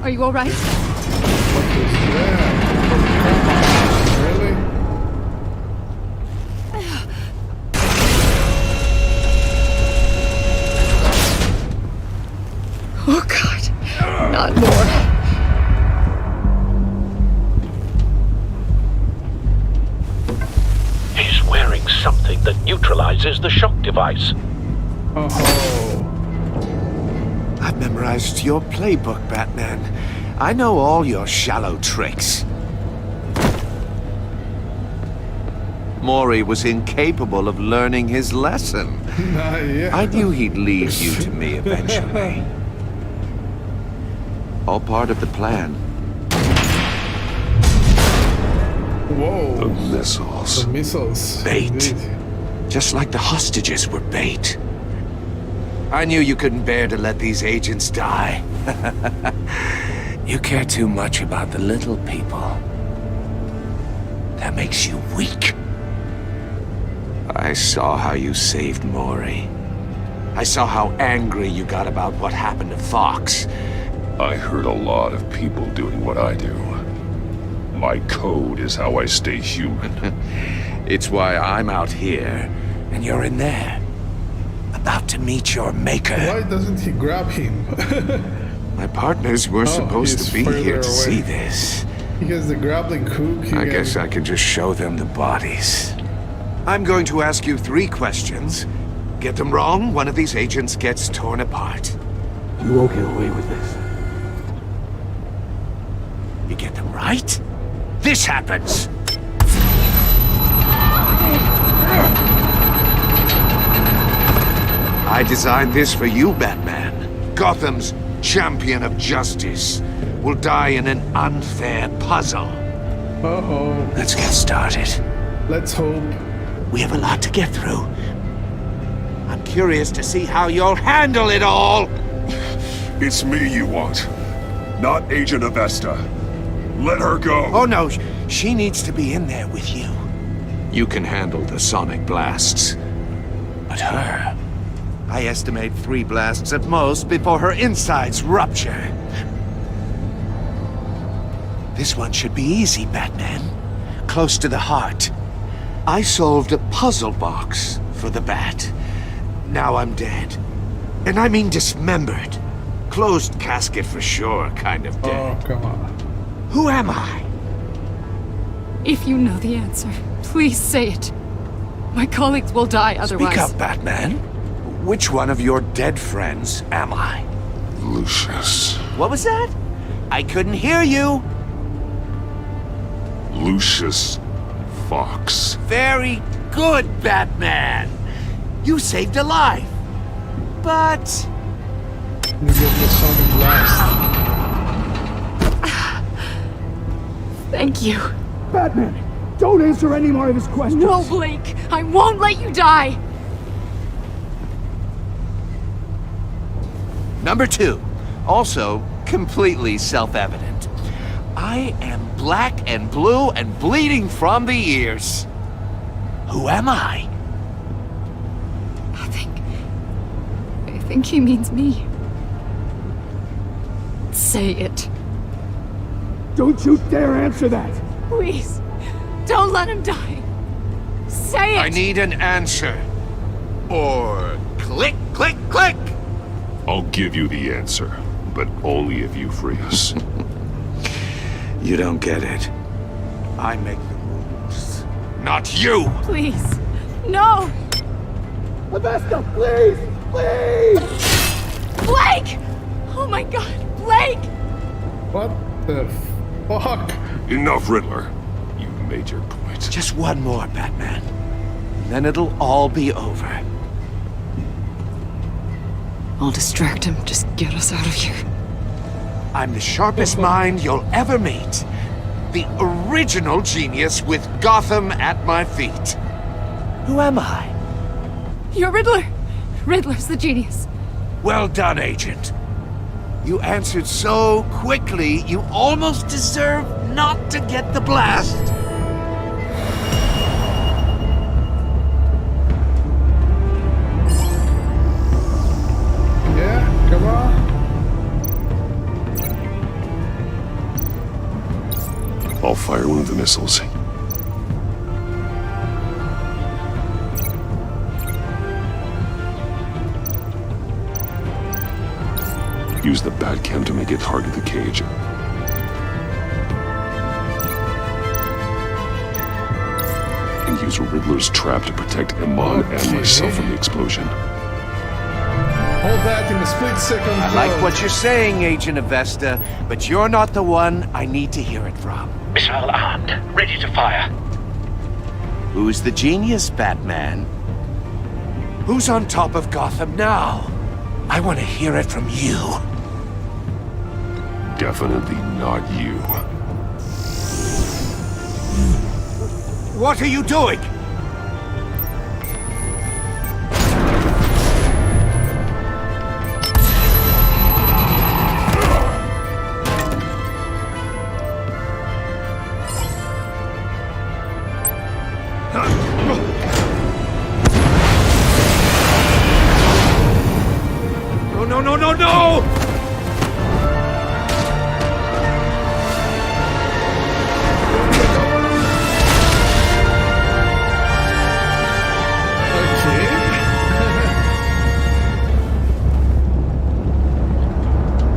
Are you all right?
Really?
Oh God, not more.
He's wearing something that neutralizes the shock device.
I've memorized your playbook, Batman. I know all your shallow tricks. Mori was incapable of learning his lesson.
Yeah.
I knew he'd lead you to me eventually. All part of the plan.
Whoa.
The missiles.
The missiles.
Bait.
Indeed.
Just like the hostages were bait. I knew you couldn't bear to let these agents die. You care too much about the little people. That makes you weak. I saw how you saved Mori. I saw how angry you got about what happened to Fox.
I heard a lot of people doing what I do. My code is how I stay human.
It's why I'm out here, and you're in there. About to meet your maker.
Why doesn't he grab him?
My partners were supposed to be here to see this.
He has the grappling hook.
I guess I can just show them the bodies. I'm going to ask you 3 questions. Get them wrong, one of these agents gets torn apart.
You won't get away with this.
You get them right, this happens. I designed this for you, Batman. Gotham's champion of justice will die in an unfair puzzle.
Uh-oh.
Let's get started.
Let's hope.
We have a lot to get through. I'm curious to see how you'll handle it all.
It's me you want, not Agent Avesta. Let her go.
Oh no, she needs to be in there with you. You can handle the sonic blasts. But her, I estimate 3 blasts at most before her insides rupture. This one should be easy, Batman. Close to the heart. I solved a puzzle box for the Bat. Now I'm dead. And I mean dismembered. Closed casket for sure, kind of dead.
Oh, come on.
Who am I?
If you know the answer, please say it. My colleagues will die otherwise.
Speak up, Batman. Which one of your dead friends am I?
Lucius.
What was that? I couldn't hear you.
Lucius Fox.
Very good, Batman. You saved a life. But...
You get the sonic blast.
Thank you.
Batman, don't answer any more of his questions.
No, Blake. I won't let you die.
Number 2. Also completely self-evident. I am black and blue and bleeding from the ears. Who am I?
I think he means me. Say it.
Don't you dare answer that!
Please, don't let him die. Say it!
I need an answer. Or click, click, click!
I'll give you the answer, but only if you free us.
You don't get it. I make the rules, not you!
Please, no!
Avesta, please! Please!
Blake! Oh my god, Blake!
What the fuck?
Enough, Riddler. You've made your point.
Just one more, Batman. Then it'll all be over.
I'll distract him. Just get us out of here.
I'm the sharpest mind you'll ever meet. The original genius with Gotham at my feet. Who am I?
You're Riddler. Riddler's the genius.
Well done, Agent. You answered so quickly, you almost deserve not to get the blast.
I'll fire one of the missiles. Use the Batcam to make it target the cage. And use Riddler's trap to protect Iman and myself from the explosion.
Hold that in a split second.
I like what you're saying, Agent Avesta, but you're not the one I need to hear it from.
Missile armed, ready to fire.
Who's the genius, Batman? Who's on top of Gotham now? I want to hear it from you.
Definitely not you.
What are you doing? No, no, no, no, no!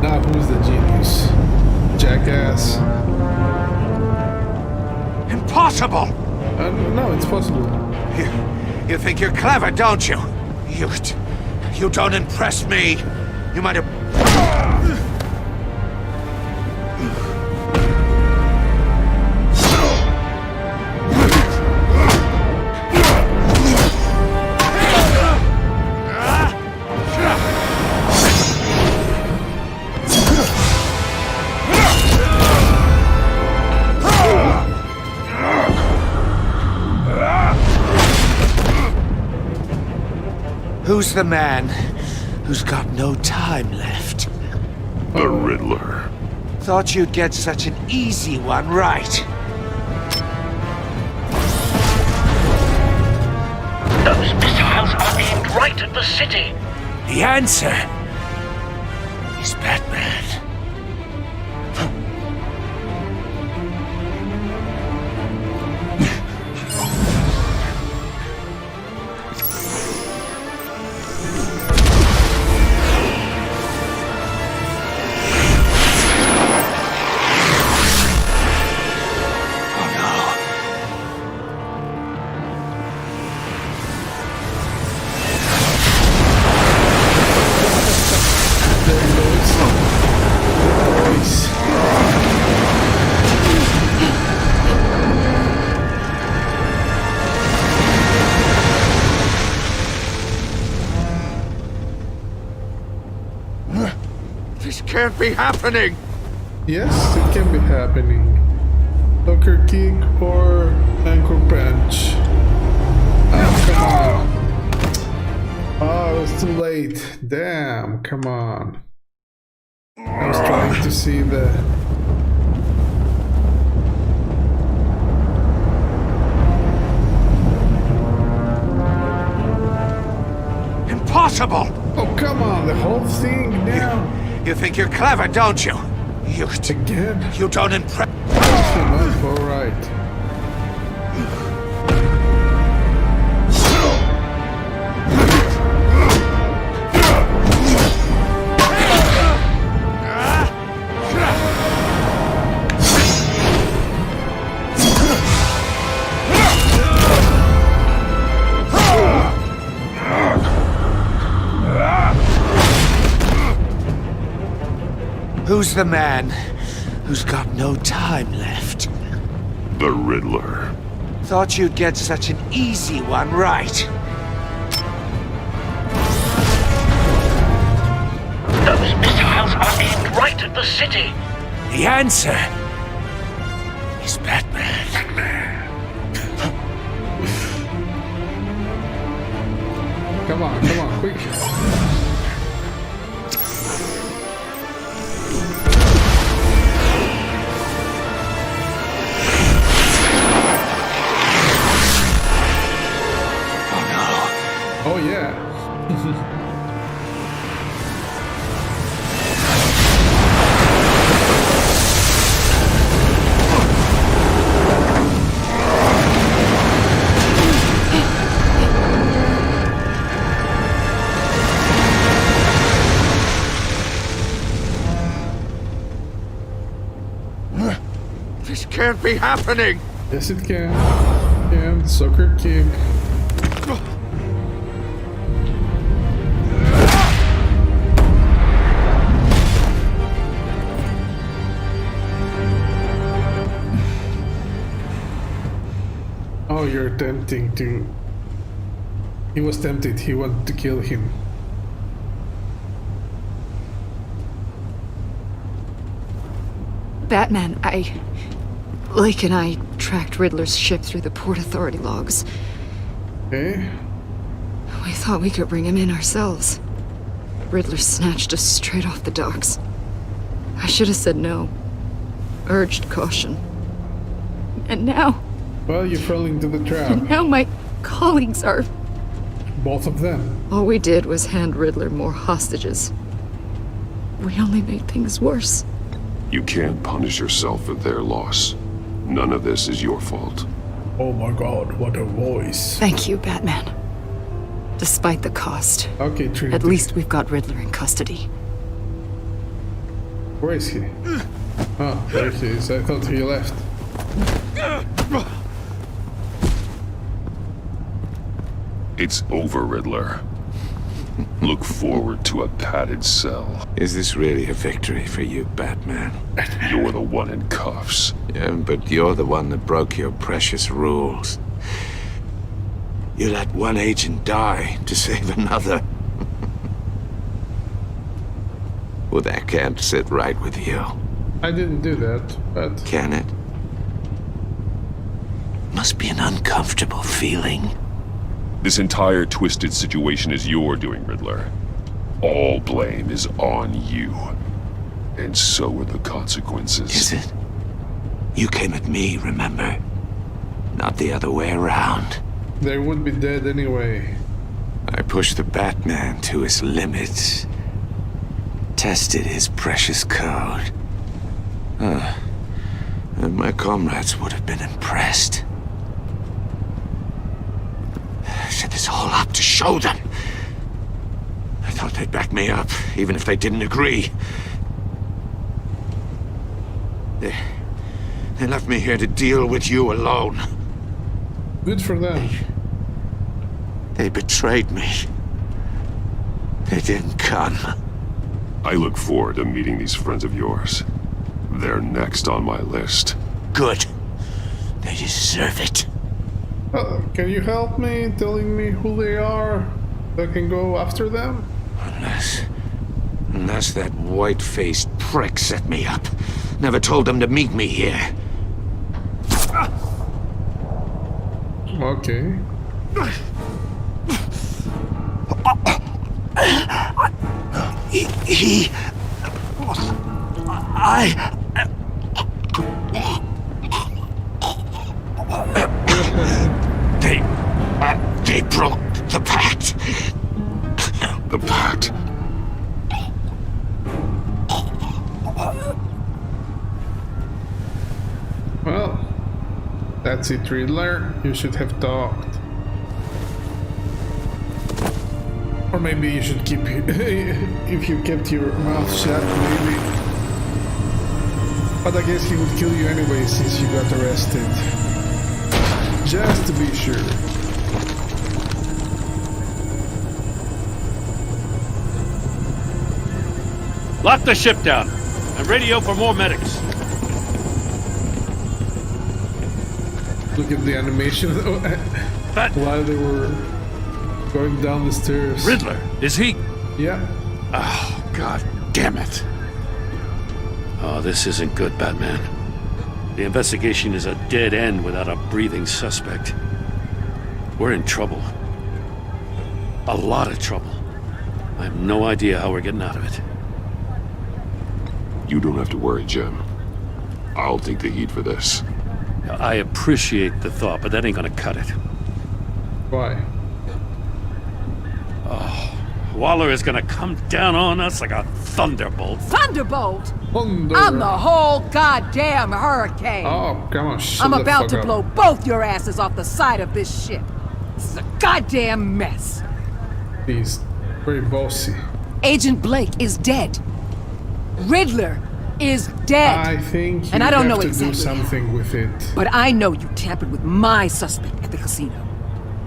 Now who's the genius? Jackass.
Impossible!
No, it's possible.
You think you're clever, don't you? You don't impress me. You might have... Who's the man who's got no time left?
The Riddler.
Thought you'd get such an easy one right.
Those missiles are aimed right at the city.
The answer is Batman. This can't be happening!
Yes, it can be happening. Locker kick or ankle punch. Oh, come on. Oh, it's too late. Damn, come on. I was trying to see the...
Impossible!
Oh, come on, the whole thing now.
You think you're clever, don't you?
Again?
You don't impress...
Alright.
Who's the man who's got no time left?
The Riddler.
Thought you'd get such an easy one right.
Those missiles are aimed right at the city.
The answer is Batman.
Come on, quick. Oh yeah.
This can't be happening!
Yes, it can. And soccer kick. Oh, you're tempting to... He was tempted. He wanted to kill him.
Batman, Lake and I tracked Riddler's ship through the Port Authority logs.
Okay.
We thought we could bring him in ourselves. Riddler snatched us straight off the docks. I should have said no. Urged caution. And now...
Well, you fell into the trap.
And now my colleagues are...
Both of them.
All we did was hand Riddler more hostages. We only made things worse.
You can't punish yourself for their loss. None of this is your fault.
Oh my god, what a voice.
Thank you, Batman. Despite the cost.
Okay, Trinity.
At least we've got Riddler in custody.
Where is he? Oh, there he is. I thought he left.
It's over, Riddler. Look forward to a padded cell.
Is this really a victory for you, Batman?
You're the one in cuffs.
Yeah, but you're the one that broke your precious rules. You let one agent die to save another. Well, that can't sit right with you.
I didn't do that, but...
Can it? Must be an uncomfortable feeling.
This entire twisted situation is your doing, Riddler. All blame is on you. And so are the consequences.
Is it? You came at me, remember? Not the other way around.
They would be dead anyway.
I pushed the Batman to his limits. Tested his precious code. And my comrades would have been impressed. Set this all up to show them. I thought they'd back me up, even if they didn't agree. They left me here to deal with you alone.
Good for them.
They betrayed me. They didn't come.
I look forward to meeting these friends of yours. They're next on my list.
Good. They deserve it.
Can you help me telling me who they are? I can go after them?
Unless that white-faced prick set me up. Never told them to meet me here.
Okay.
They broke the pact.
The pact?
Well, that's it, Riddler. You should have talked. Or maybe you should keep if you kept your mouth shut, maybe. But I guess he would kill you anyway since you got arrested. Just to be sure.
Lock the ship down and radio for more medics.
Look at the animation while they were going down the stairs.
Riddler, is he?
Yeah.
Oh, God damn it. Oh, this isn't good, Batman. The investigation is a dead end without a breathing suspect. We're in trouble. A lot of trouble. I have no idea how we're getting out of it.
You don't have to worry, Jim. I'll take the heat for this.
I appreciate the thought, but that ain't gonna cut it.
Why?
Oh, Waller is gonna come down on us like a thunderbolt.
Thunderbolt? I'm the whole goddamn hurricane.
Oh, come on,
I'm about to blow both your asses off the side of this ship. This is a goddamn mess.
He's very bossy.
Agent Blake is dead. Riddler is dead.
I think you
and I don't
have
know
to
exactly
do something with it.
But I know you tampered with my suspect at the casino.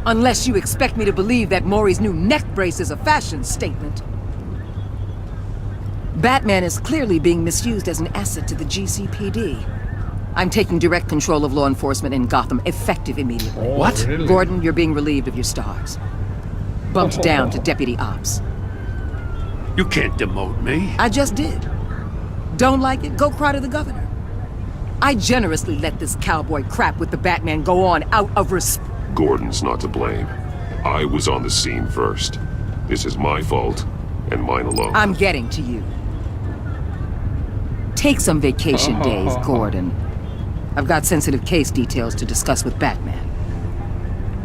Unless you expect me to believe that Maury's new neck brace is a fashion statement. Batman is clearly being misused as an asset to the GCPD. I'm taking direct control of law enforcement in Gotham, effective immediately.
Oh, what? Really?
Gordon, you're being relieved of your stars. Bumped down to Deputy Ops.
You can't demote me.
I just did. Don't like it? Go cry to the governor. I generously let this cowboy crap with the Batman go on out of respect.
Gordon's not to blame. I was on the scene first. This is my fault, and mine alone.
I'm getting to you. Take some vacation days, Gordon. I've got sensitive case details to discuss with Batman.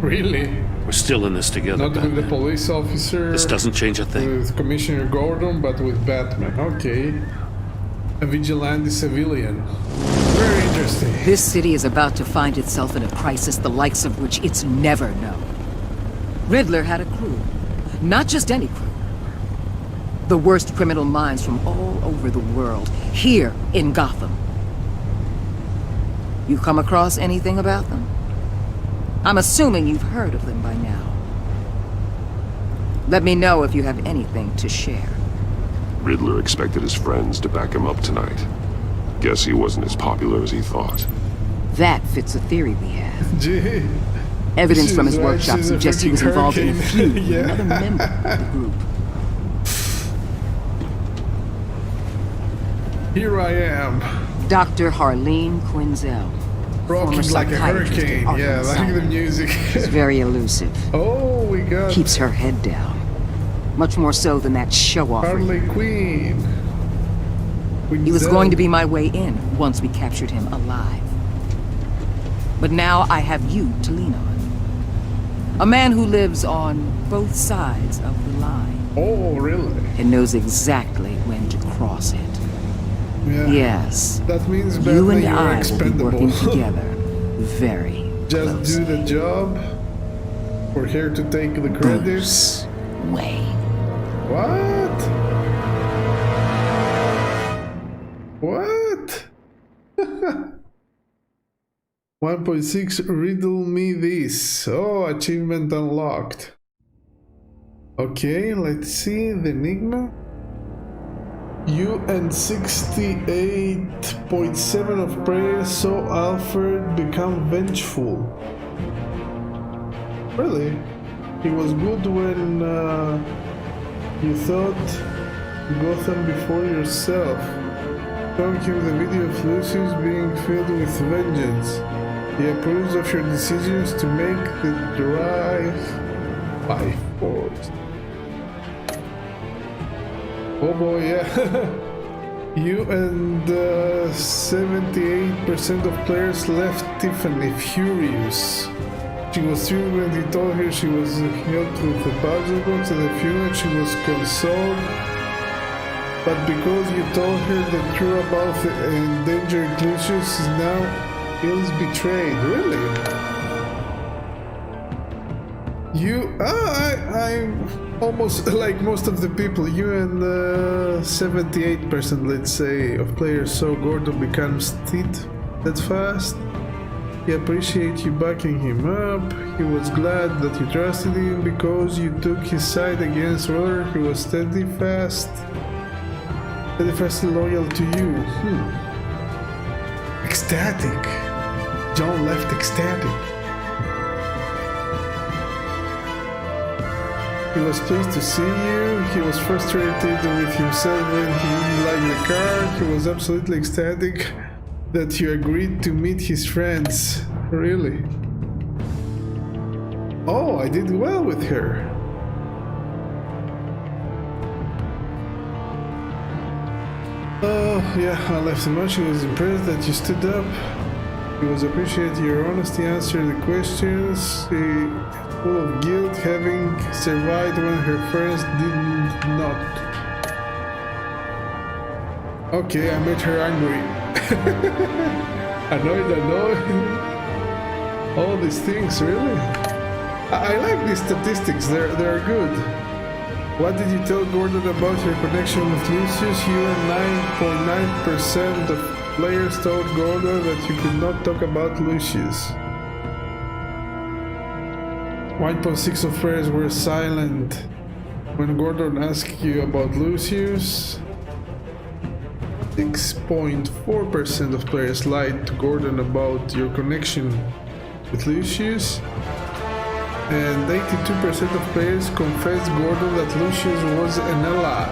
Really?
We're still in this together,
Not
Batman.
with the police officer.
This doesn't change a thing.
With Commissioner Gordon, but with Batman. Okay. A vigilante civilian. Very interesting.
This city is about to find itself in a crisis the likes of which it's never known. Riddler had a crew. Not just any crew. The worst criminal minds from all over the world, here in Gotham. You come across anything about them? I'm assuming you've heard of them by now. Let me know if you have anything to share.
Riddler expected his friends to back him up tonight. Guess he wasn't as popular as he thought.
That fits a theory we have.
Gee.
Evidence from his
She's right,
workshop
she's a
suggests he was
freaking
involved in a
hurricane.
feud with
Yeah.
another member of the group.
Here I am.
Dr. Harleen Quinzel.
Rocking
former
like a
psychiatrist at
hurricane.
Arkham
Yeah, like the
Asylum.
music.
She's very elusive.
Oh, we got
Keeps her head down. Much more so than that show-off.
Harley Quinn.
He was going to be my way in once we captured him alive. But now I have you to lean on. A man who lives on both sides of the line.
Oh, really?
And knows exactly when to cross it.
Yeah.
Yes.
That means
You and
Batman, you're
I will be
expendable.
working together very
Just
closely.
do the job. We're here to take the credits.
Wayne.
What? What? 1.6 riddle me this. Oh, achievement unlocked. Okay, let's see the enigma. You and 68.7 of prayers saw Alfred become vengeful. Really? He was good when you thought Gotham before yourself. Showing him the video of Lucius being filled with vengeance. He approves of your decisions to make the drive by force. Oh boy, yeah. You and 78% of players left Tiffany furious. She was thrilled when he told her she was helped with the puzzle box at the funeral. She was consoled. But because you told her the truth about the endangered Lucius, now feels betrayed. Really? I'm almost like most of the people. You and 78%, let's say, of players saw Gordon becomes teeth that fast. He appreciates you backing him up. He was glad that you trusted him because you took his side against Riddler. He was steadfastly loyal to you. Ecstatic. John left ecstatic. He was pleased to see you. He was frustrated with himself when he didn't like the car. He was absolutely ecstatic that you agreed to meet his friends. Really? Oh, I did well with her. Oh, yeah, I left so much. He was impressed that you stood up. He was appreciated your honesty, answered the questions. He full of guilt having survived when her friends did not. Okay, I made her angry. Annoyed. All these things, really? I like these statistics, they're good. What did you tell Gordon about your connection with Lucius? You and 9.9% of players told Gordon that you could not talk about Lucius. 1.6% of players were silent when Gordon asked you about Lucius. 6.4% of players lied to Gordon about your connection with Lucius. And 82% of players confessed Gordon that Lucius was an ally.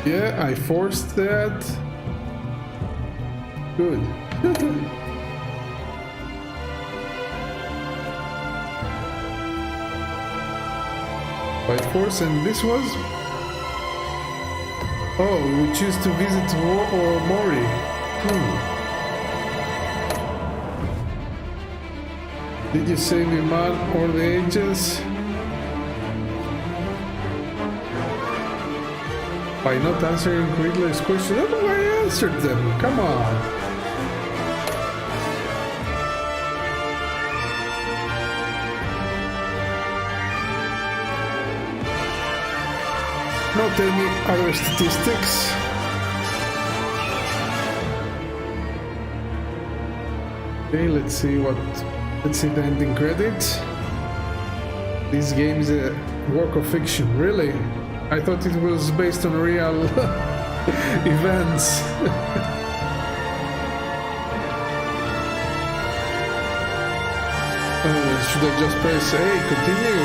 Yeah, I forced that. Good. By force, and this was... Oh, we choose to visit Mori. Did you save your man or the angels? By not answering Riddler's question. Oh, I answered them. Come on. Not any other statistics. Okay, let's see the ending credits. This game is a work of fiction, really? I thought it was based on real events. Should I just press A, continue?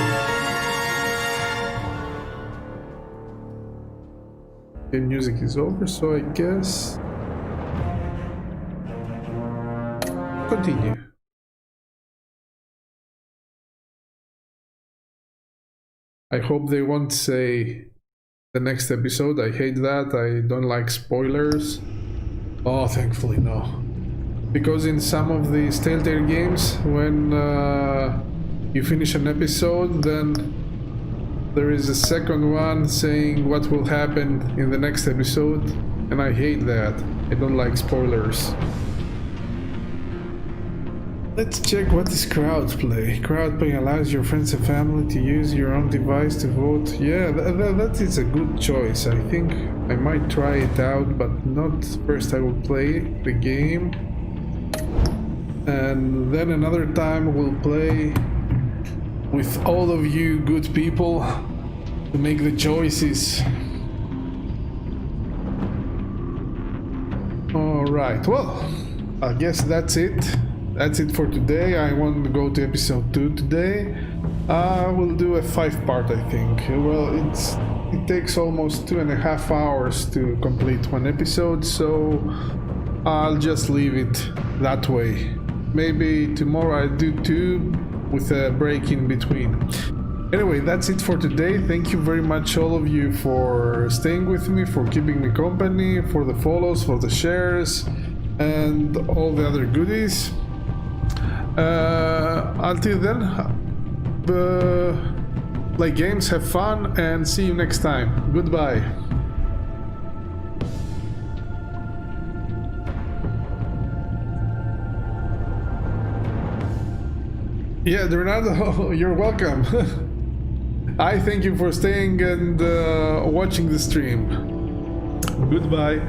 The music is over, so I guess... Continue. I hope they won't say the next episode. I hate that. I don't like spoilers. Oh, thankfully no. Because in some of these Telltale games, when you finish an episode, then there is a second one saying what will happen in the next episode, and I hate that. I don't like spoilers. Let's check what is crowdplay. Crowdplay allows your friends and family to use your own device to vote. Yeah, that is a good choice. I think I might try it out, but not first. I will play the game, and then another time we'll play with all of you good people to make the choices. Alright, well, I guess that's it. That's it for today. I want to go to episode 2 today. We'll do a 5-part, I think. Well, it takes almost 2.5 hours to complete one episode, so I'll just leave it that way. Maybe tomorrow I'll do 2 with a break in between. Anyway, that's it for today. Thank you very much, all of you, for staying with me, for keeping me company, for the follows, for the shares, and all the other goodies. Until then, play games, have fun, and see you next time. Goodbye. Yeah, Renato, you're welcome. I thank you for staying and watching the stream. Goodbye.